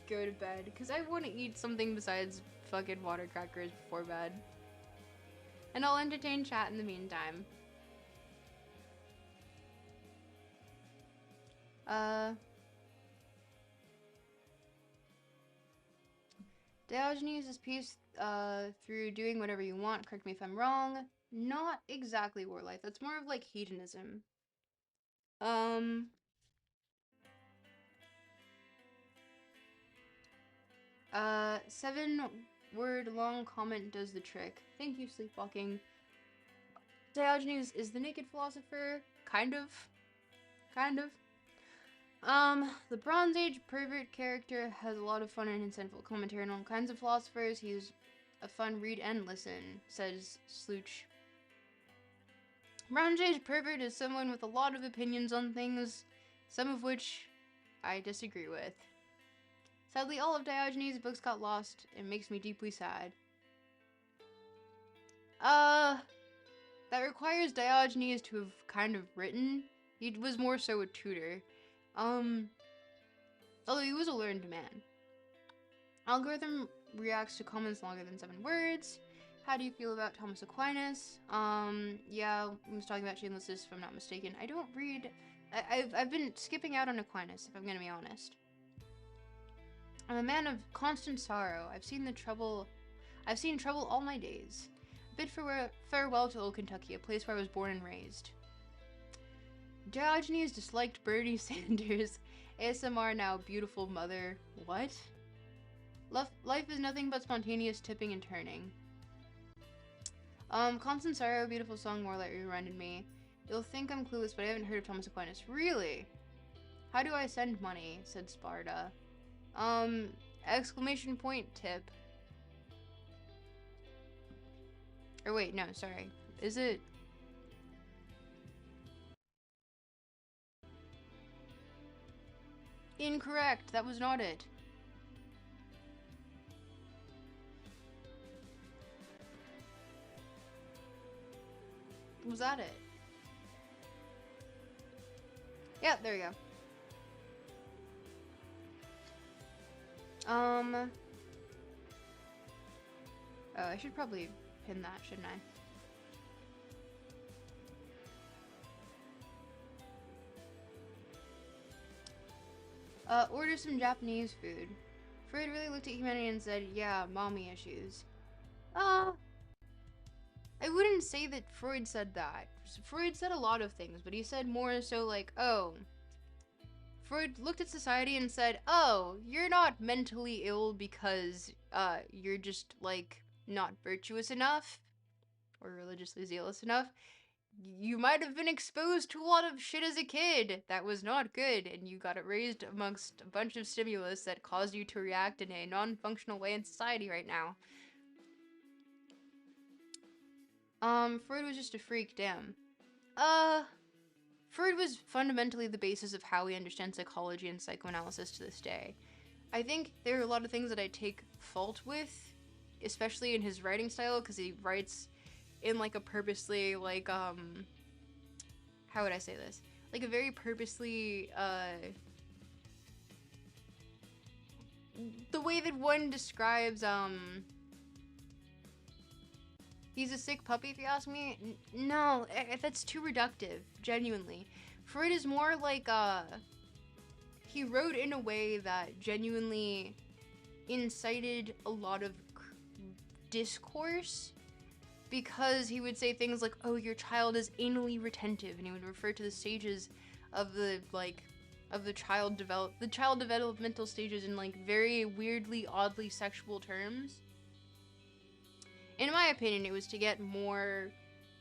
go to bed. Because I want to eat something besides fucking water crackers before bed. And I'll entertain chat in the meantime. Diogenes is peace through doing whatever you want. Correct me if I'm wrong. Not exactly war life. That's more of like hedonism. 7-word long comment does the trick. Thank you, Sleepwalking. Diogenes is the naked philosopher. Kind of. The Bronze Age pervert character has a lot of fun and insightful commentary on all kinds of philosophers. He's a fun read and listen, says Slooch. Bronze Age pervert is someone with a lot of opinions on things, some of which I disagree with. Sadly, all of Diogenes' books got lost. It makes me deeply sad. That requires Diogenes to have kind of written. He was more so a tutor. Although he was a learned man. Algorithm reacts to comments longer than 7 words. How do you feel about Thomas Aquinas? Yeah, I was talking about Shamelessness if I'm not mistaken. I don't read... I've been skipping out on Aquinas, if I'm gonna be honest. I'm a man of constant sorrow. I've seen trouble all my days. Bid farewell to old Kentucky, a place where I was born and raised. Diogenes disliked Bernie Sanders. ASMR now, beautiful mother. What? Life is nothing but spontaneous tipping and turning. Constant Sorrow, beautiful song, more lightly reminded me. You'll think I'm clueless, but I haven't heard of Thomas Aquinas. Really? How do I send money? Said Sparta. Exclamation point tip. Or wait, no, sorry. Is it... Incorrect. That was not it. Was that it? Yeah, there we go. Oh, I should probably pin that, shouldn't I? Order some Japanese food. Freud really looked at humanity and said, yeah, mommy issues. I wouldn't say that Freud said that. Freud said a lot of things, but he said more so like, oh, Freud looked at society and said, oh, you're not mentally ill because, you're just, like, not virtuous enough or religiously zealous enough. You might have been exposed to a lot of shit as a kid that was not good, and you got it raised amongst a bunch of stimulus that caused you to react in a non-functional way in society right now. Freud was just a freak, damn. Freud was fundamentally the basis of how we understand psychology and psychoanalysis to this day. I think there are a lot of things that I take fault with, especially in his writing style, because he writes in, like, a purposely, like, how would I say this? Like, a very purposely, the way that one describes, he's a sick puppy, if you ask me. No, that's too reductive, genuinely. Freud is more like, he wrote in a way that genuinely incited a lot of discourse, because he would say things like, oh, your child is anally retentive, and he would refer to the stages of the, like, of the child developmental stages in, like, very weirdly, oddly sexual terms. In my opinion, it was to get more,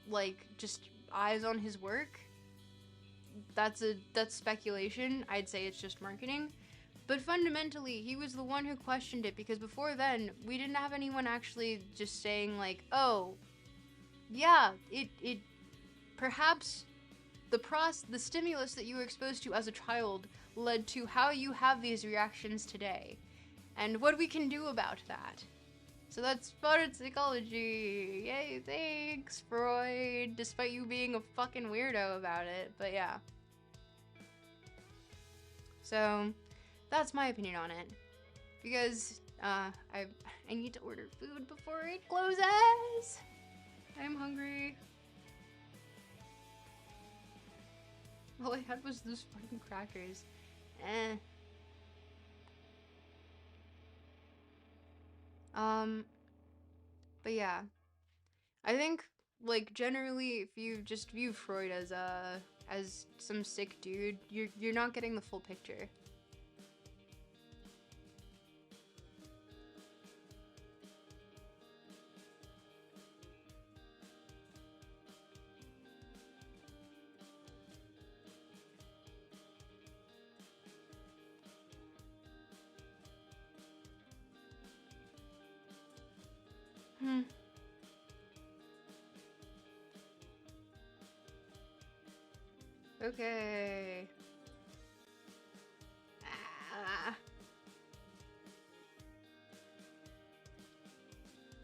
like, just eyes on his work. That's speculation. I'd say it's just marketing. But fundamentally, he was the one who questioned it, because before then, we didn't have anyone actually just saying, like, oh, yeah, it perhaps the stimulus that you were exposed to as a child led to how you have these reactions today, and what we can do about that. So that's modern psychology. Yay, thanks, Freud, despite you being a fucking weirdo about it, but yeah. So, that's my opinion on it. Because, I need to order food before it closes! I'm hungry. All I had was those fucking crackers. But yeah. I think, like, generally, if you just view Freud as some sick dude, you're not getting the full picture. Okay.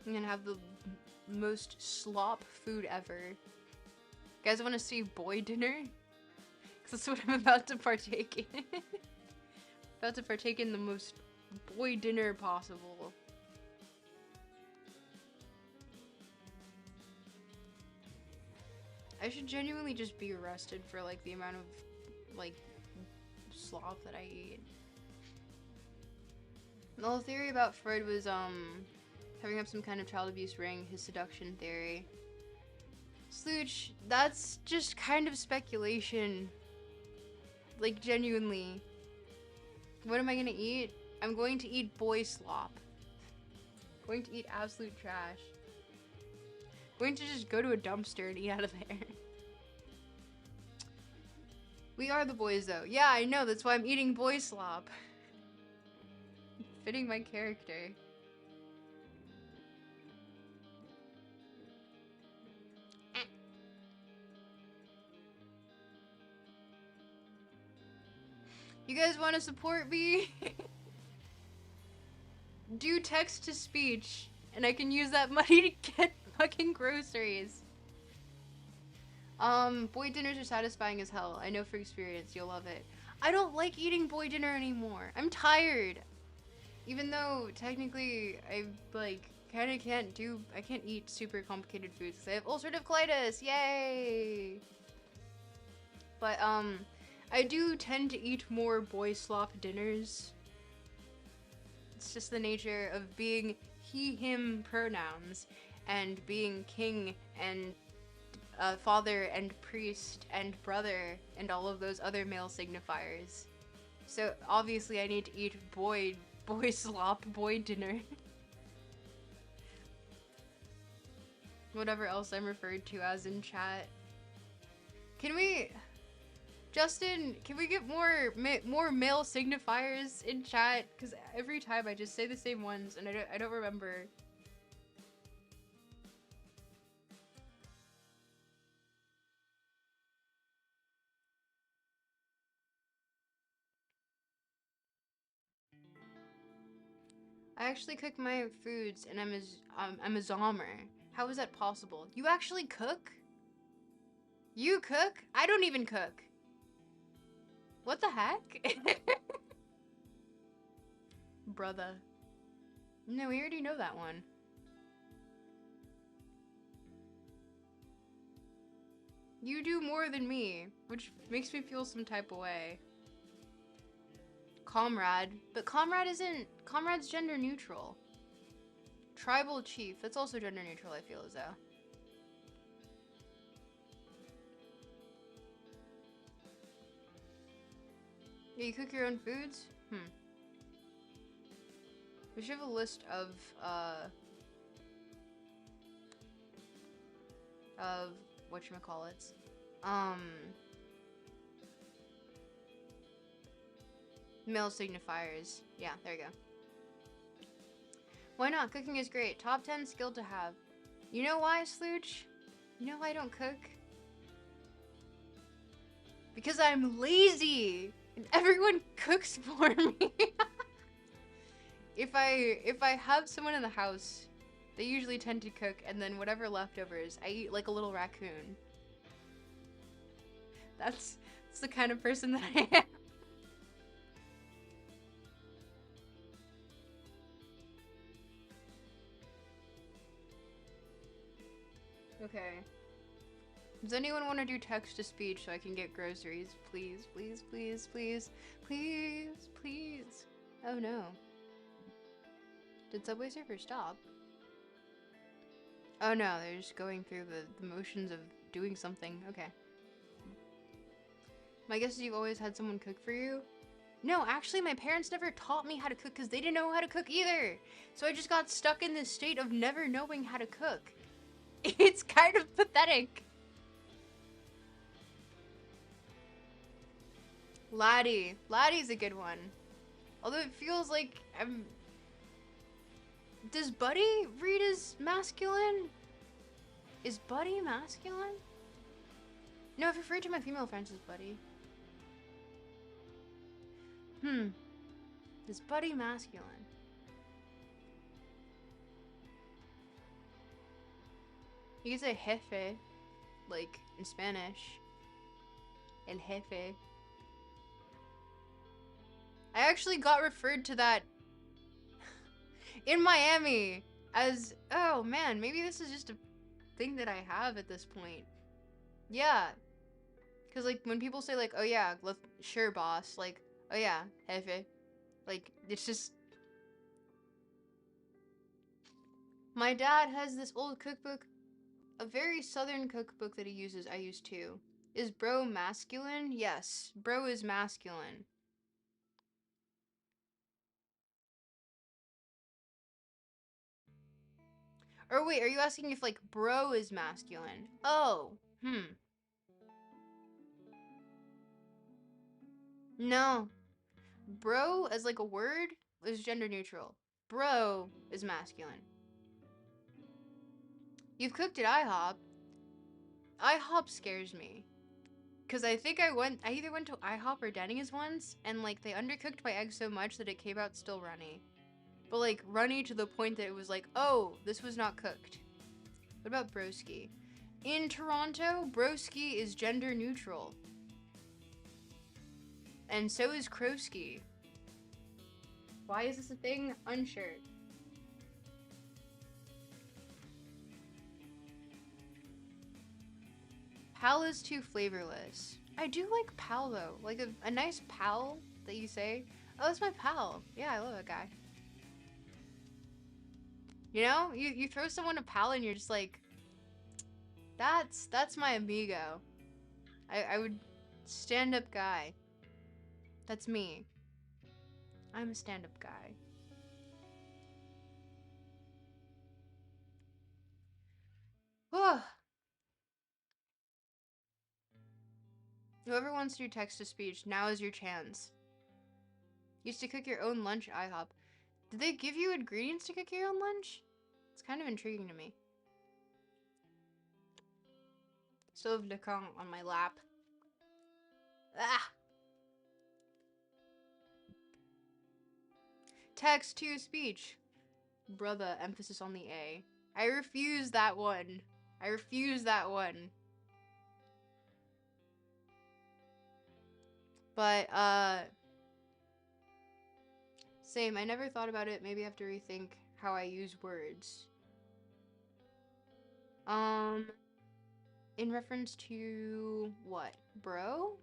I'm gonna have the most slop food ever. You guys want to see boy dinner? Because that's what I'm about to partake in. About to partake in the most boy dinner possible. I should genuinely just be arrested for, like, the amount of, like, slop that I eat. The whole theory about Freud was, having up some kind of child abuse ring, his seduction theory. Slooch, that's just kind of speculation. Like, genuinely. What am I gonna eat? I'm going to eat boy slop. I'm going to eat absolute trash. I'm going to just go to a dumpster and eat out of there. We are the boys, though. Yeah, I know, that's why I'm eating boy slop. Fitting my character. You guys want to support me? Do text to speech, and I can use that money to get fucking groceries. Boy dinners are satisfying as hell. I know for experience, you'll love it. I don't like eating boy dinner anymore. I'm tired. Even though, technically, I, like, kinda I can't eat super complicated foods because I have ulcerative colitis. Yay! But, I do tend to eat more boy slop dinners. It's just the nature of being he, him pronouns, and being king and father and priest and brother and all of those other male signifiers. So obviously I need to eat boy slop, boy dinner. Whatever else I'm referred to as in chat. Justin, can we get more male signifiers in chat? Because every time I just say the same ones and I don't remember. I actually cook my foods and I'm a zommer. How is that possible? You actually cook? You cook? I don't even cook. What the heck? Brother. No, we already know that one. You do more than me, which makes me feel some type of way. Comrade. But comrade's gender neutral. Tribal chief. That's also gender neutral, I feel as though. Yeah, you cook your own foods? We should have a list of whatchamacallits. Male signifiers. Yeah, there you go. Why not? Cooking is great. Top 10 skill to have. You know why, Slooch? You know why I don't cook? Because I'm lazy and everyone cooks for me. If I have someone in the house, they usually tend to cook, and then whatever leftovers, I eat like a little raccoon. That's the kind of person that I am. Okay. Does anyone want to do text to speech so I can get groceries? Please, please, please, please, please, please. Oh no. Did Subway Surfer stop? Oh no, they're just going through the motions of doing something. Okay. My guess is you've always had someone cook for you? No, actually my parents never taught me how to cook because they didn't know how to cook either. So I just got stuck in this state of never knowing how to cook. It's kind of pathetic. Laddie. Laddie's a good one. Although it feels like I'm... Does Buddy read as masculine? Is Buddy masculine? No, I've referred to my female friends as Buddy. Is Buddy masculine? You can say jefe, like in Spanish. El jefe. I actually got referred to that in Miami as, oh man, maybe this is just a thing that I have at this point. Yeah. Because, like, when people say, like, oh yeah, sure, boss, like, oh yeah, jefe. Like, it's just... My dad has this old cookbook, a very southern cookbook that he uses, I use too. Is bro masculine? Yes, bro is masculine. Or wait, are you asking if, like, bro is masculine? Oh, No. Bro, as like a word, is gender neutral. Bro is masculine. You've cooked at IHOP. IHOP scares me. Because I think I either went to IHOP or Denny's once, and like they undercooked my eggs so much that it came out still runny. But like runny to the point that it was like, oh, this was not cooked. What about broski? In Toronto, broski is gender neutral. And so is crowski. Why is this a thing? Unsure. Pal is too flavorless. I do like pal though. Like a nice pal that you say, oh, that's my pal. Yeah, I love that guy. You know? You throw someone a pal and you're just like, that's my amigo. I would stand-up guy. That's me. I'm a stand-up guy. Whoever wants to do text-to-speech, now is your chance. Used to cook your own lunch, IHOP. Did they give you ingredients to cook your own lunch? It's kind of intriguing to me. Sauve le camp on my lap. Ah! Text-to-speech. Brother, emphasis on the A. I refuse that one. I refuse that one. But, same. I never thought about it. Maybe I have to rethink how I use words. In reference to what? Bro?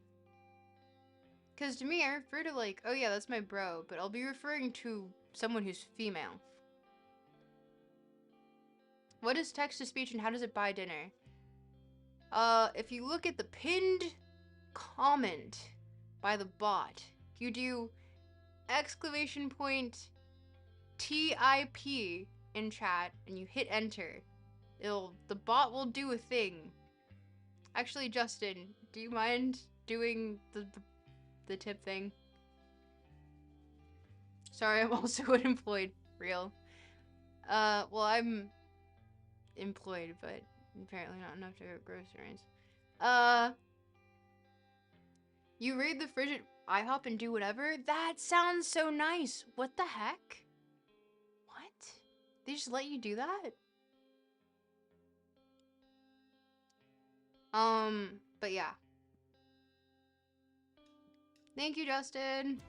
Because to me, I refer to like, oh yeah, that's my bro, but I'll be referring to someone who's female. What is text-to-speech and how does it buy dinner? If you look at the pinned comment by the bot, you do exclamation point TIP in chat and you hit enter. The bot will do a thing. Actually, Justin, do you mind doing the tip thing? Sorry, I'm also unemployed. Real. Well, I'm employed, but apparently not enough to get groceries. You raid the frigid IHOP and do whatever? That sounds so nice. What the heck? What? They just let you do that? But yeah. Thank you, Justin.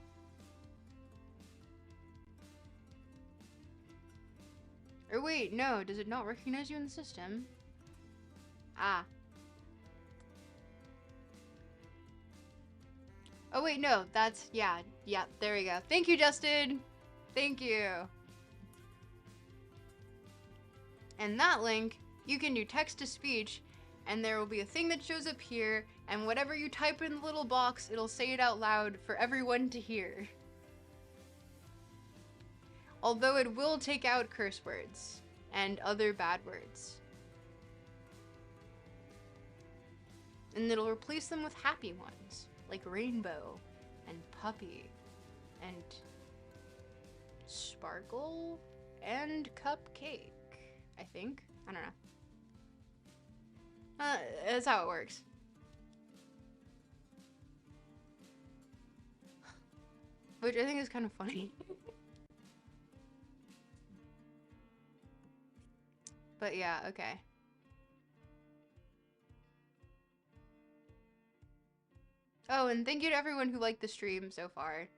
Or wait, no, does it not recognize you in the system? Ah. Oh wait, no, that's, yeah, there we go. Thank you, Justin. Thank you. And that link, you can do text to speech, and there will be a thing that shows up here, and whatever you type in the little box, it'll say it out loud for everyone to hear. Although it will take out curse words and other bad words. And it'll replace them with happy ones, like rainbow and puppy and sparkle and cupcake, I think. I don't know. That's how it works. Which I think is kind of funny. But yeah, okay. Oh, and thank you to everyone who liked the stream so far.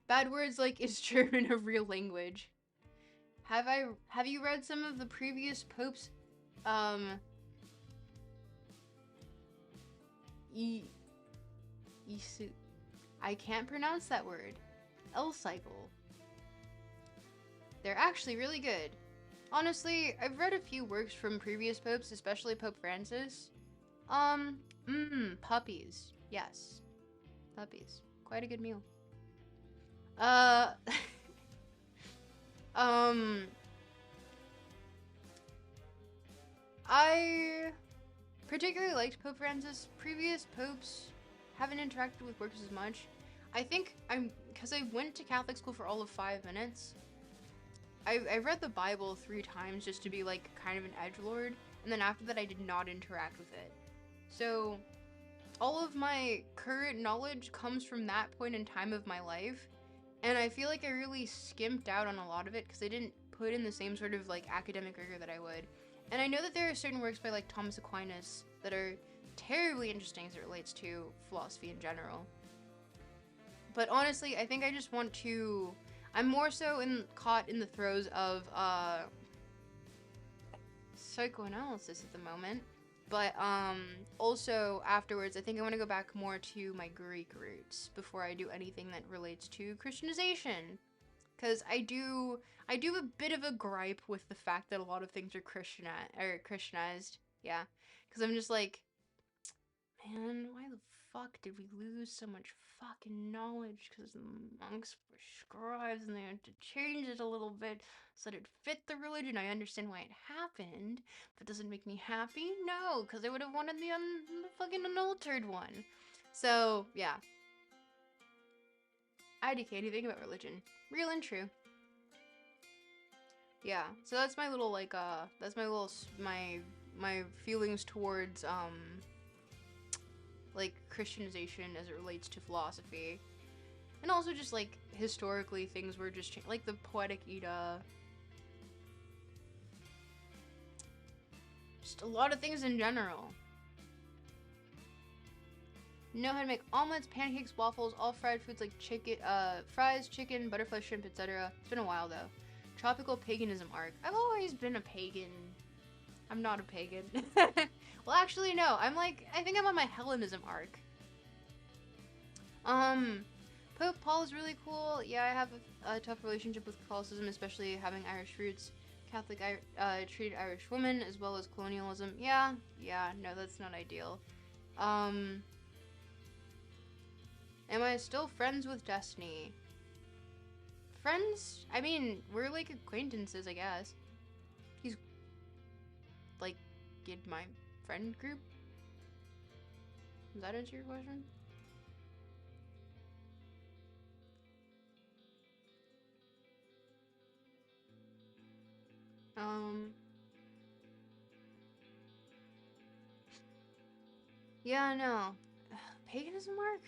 Bad words like, is German a real language? Have you read some of the previous popes? I can't pronounce that word. L-cycle. They're actually really good. Honestly, I've read a few works from previous popes, especially Pope Francis. Puppies. Yes. Puppies. Quite a good meal. I particularly liked Pope Francis. Previous popes haven't interacted with works as much. I think because I went to Catholic school for all of 5 minutes. I read the Bible 3 times just to be like kind of an edgelord, and then after that I did not interact with it. So all of my current knowledge comes from that point in time of my life, and I feel like I really skimped out on a lot of it because I didn't put in the same sort of like academic rigor that I would. And I know that there are certain works by like Thomas Aquinas that are terribly interesting as it relates to philosophy in general. But honestly, I think I just want to... I'm more so caught in the throes of psychoanalysis at the moment. But also afterwards, I think I want to go back more to my Greek roots before I do anything that relates to Christianization. Because I do a bit of a gripe with the fact that a lot of things are Christianized. Yeah. Because I'm just like, man, why the fuck did we lose so much fucking knowledge? Because the monks were scribes and they had to change it a little bit so that it fit the religion. I understand why it happened, but does it make me happy? No, because I would have wanted the fucking unaltered one. So, yeah. IDK, anything about religion. Real and true. Yeah, so that's my little, like, that's my little, my feelings towards, like, Christianization as it relates to philosophy. And also just, like, historically, things were just like the Poetic Edda. Just a lot of things in general. Know how to make omelets, pancakes, waffles, all fried foods like chicken, fries, chicken, butterfly shrimp, etc. It's been a while, though. Tropical paganism arc. I've always been a pagan. I'm not a pagan. Well, actually, no. I think I'm on my Hellenism arc. Pope Paul is really cool. Yeah, I have a tough relationship with Catholicism, especially having Irish roots. Catholic treated Irish women as well as colonialism. Yeah, no, that's not ideal. Am I still friends with Destiny? Friends? I mean, we're like acquaintances, I guess. He's like in my friend group. Does that answer your question? Yeah, no. Paganism arc?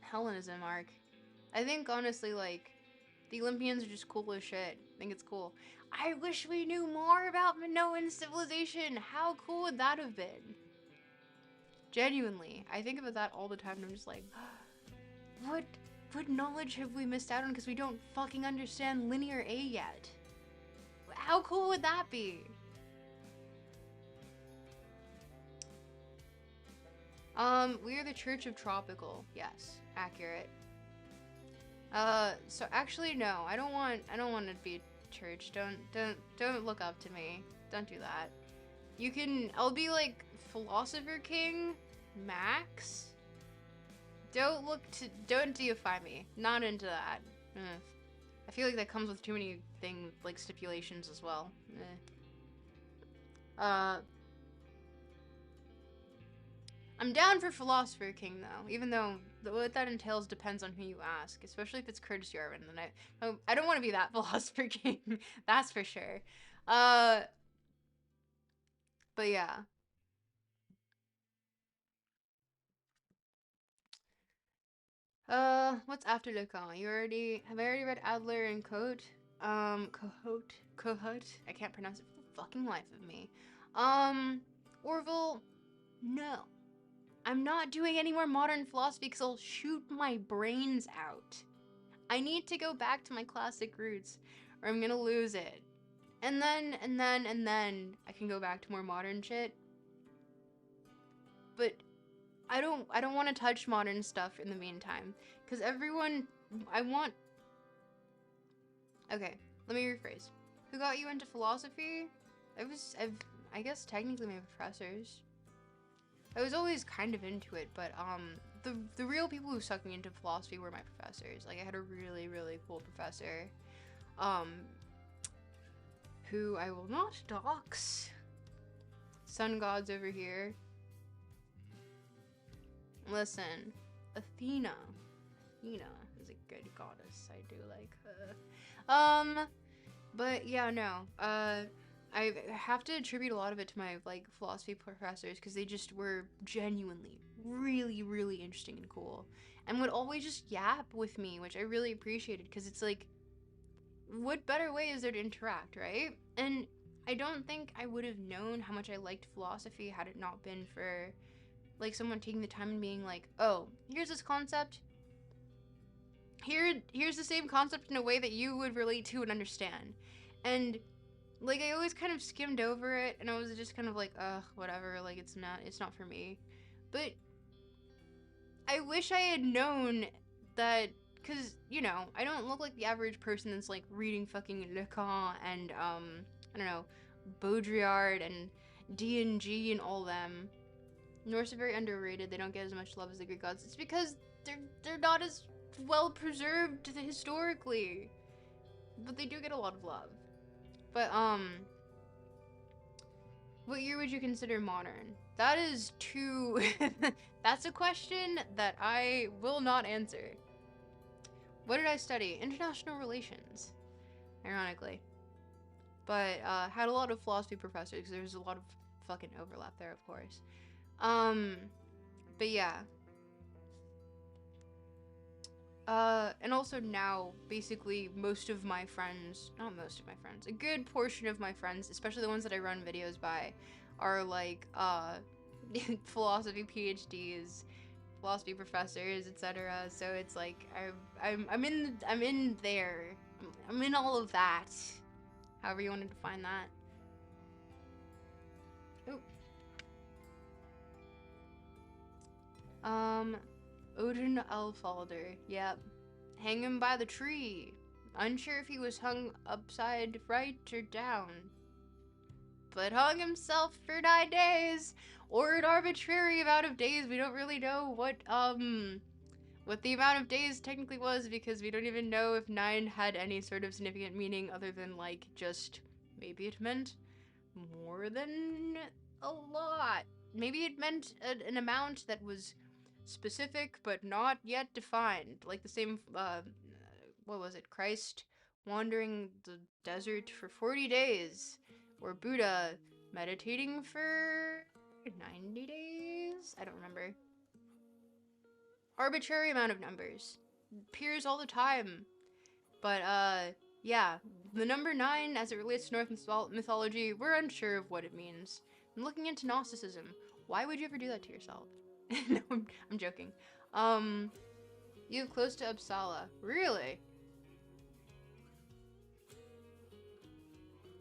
Hellenism arc. I think honestly, like, the Olympians are just cool as shit. I think it's cool. I wish we knew more about Minoan civilization. How cool would that have been? Genuinely, I think about that all the time and I'm just like, what what knowledge have we missed out on because we don't fucking understand linear A yet? How cool would that be? We are the Church of Tropical. Yes, accurate. So actually no, I don't want to be a church. Don't look up to me. Don't do that. I'll be like Philosopher King Max. Don't deify me. Not into that. I feel like that comes with too many like stipulations as well. Uh, I'm down for Philosopher King though, even though what that entails depends on who you ask, especially if it's Curtis Yarvin. Then I don't want to be that Philosopher King, that's for sure. Uh, but yeah. What's after Lacan? Have I already read Adler and Cote? Cohut. I can't pronounce it for the fucking life of me. Orville. No, I'm not doing any more modern philosophy because I'll shoot my brains out. I need to go back to my classic roots, or I'm gonna lose it. And then I can go back to more modern shit. But I don't want to touch modern stuff in the meantime, because everyone I want. Okay, let me rephrase. Who got you into philosophy? I guess technically my professors. I was always kind of into it, but the real people who sucked me into philosophy were my professors. Like I had a really really cool professor, um, who I will not dox. Sun gods over here. Listen, Athena. Athena is a good goddess. I do like her. But yeah, no. I have to attribute a lot of it to my like philosophy professors because they just were genuinely really really interesting and cool and would always just yap with me, which I really appreciated because it's like what better way is there to interact, right? And I don't think I would have known how much I liked philosophy had it not been for like someone taking the time and being like, "Oh, here's this concept. Here's the same concept in a way that you would relate to and understand." And like I always kind of skimmed over it and I was just kind of like, ugh, whatever, like it's not for me. But I wish I had known that cuz I don't look like the average person that's like reading fucking Lacan and I don't know, Baudrillard and D&G and all them. Norse are very underrated. They don't get as much love as the Greek gods. It's because they're not as well preserved historically. But they do get a lot of love. But what year would you consider modern? That is too. That's a question that I will not answer. What did I study? International relations, ironically. But had a lot of philosophy professors because there's a lot of fucking overlap there, of course. Um, but yeah. And also now, basically, most of my friends, not most of my friends, a good portion of my friends, especially the ones that I run videos by, are like, philosophy PhDs, philosophy professors, etc. So it's like, I'm in there. I'm in all of that. However you want to define that. Ooh. Um, Odin Elfalder. Yep. Hang him by the tree. Unsure if he was hung upside right or down. But hung himself for 9 days. Or an arbitrary amount of days. We don't really know what the amount of days technically was because we don't even know if 9 had any sort of significant meaning other than like just maybe it meant more than a lot. Maybe it meant an amount that was specific but not yet defined. Like the same, what was it? Christ wandering the desert for 40 days, or Buddha meditating for 90 days? I don't remember. Arbitrary amount of numbers. Appears all the time. But, yeah. The number 9, as it relates to Norse mythology, we're unsure of what it means. I'm looking into Gnosticism. Why would you ever do that to yourself? No, I'm joking. You live close to Uppsala. Really?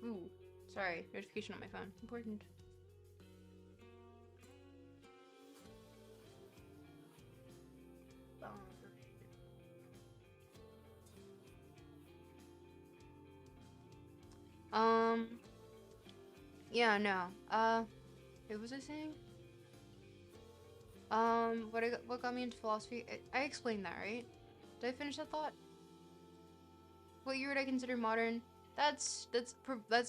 Ooh. Sorry. Notification on my phone. Important. Um, yeah, no. What was I saying? What got me into philosophy? I explained that, right? Did I finish that thought? What year would I consider modern? That's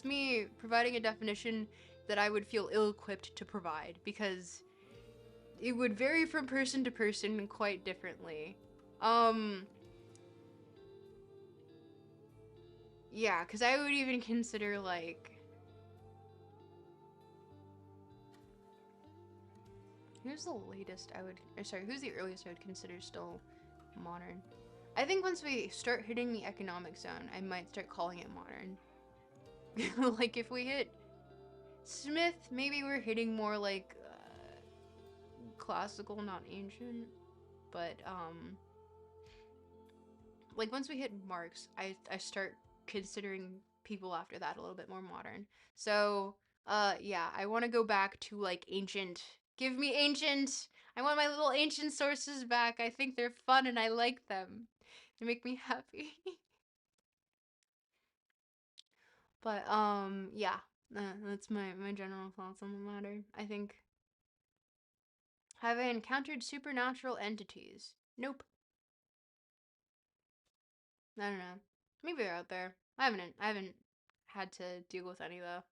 me providing a definition that I would feel ill-equipped to provide, because it would vary from person to person quite differently. Um, yeah, because I would even consider, like, who's the latest I would, or sorry, who's the earliest I would consider still modern? I think once we start hitting the economic zone, I might start calling it modern. Like, if we hit Smith, maybe we're hitting more like classical, not ancient. But like once we hit Marx, I start considering people after that a little bit more modern. So yeah, I want to go back to like ancient. Give me ancient. I want my little ancient sources back. I think they're fun and I like them. They make me happy. But yeah, that's my general thoughts on the matter. I think, have I encountered supernatural entities? Nope. I don't know. Maybe they're out there. I haven't had to deal with any though.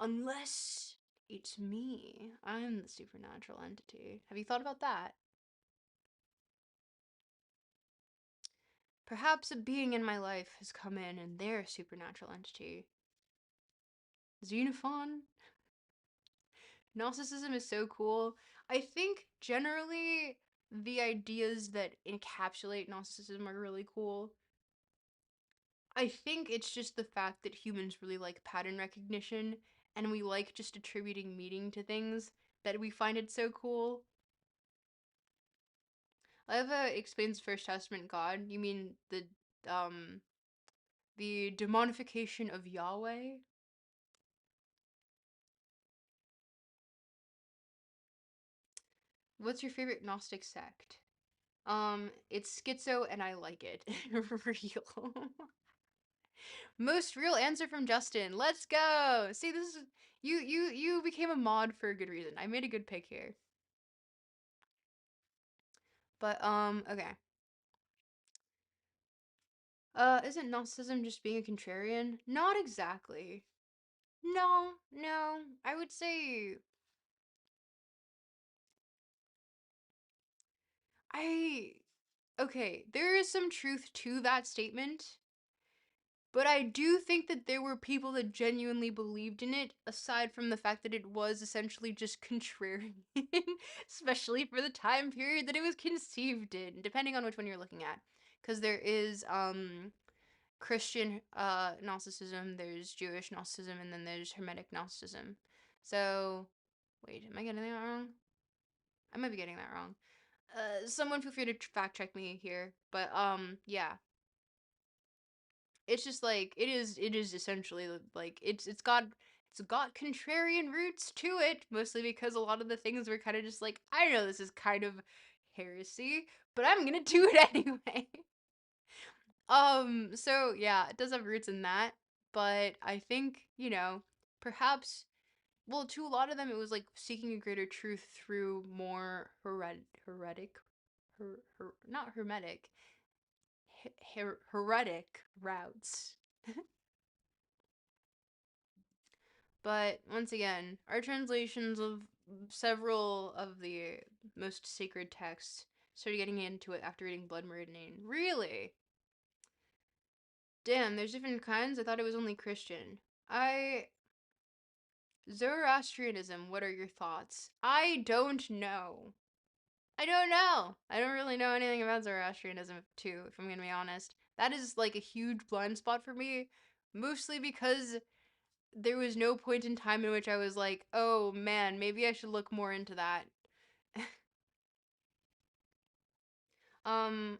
Unless it's me. I'm the supernatural entity. Have you thought about that? Perhaps a being in my life has come in and they're a supernatural entity. Xenophon? Gnosticism is so cool. I think generally the ideas that encapsulate Gnosticism are really cool. I think it's just the fact that humans really like pattern recognition and we like just attributing meaning to things that we find it so cool. Eva explains First Testament God. You mean um the demonification of Yahweh? What's your favorite Gnostic sect? It's schizo and I like it. Real. Most real answer from Justin. Let's go. See, this is you became a mod for a good reason. I made a good pick here. But okay. Isn't Gnosticism just being a contrarian? Not exactly. No, no. I would say I okay, there is some truth to that statement, but I do think that there were people that genuinely believed in it, aside from the fact that it was essentially just contrarian, especially for the time period that it was conceived in, depending on which one you're looking at. Because there is Christian Gnosticism, there's Jewish Gnosticism, and then there's Hermetic Gnosticism. So, wait, am I getting that wrong? I might be getting that wrong. Someone feel free to fact check me here, but yeah, it's just like it is essentially like it's got contrarian roots to it, mostly because a lot of the things were kind of just like, I know this is kind of heresy, but I'm gonna do it anyway. So yeah, it does have roots in that, but I think, perhaps, well, to a lot of them it was like seeking a greater truth through more not hermetic, heretic routes. But once again, our translations of several of the most sacred texts started getting into it after reading Blood Meridian. Really? Damn, there's different kinds. I thought it was only Christian. I Zoroastrianism, what are your thoughts? I don't know. I don't know. I don't really know anything about Zoroastrianism, too, if I'm gonna be honest. That is like a huge blind spot for me, mostly because there was no point in time in which I was like, oh man, maybe I should look more into that.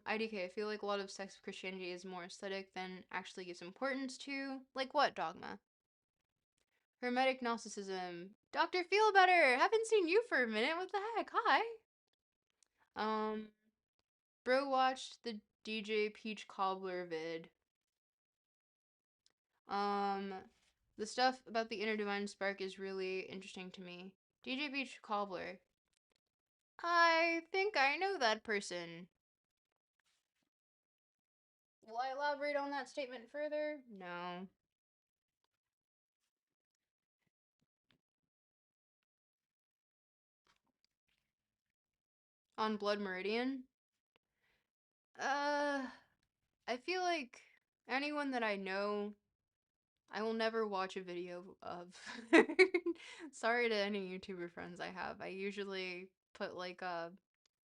IDK, I feel like a lot of sects of Christianity is more aesthetic than actually gives importance to. Like what, Dogma? Hermetic Gnosticism. Dr. Feel Better! Haven't seen you for a minute. What the heck? Hi. Um, Bro watched the DJ Peach Cobbler vid. Um, the stuff about the inner divine spark is really interesting to me. DJ Peach Cobbler. I think I know that person. Will I elaborate on that statement further? No. On Blood Meridian? Uh, I feel like anyone that I know, I will never watch a video of. Sorry to any YouTuber friends I have. I usually put like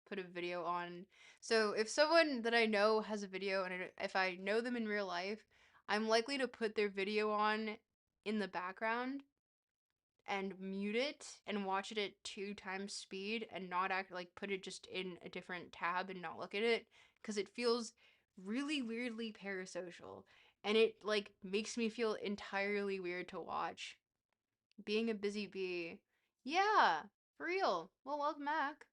put a video on. So if someone that I know has a video and if I know them in real life, I'm likely to put their video on in the background and mute it and watch it at 2 times speed and not act like put it just in a different tab and not look at it because it feels really weirdly parasocial and it like makes me feel entirely weird to watch. Being a busy bee. Yeah, for real. Well, welcome back.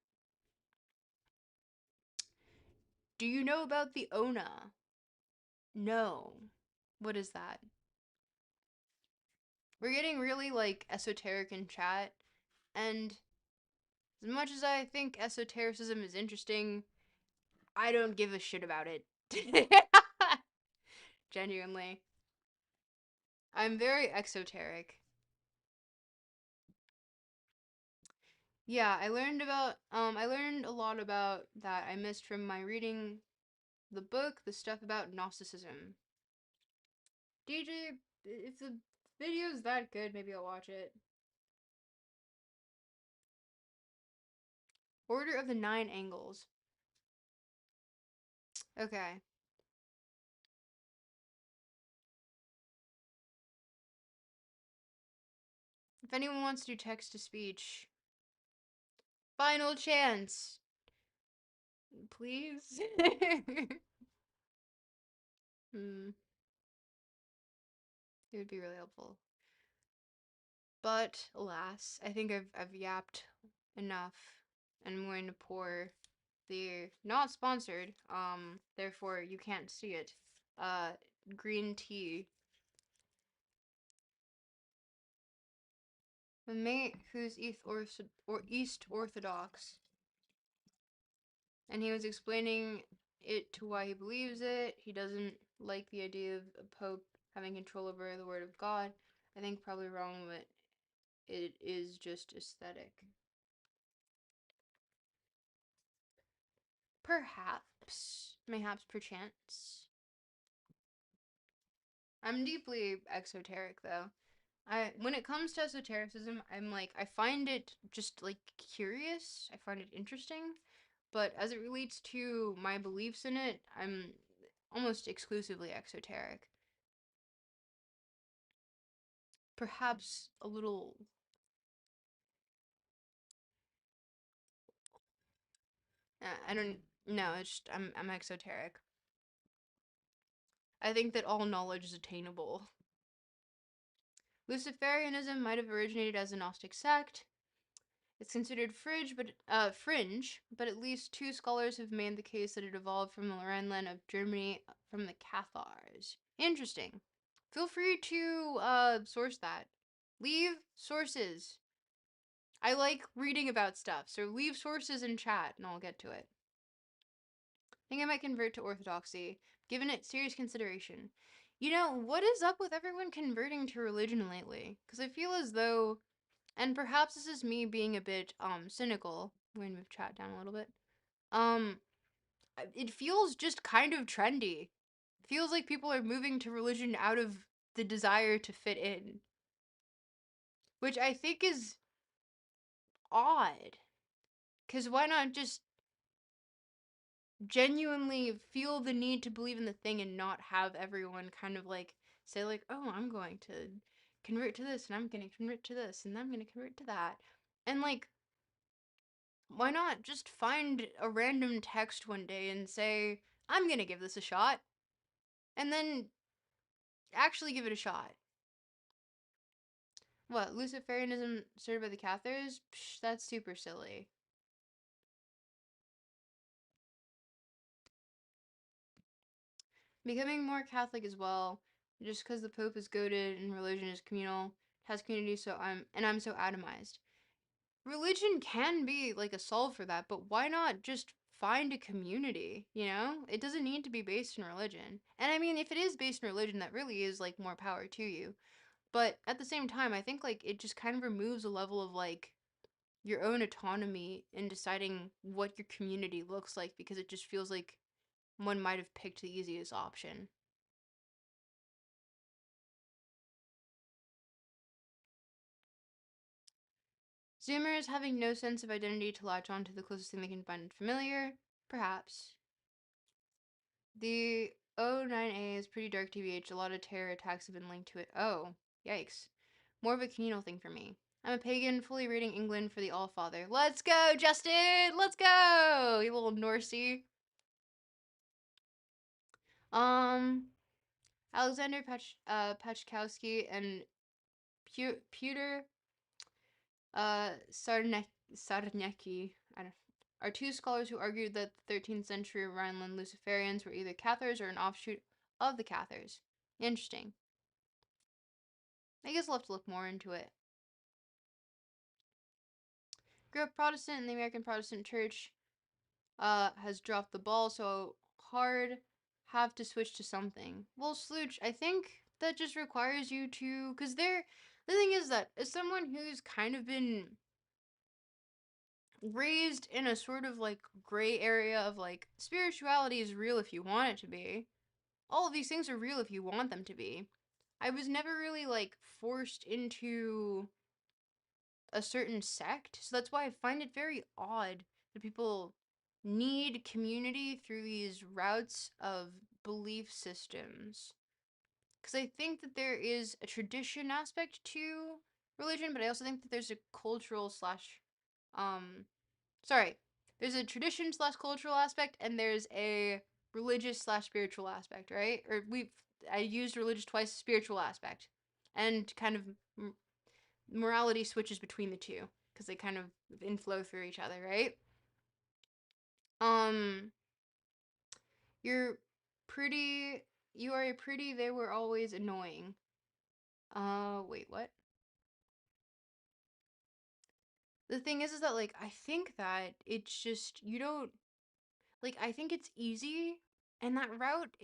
Do you know about the Ona? No. What is that? We're getting really like esoteric in chat, and as much as I think esotericism is interesting, I don't give a shit about it. Genuinely. I'm very exoteric. Yeah, I learned a lot about that I missed from my reading the book, the stuff about Gnosticism. DJ, if the video's that good, maybe I'll watch it. Order of the Nine Angles. Okay. If anyone wants to do text to speech, final chance. Please. Hmm. It would be really helpful. But alas, I think I've yapped enough, and I'm going to pour the not sponsored, therefore you can't see it, uh, green tea. The mate who's East Orthodox, and he was explaining it to why he believes it. He doesn't like the idea of a pope having control over the word of God. I think probably wrong, but it is just aesthetic. Perhaps, mayhaps, perchance. I'm deeply exoteric though. When it comes to esotericism, I'm like I find it just like curious. I find it interesting, but as it relates to my beliefs in it, I'm almost exclusively exoteric. Perhaps a little. I don't know. It's just I'm exoteric. I think that all knowledge is attainable. Luciferianism might have originated as a Gnostic sect. It's considered fringe, but at least two scholars have made the case that it evolved from the Rhineland of Germany from the Cathars. Interesting. Feel free to source that. Leave sources. I like reading about stuff, so leave sources in chat and I'll get to it. I think I might convert to Orthodoxy, given it serious consideration. You know, what is up with everyone converting to religion lately? Because I feel as though, and perhaps this is me being a bit cynical. I'm going to move chat down a little bit. Um, it feels just kind of trendy. It feels like people are moving to religion out of the desire to fit in. which I think is odd. Because why not just genuinely feel the need to believe in the thing and not have everyone kind of like say, like, oh, I'm going to convert to this, and I'm going to convert to this, and I'm going to convert to that. And like, why not just find a random text one day and say, I'm going to give this a shot, and then actually give it a shot? What, Luciferianism started by the Cathars? Psh, that's super silly. Becoming more Catholic as well, just because the Pope is goated and religion is communal, has community, I'm so atomized. Religion can be like a solve for that, but why not just find a community, you know? It doesn't need to be based in religion. And I mean, if it is based in religion, that really is like more power to you. But at the same time, I think like it just kind of removes a level of like your own autonomy in deciding what your community looks like, because it just feels like one might have picked the easiest option. Zoomers having no sense of identity to latch on to the closest thing they can find familiar? Perhaps. The 09A is pretty dark TBH. A lot of terror attacks have been linked to it. Oh, yikes. More of a communal thing for me. I'm a pagan, fully reading England for the Allfather. Let's go, Justin! Let's go! You little Norsey. Um, Alexander Pachkowski and Pewter Sarnecki, I don't, are two scholars who argued that the 13th century Rhineland Luciferians were either Cathars or an offshoot of the Cathars. Interesting. I guess I'll have to look more into it. Grew up Protestant, and the American Protestant Church has dropped the ball, so hard have to switch to something. Well, Slooch, I think that just requires you to, because the thing is that as someone who's kind of been raised in a sort of like gray area of like spirituality is real if you want it to be. All of these things are real if you want them to be. I was never really like forced into a certain sect, so that's why I find it very odd that people need community through these routes of belief systems. Because I think that there is a tradition aspect to religion, but I also think that there's a cultural slash um sorry, there's a tradition slash cultural aspect, and there's a religious slash spiritual aspect, right? I used religious twice, spiritual aspect, and kind of morality switches between the two because they kind of inflow through each other, right? Um, you're pretty. You are a pretty. They were always annoying. Wait, what? The thing is that like I think that it's just you don't like I think it's easy, and that route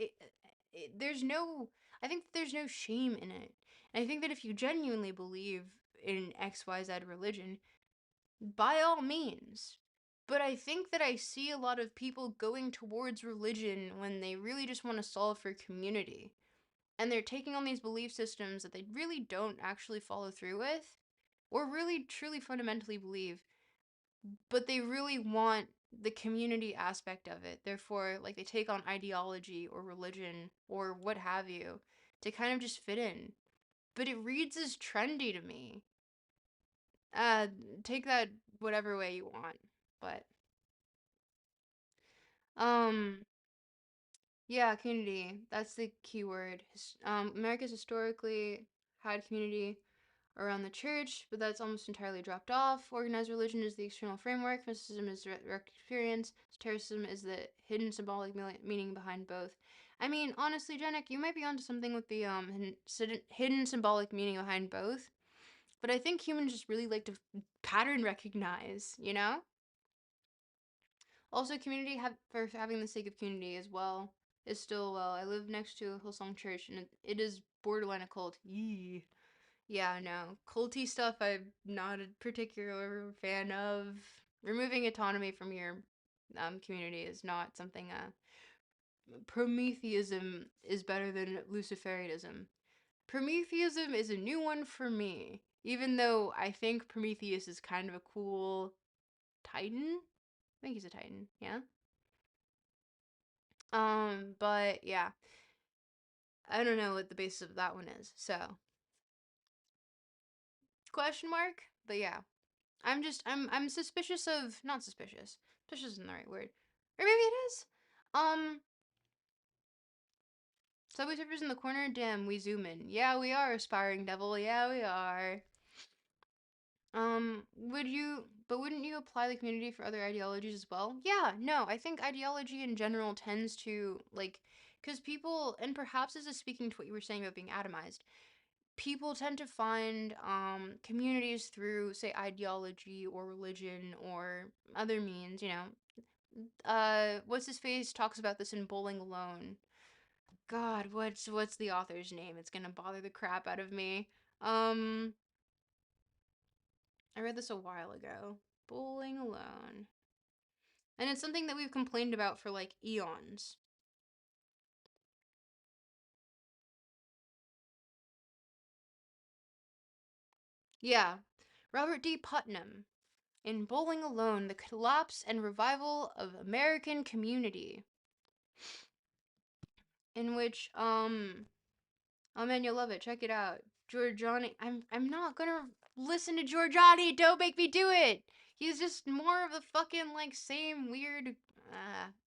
there's no I think there's no shame in it. And I think that if you genuinely believe in XYZ religion, by all means. But I think that I see a lot of people going towards religion when they really just want to solve for community. And they're taking on these belief systems that they really don't actually follow through with or really truly fundamentally believe, but they really want the community aspect of it. Therefore, like they take on ideology or religion or what have you to kind of just fit in. But it reads as trendy to me. Uh, take that whatever way you want. But um yeah, community. That's the key word. America's historically had community around the church, but that's almost entirely dropped off. Organized religion is the external framework. Mysticism is direct experience. Terrorism is the hidden symbolic meaning behind both. I mean, honestly, Janek, you might be onto something with the hidden symbolic meaning behind both. But I think humans just really like to pattern recognize, you know? Also, community for having the sake of community as well is still well. I live next to a Hillsong church, and it is borderline a cult. Yee. Yeah, no. Culty stuff I'm not a particular fan of. Removing autonomy from your community is not something. Prometheism is better than Luciferianism. Prometheism is a new one for me. Even though I think Prometheus is kind of a cool Titan. I think he's a Titan, yeah. But yeah. I don't know what the basis of that one is. So, question mark? But yeah. I'm suspicious of not suspicious. Suspicious isn't the right word. Or maybe it is. Um Subway Surfers in the corner, damn, we zoom in. Yeah, we are, aspiring devil. Yeah, we are. Wouldn't you apply the community for other ideologies as well? Yeah, no, I think ideology in general tends to, like, because people, and perhaps this is speaking to what you were saying about being atomized, people tend to find communities through, say, ideology or religion or other means, you know. What's his face talks about this in Bowling Alone. God, what's the author's name? It's gonna bother the crap out of me. Um, I read this a while ago. Bowling Alone. And it's something that we've complained about for like eons. Yeah. Robert D. Putnam. In Bowling Alone, the collapse and revival of American community. In which, oh man, you'll love it. Check it out. Giorgiani. I'm not gonna listen to Giorgiani. Don't make me do it. He's just more of the fucking like same weird.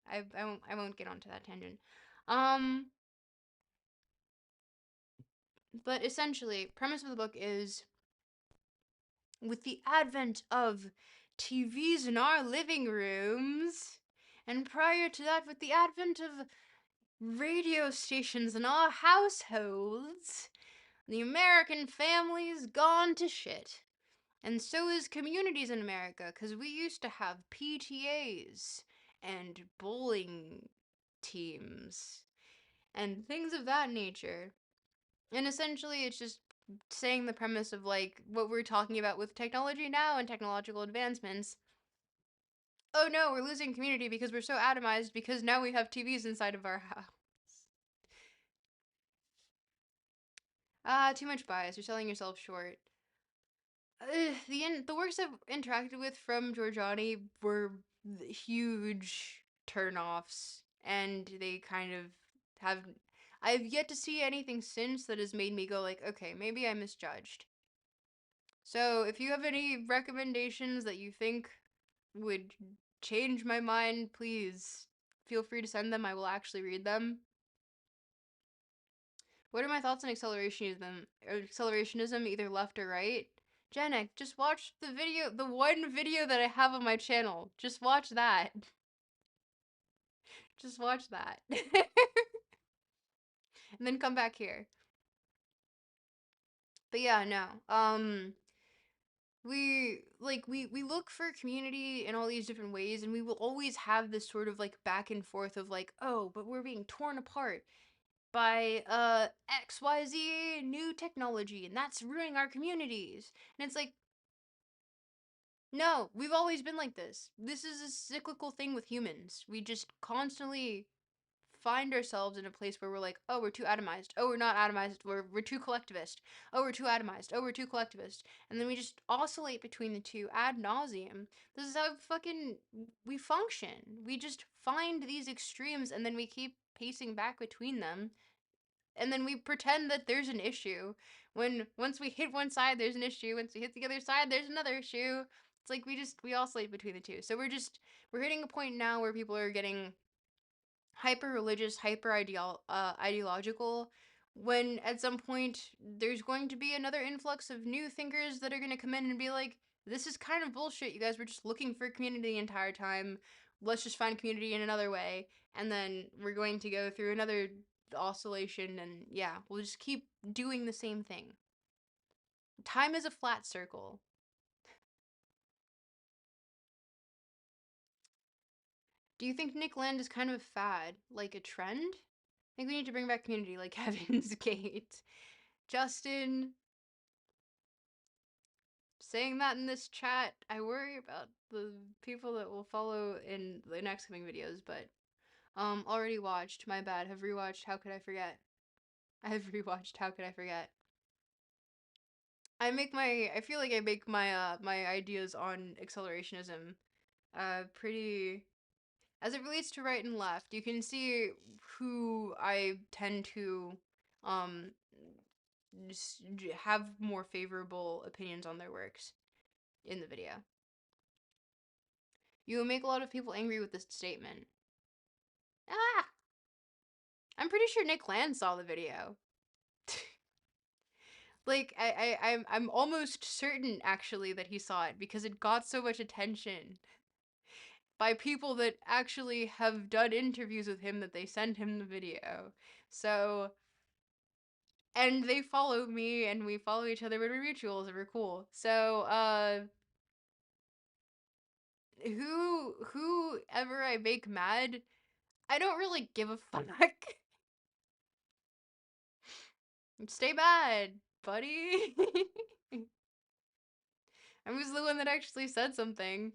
I won't get onto that tangent. Um, but essentially, premise of the book is with the advent of TVs in our living rooms, and prior to that, with the advent of radio stations in our households, the American family's gone to shit. And so is communities in America, because we used to have PTAs and bowling teams and things of that nature. And essentially, it's just saying the premise of like what we're talking about with technology now and technological advancements. Oh no, we're losing community because we're so atomized because now we have TVs inside of our house. Too much bias. You're selling yourself short. The works I've interacted with from Giorgiani were huge turnoffs, and they kind of have. I've yet to see anything since that has made me go like, okay, maybe I misjudged. So if you have any recommendations that you think would change my mind, please feel free to send them. I will actually read them. What are my thoughts on accelerationism, either left or right? Janek, just watch the video, the one video that I have on my channel. Just watch that. Just watch that. And then come back here. But yeah, no. We look for community in all these different ways, and we will always have this sort of like back and forth of like, oh, but we're being torn apart by XYZ new technology, and that's ruining our communities. And it's like, no, we've always been like this. This is a cyclical thing with humans. We just constantly find ourselves in a place where we're like, oh, we're too atomized. Oh, we're not atomized. We're too collectivist. Oh, we're too atomized. Oh, we're too collectivist. And then we just oscillate between the two ad nauseum. This is how fucking we function. We just find these extremes and then we keep pacing back between them. And then we pretend that there's an issue. When once we hit one side, there's an issue. Once we hit the other side, there's another issue. It's like we oscillate between the two. So we're hitting a point now where people are getting hyper religious, ideological, when at some point there's going to be another influx of new thinkers that are going to come in and be like, this is kind of bullshit. You guys were just looking for community the entire time. Let's just find community in another way. And then we're going to go through another oscillation, and yeah, we'll just keep doing the same thing. Time is a flat circle. Do you think Nick Land is kind of a fad, like a trend? I think we need to bring back community like Heaven's Gate. Justin, saying that in this chat, I worry about the people that will follow in the next coming videos, but already watched, my bad, have rewatched, how could I forget? I've rewatched How Could I Forget. I feel like I make my ideas on accelerationism pretty as it relates to right and left. You can see who I tend to um have more favorable opinions on their works in the video. You will make a lot of people angry with this statement. Ah, I'm pretty sure Nick Land saw the video. Like I'm almost certain actually that he saw it because it got so much attention by people that actually have done interviews with him that they sent him the video. So, and they follow me and we follow each other, but we're mutuals and we're cool. So, whoever I make mad, I don't really give a fuck. Stay mad, buddy. I was the one that actually said something.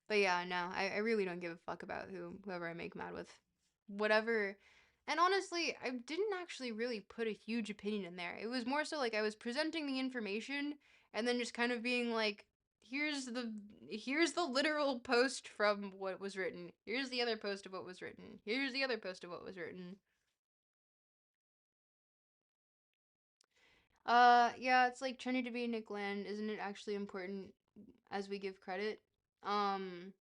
But yeah, no, I really don't give a fuck about whoever I make mad with. Whatever. And honestly, I didn't actually really put a huge opinion in there. It was more so like I was presenting the information and then just kind of being like, here's the here's the literal post from what was written. Here's the other post of what was written. Here's the other post of what was written. Yeah, it's like trying to be Nick Land. Isn't it actually important as we give credit? Um,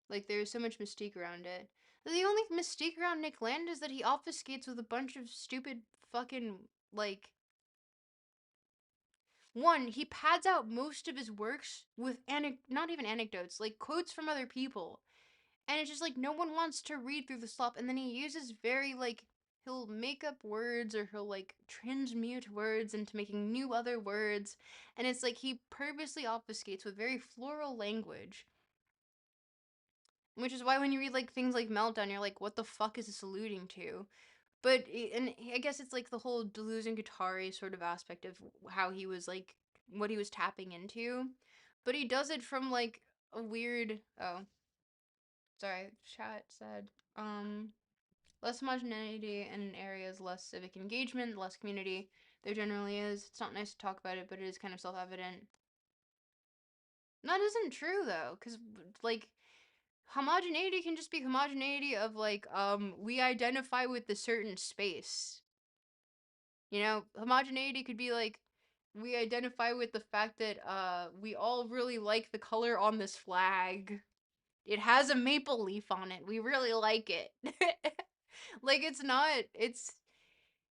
Like there's so much mystique around it. The only mystique around Nick Land is that he obfuscates with a bunch of stupid fucking like one, he pads out most of his works with not even anecdotes, like quotes from other people. And it's just like no one wants to read through the slop and then he uses very like he'll make up words or he'll like transmute words into making new other words and it's like he purposely obfuscates with very floral language. Which is why when you read like things like Meltdown, you're like, what the fuck is this alluding to? But and I guess it's like the whole Deleuze and Guattari sort of aspect of how he was like what he was tapping into. But he does it from like a weird sorry, chat said less homogeneity in an area is less civic engagement, less community. There generally is. It's not nice to talk about it, but it is kind of self-evident. That isn't true though, because like homogeneity can just be homogeneity of like we identify with the certain space. You know, homogeneity could be like we identify with the fact that we all really like the color on this flag. It has a maple leaf on it. We really like it. Like it's not it's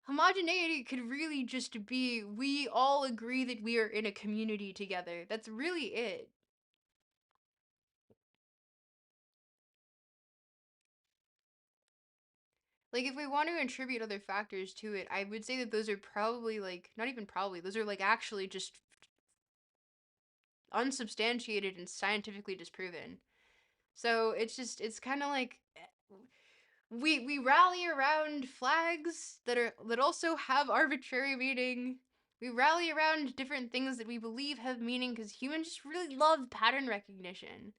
homogeneity could really just be we all agree that we are in a community together. That's really it. Like if we want to attribute other factors to it, I would say that those are probably like not even probably, those are like actually just unsubstantiated and scientifically disproven. So it's kind of like we rally around flags that also have arbitrary meaning. We rally around different things that we believe have meaning cuz humans just really love pattern recognition.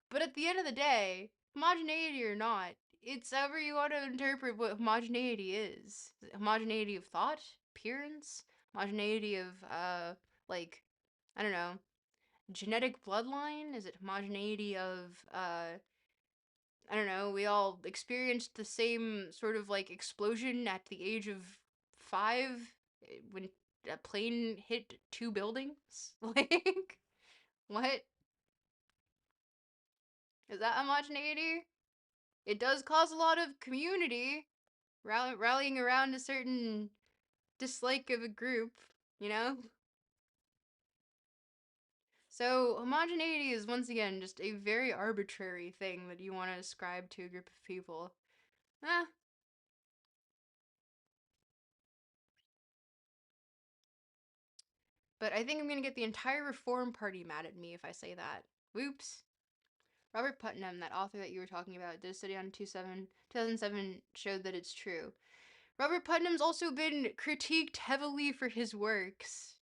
But at the end of the day, homogeneity or not, it's however you want to interpret what homogeneity is. Homogeneity of thought, appearance, homogeneity of like I don't know, genetic bloodline? Is it homogeneity of I don't know, we all experienced the same sort of like explosion at the age of 5 when a plane hit two buildings? Like what? Is that homogeneity? It does cause a lot of community rallying around a certain dislike of a group, you know? So, homogeneity is once again just a very arbitrary thing that you want to ascribe to a group of people. Eh, but I think I'm gonna get the entire Reform Party mad at me if I say that. Whoops. Robert Putnam, that author that you were talking about, did a study on 2007 showed that it's true. Robert Putnam's also been critiqued heavily for his works.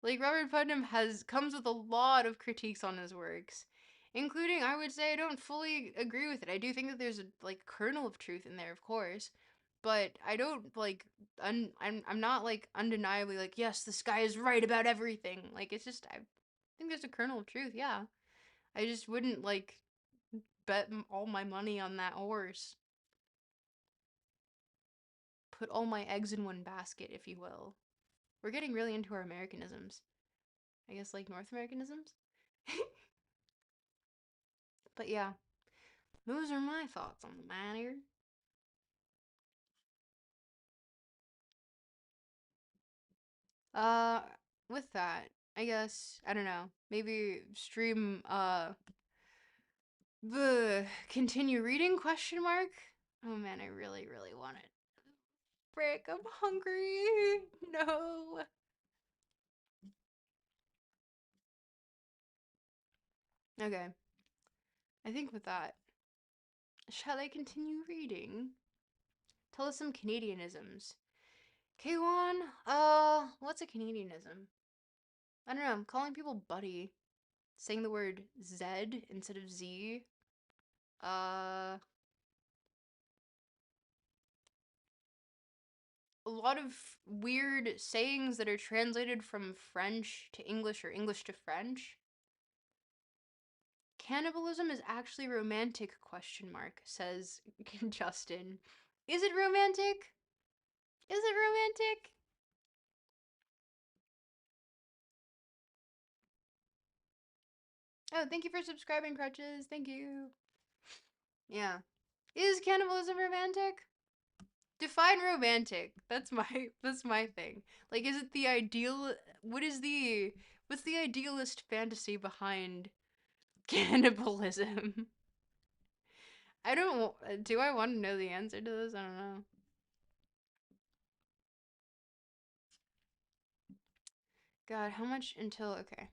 Like Robert Putnam comes with a lot of critiques on his works. Including, I would say I don't fully agree with it. I do think that there's a like kernel of truth in there, of course, but I don't like I'm not like undeniably like yes, this guy is right about everything. Like it's just I think there's a kernel of truth. Yeah, I just wouldn't like bet all my money on that horse. Put all my eggs in one basket, if you will. We're getting really into our Americanisms. I guess like North Americanisms. But yeah, those are my thoughts on the matter. Uh, with that, I guess I don't know. Maybe stream the continue reading question mark. Oh man, I really really want it. Frick, I'm hungry. No. Okay, I think with that, shall I continue reading? Tell us some Canadianisms. K1, what's a Canadianism? I don't know. I'm calling people buddy. Saying the word Z instead of Z. Uh, a lot of weird sayings that are translated from French to English or English to French. Cannibalism is actually romantic, question mark, says Justin. Is it romantic? Is it romantic? Oh, thank you for subscribing, Crutches. Thank you. Yeah. Is cannibalism romantic? Define romantic. That's my thing. Like is it the ideal what is the what's the idealist fantasy behind cannibalism? I don't do I want to know the answer to this? I don't know. God, how much until okay.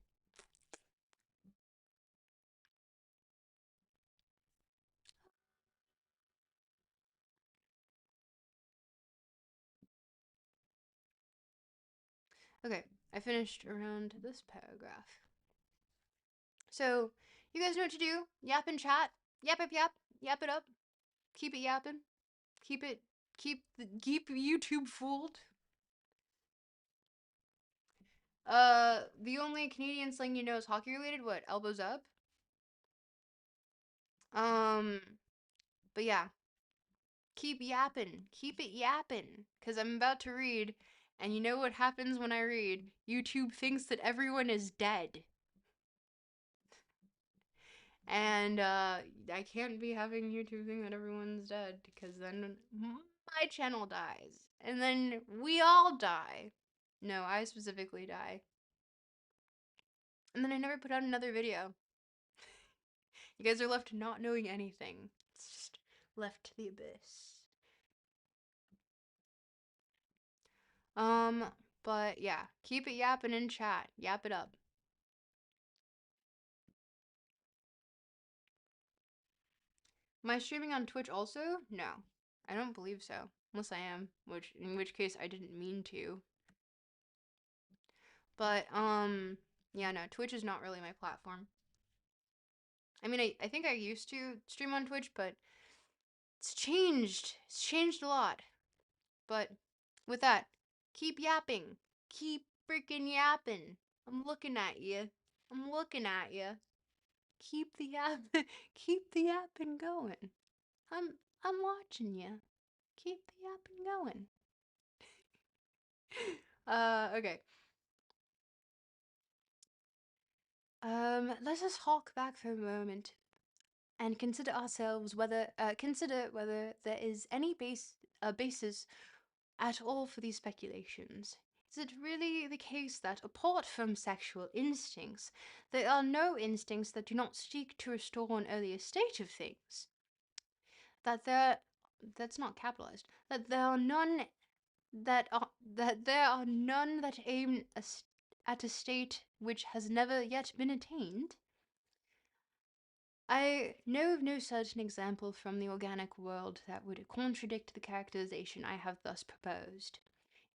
Okay, I finished around this paragraph. So, you guys know what to do. Yap and chat. Yap yap yap. Yap it up. Keep it yapping. Keep it keep YouTube fooled. The only Canadian slang you know is hockey related. What? Elbows up. Um, but yeah, keep yapping. Keep it yapping. Because I'm about to read, and you know what happens when I read? YouTube thinks that everyone is dead. And, I can't be having YouTube think that everyone's dead, because then my channel dies. And then we all die. No, I specifically die. And then I never put out another video. You guys are left not knowing anything. It's just left to the abyss. Um, but yeah, keep it yapping in chat. Yap it up. Am I streaming on Twitch also? No. I don't believe so. Unless I am, in which case I didn't mean to. But, yeah, no, Twitch is not really my platform. I mean, I think I used to stream on Twitch, but it's changed. It's changed a lot. But with that, keep yapping. Keep freaking yapping. I'm looking at you. I'm looking at you. Keep the yap keep the yapping going. I'm watching you. Keep the yapping going. Okay. Let us hark back for a moment and consider ourselves consider whether there is any basis at all for these speculations. Is it really the case that, apart from sexual instincts, there are no instincts that do not seek to restore an earlier state of things? That there, that's not capitalized. That there are none that aim at a state which has never yet been attained? I know of no certain example from the organic world that would contradict the characterization I have thus proposed.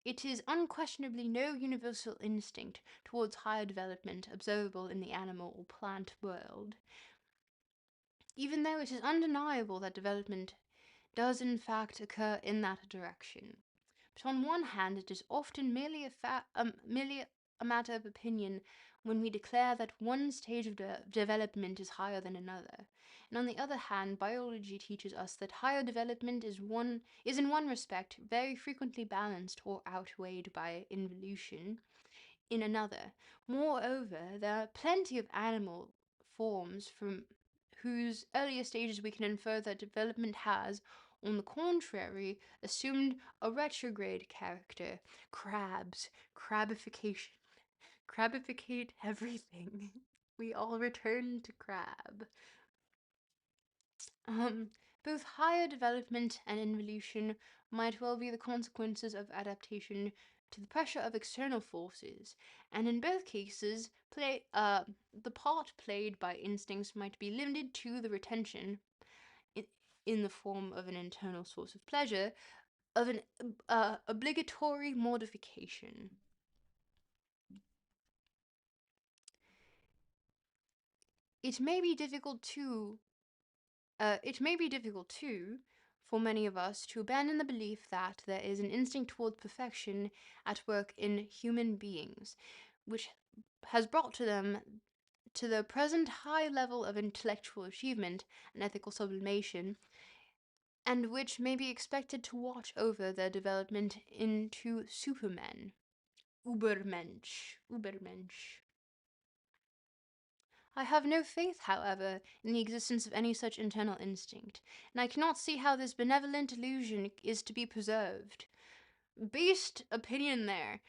It is unquestionably no universal instinct towards higher development observable in the animal or plant world. even though it is undeniable that development does in fact occur in that direction. But on one hand, it is often merely a matter of opinion when we declare that one stage of development is higher than another. And on the other hand, biology teaches us that higher development is in one respect very frequently balanced or outweighed by involution in another. Moreover, there are plenty of animal forms from whose earlier stages we can infer that development has, on the contrary, assumed a retrograde character. Crabs, crabification, crabificate everything. We all return to crab. Um, Both higher development and involution might well be the consequences of adaptation to the pressure of external forces, and in both cases, the part played by instincts might be limited to the retention, in, in the form of an internal source of pleasure, of an obligatory mortification. It may be difficult too, for many of us to abandon the belief that there is an instinct toward perfection at work in human beings, which has brought to them to the present high level of intellectual achievement and ethical sublimation, and which may be expected to watch over their development into supermen. Übermensch. I have no faith, however, in the existence of any such internal instinct, and I cannot see how this benevolent illusion is to be preserved. Based opinion there.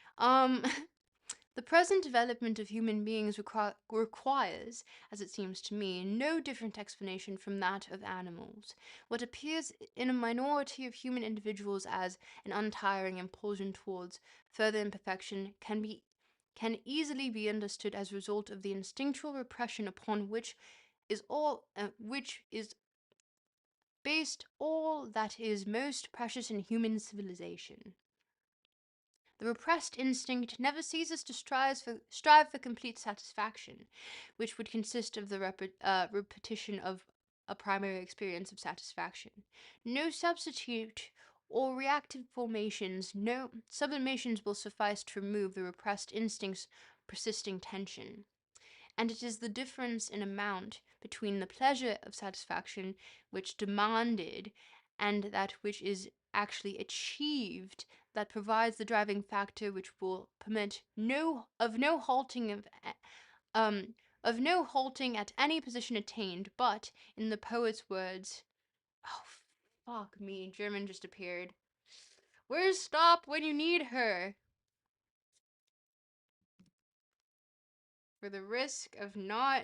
The present development of human beings requires, as it seems to me, no different explanation from that of animals. What appears in a minority of human individuals as an untiring impulsion towards further imperfection can easily be understood as a result of the instinctual repression upon which is based all that is most precious in human civilization. The repressed instinct never ceases to strive for complete satisfaction, which would consist of the repetition of a primary experience of satisfaction. No substitute or reactive formations, no sublimations will suffice to remove the repressed instinct's persisting tension. And it is the difference in amount between the pleasure of satisfaction which demanded and that which is actually achieved that provides the driving factor which will permit no halting at any position attained, but in the poet's words, oh fuck me, German just appeared. Where's stop when you need her? For the risk of not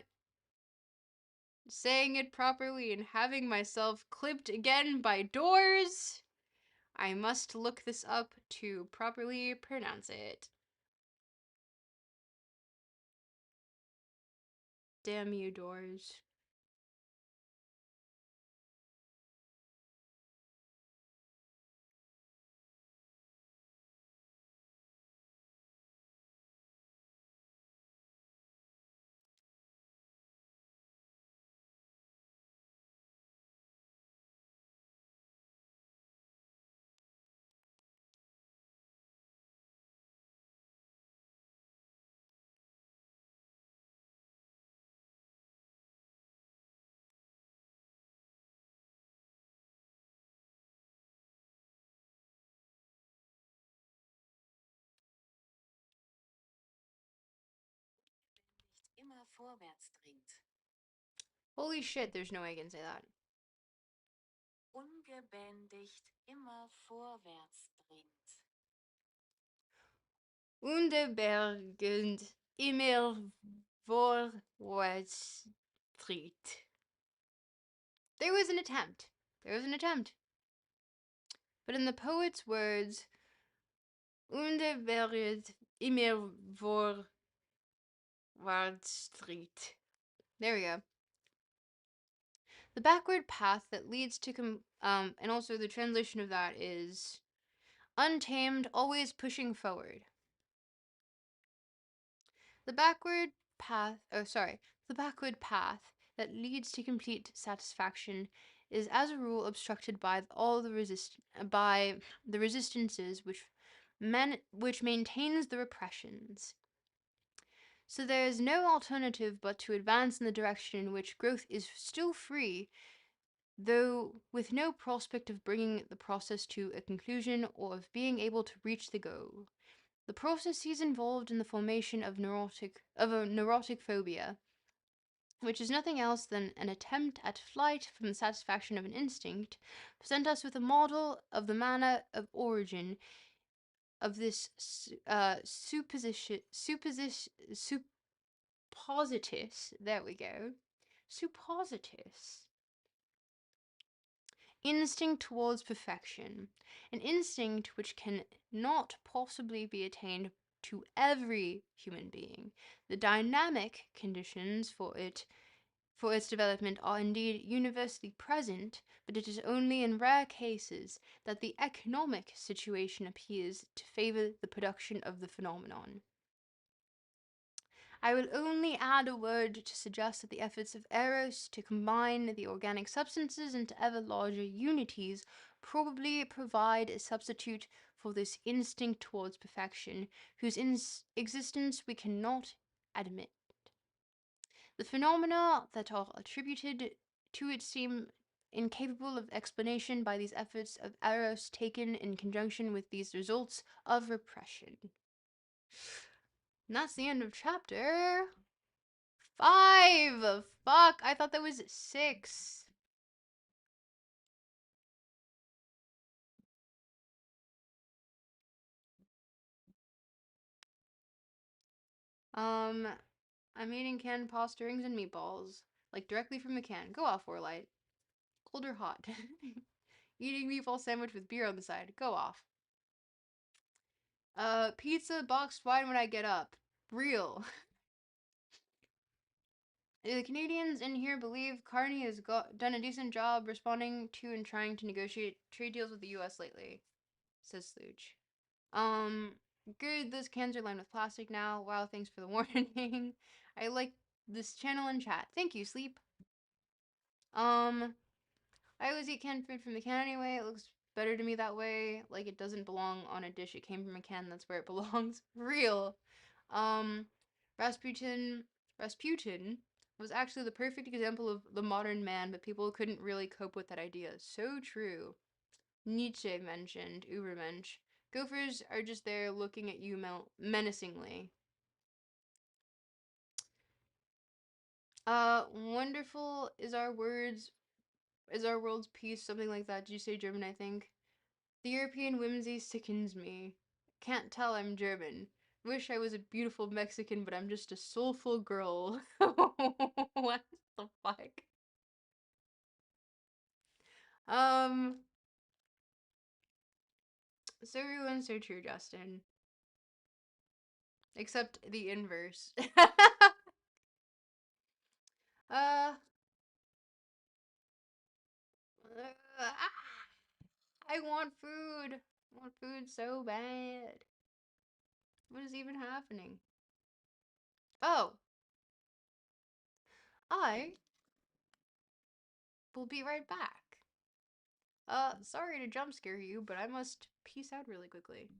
saying it properly and having myself clipped again by doors, I must look this up to properly pronounce it. Damn you, doors. Immer vorwärts dringt. Holy shit, there's no way I can say that. Ungebändigt immer vorwärts dringt. Undebergend immer vorwärts tritt. There was an attempt. But in the poet's words, undebergend immer vorwärts tritt. There we go. The backward path that leads to and also the translation of that is untamed, always pushing forward. The backward path that leads to complete satisfaction is as a rule obstructed by the resistances which maintains the repressions. So there is no alternative but to advance in the direction in which growth is still free, though with no prospect of bringing the process to a conclusion or of being able to reach the goal. The processes involved in the formation of a neurotic phobia, which is nothing else than an attempt at flight from the satisfaction of an instinct, present us with a model of the manner of origin of this suppositus, there we go, suppositus, instinct towards perfection, an instinct which can not possibly be attained to every human being. The dynamic conditions for its development are indeed universally present, but it is only in rare cases that the economic situation appears to favor the production of the phenomenon. I will only add a word to suggest that the efforts of Eros to combine the organic substances into ever larger unities probably provide a substitute for this instinct towards perfection, whose existence we cannot admit. The phenomena that are attributed to it seem incapable of explanation by these efforts of Eros taken in conjunction with these results of repression. And that's the end of chapter 5. Fuck, I thought that was 6. I'm eating canned pasta rings and meatballs, like directly from the can. Go off, Warlight. Cold or hot? Eating meatball sandwich with beer on the side. Go off. Pizza, boxed wine when I get up. Real. The Canadians in here believe Carney has done a decent job responding to and trying to negotiate trade deals with the US lately, says Slooch. Good, those cans are lined with plastic now. Wow, thanks for the warning. I like this channel and chat. Thank you, Sleep. I always eat canned food from the can anyway. It looks better to me that way. Like it doesn't belong on a dish. It came from a can. That's where it belongs. Real. Um, Rasputin was actually the perfect example of the modern man, but people couldn't really cope with that idea. So true. Nietzsche mentioned Ubermensch. Gophers are just there looking at you menacingly. Wonderful is our world's peace, something like that. Did you say German, I think? The European whimsy sickens me. Can't tell I'm German. Wish I was a beautiful Mexican, but I'm just a soulful girl. What the fuck? Um, so real and so true, Justin. Except the inverse. uh, I want food. I want food so bad. What is even happening? Oh, I will be right back. Sorry to jump scare you, but I must peace out really quickly.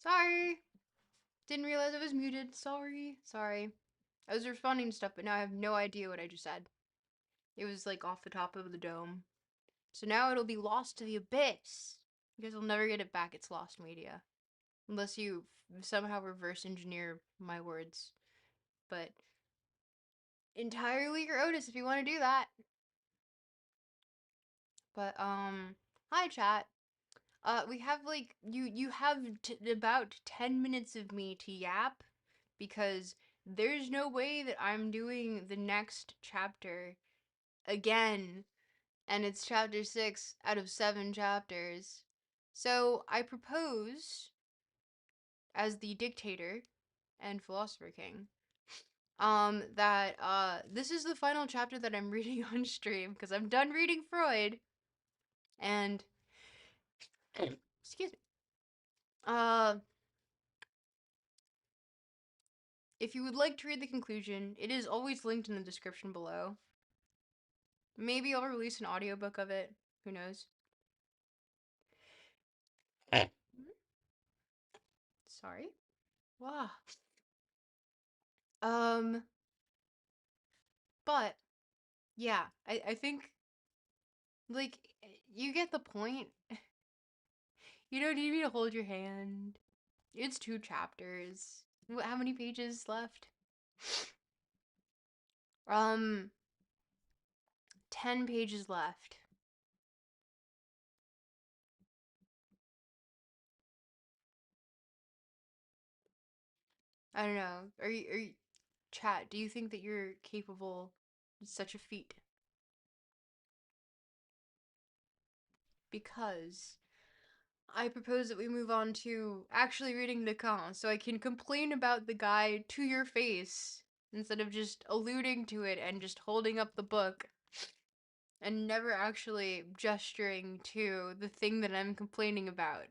Sorry. Didn't realize I was muted. Sorry. Sorry. I was responding to stuff, but now I have no idea what I just said. It was like off the top of the dome. So now it'll be lost to the abyss. You guys will never get it back. It's lost media. Unless you somehow reverse engineer my words. But entirely your Otis if you want to do that. But hi chat. We have like you have about 10 minutes of me to yap because there's no way that I'm doing the next chapter again, and it's chapter 6 out of 7 chapters. So I propose, as the dictator and philosopher king, that this is the final chapter that I'm reading on stream because I'm done reading Freud, and excuse me. Uh, if you would like to read the conclusion, it is always linked in the description below. Maybe I'll release an audiobook of it. Who knows? Sorry. Wow. Um, but yeah, I think like you get the point. You don't need me to hold your hand. It's 2 chapters. How many pages left? Um, 10 pages left. I don't know. Are you chat, do you think that you're capable of such a feat? Because I propose that we move on to actually reading Lacan so I can complain about the guy to your face instead of just alluding to it and just holding up the book and never actually gesturing to the thing that I'm complaining about.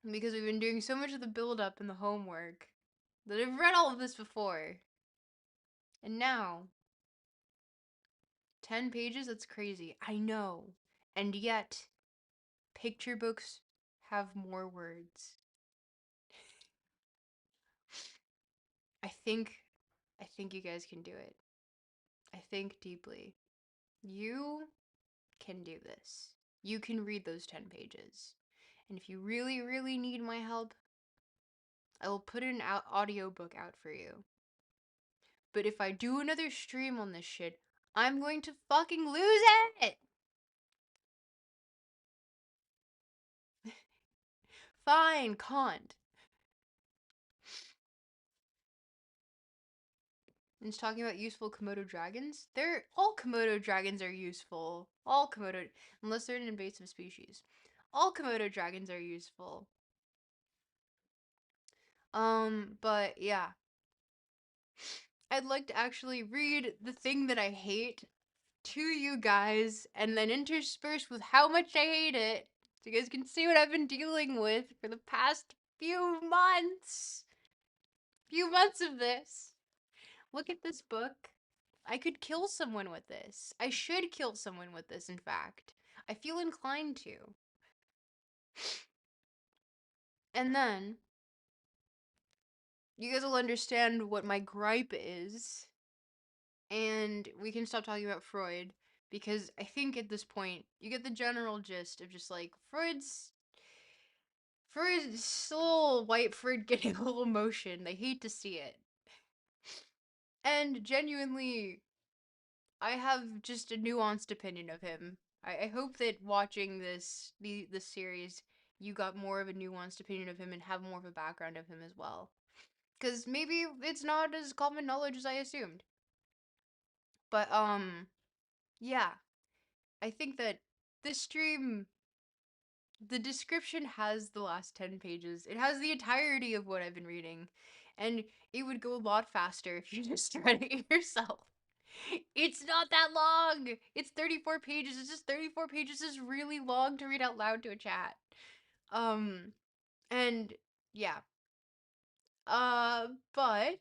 Because we've been doing so much of the build up and the homework that I've read all of this before. And now, 10 pages? That's crazy. I know. And yet, picture books have more words. I think I think you guys can do it. I think deeply. You can do this. You can read those 10 pages. And if you really, really need my help, I will put an audiobook out for you. But if I do another stream on this shit, I'm going to fucking lose it! Fine, can't. And it's talking about useful Komodo dragons. All Komodo dragons are useful. All Komodo, unless they're an invasive species. All Komodo dragons are useful. But yeah. I'd like to actually read the thing that I hate to you guys and then intersperse with how much I hate it so you guys can see what I've been dealing with for the past few months. Few months of this. Look at this book. I could kill someone with this. I should kill someone with this, in fact. I feel inclined to. And then, you guys will understand what my gripe is, and we can stop talking about Freud, because I think at this point, you get the general gist of just like, Freud's little white Freud getting a little emotion. They hate to see it. And genuinely, I have just a nuanced opinion of him. I hope that watching this series, you got more of a nuanced opinion of him and have more of a background of him as well. Because maybe it's not as common knowledge as I assumed. But yeah, I think that this stream, the description has the last 10 pages. It has the entirety of what I've been reading, and it would go a lot faster if you just read it yourself. It's not that long. It's 34 pages. It's just 34 pages is really long to read out loud to a chat. Um and yeah. But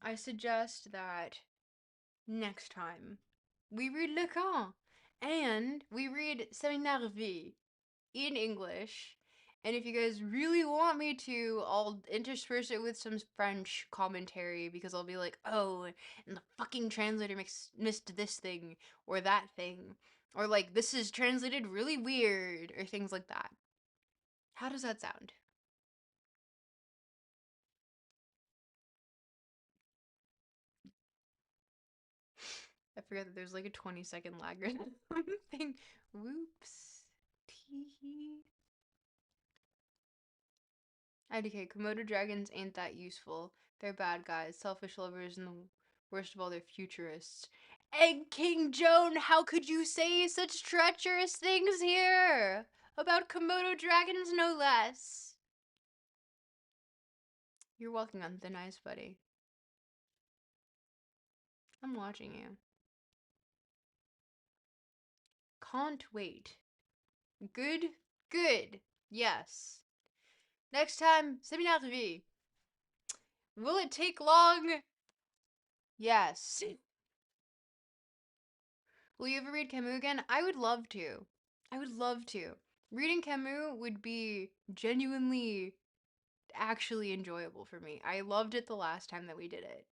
I suggest that next time we read Lacan and we read Seminarvie. in English. And if you guys really want me to, I'll intersperse it with some French commentary because I'll be like, oh, and the fucking translator missed this thing or that thing. Or like, this is translated really weird, or things like that. How does that sound? I forget that there's like a 20-second lag or something. Whoops. Tee. IDK, Komodo dragons ain't that useful. They're bad guys, selfish lovers, and the worst of all, they're futurists. Egg King Joan, how could you say such treacherous things here? About Komodo dragons, no less. You're walking on thin ice, buddy. I'm watching you. Can't wait. Good? Good. Yes. Next time, Seminar TV. Will it take long? Yes. Will you ever read Camus again? I would love to. I would love to. Reading Camus would be genuinely actually enjoyable for me. I loved it the last time that we did it.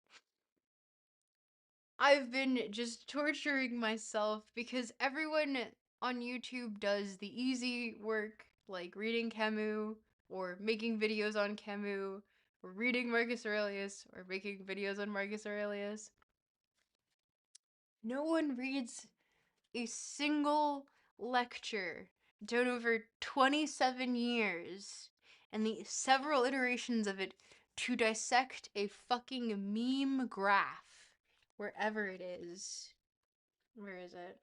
I've been just torturing myself because everyone on YouTube does the easy work, like reading Camus, or making videos on Camus, or reading Marcus Aurelius, or making videos on Marcus Aurelius. No one reads a single lecture done over 27 years and the several iterations of it to dissect a fucking meme graph wherever it is. Where is it?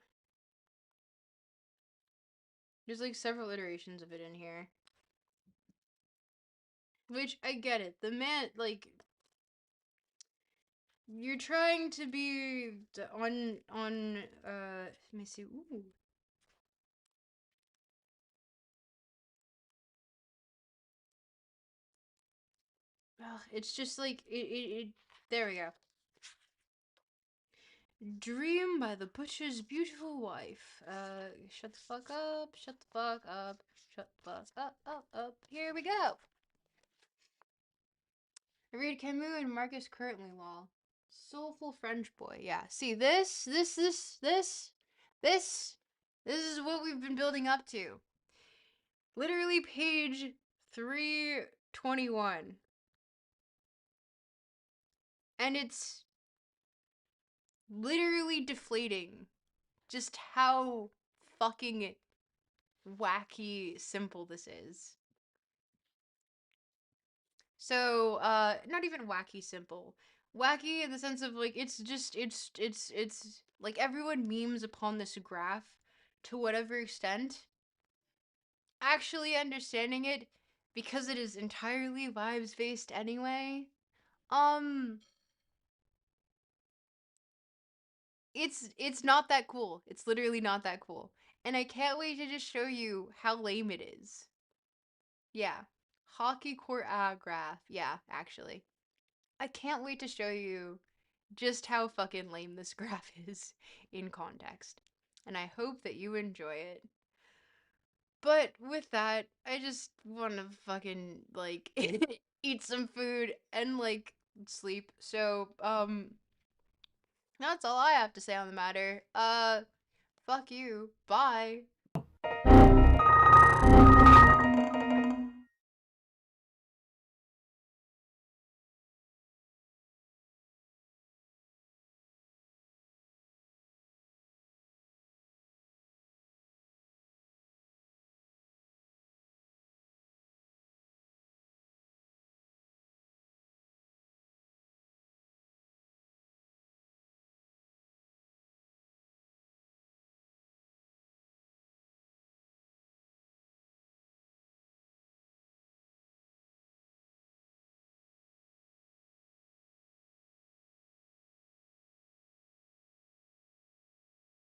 There's like several iterations of it in here. Which I get it. The man, like, you're trying to be let me see. Ooh. Ugh, it's just like it there we go. Dream by the Butcher's Beautiful Wife. Shut the fuck up, shut the fuck up, shut the fuck up. Here we go. I read Camus and Marcus currently law. Soulful French boy. Yeah. See this is what we've been building up to. Literally page 321. And it's literally deflating just how fucking wacky simple this is. So, not even wacky simple. Wacky in the sense of like it's just it's like everyone memes upon this graph to whatever extent. Actually understanding it because it is entirely vibes based anyway. Um it's not that cool. It's literally not that cool. And I can't wait to just show you how lame it is. Yeah. Hockey court graph. Yeah, actually. I can't wait to show you just how fucking lame this graph is in context. And I hope that you enjoy it. But with that, I just want to fucking like eat some food and like sleep. So, that's all I have to say on the matter. Fuck you. Bye.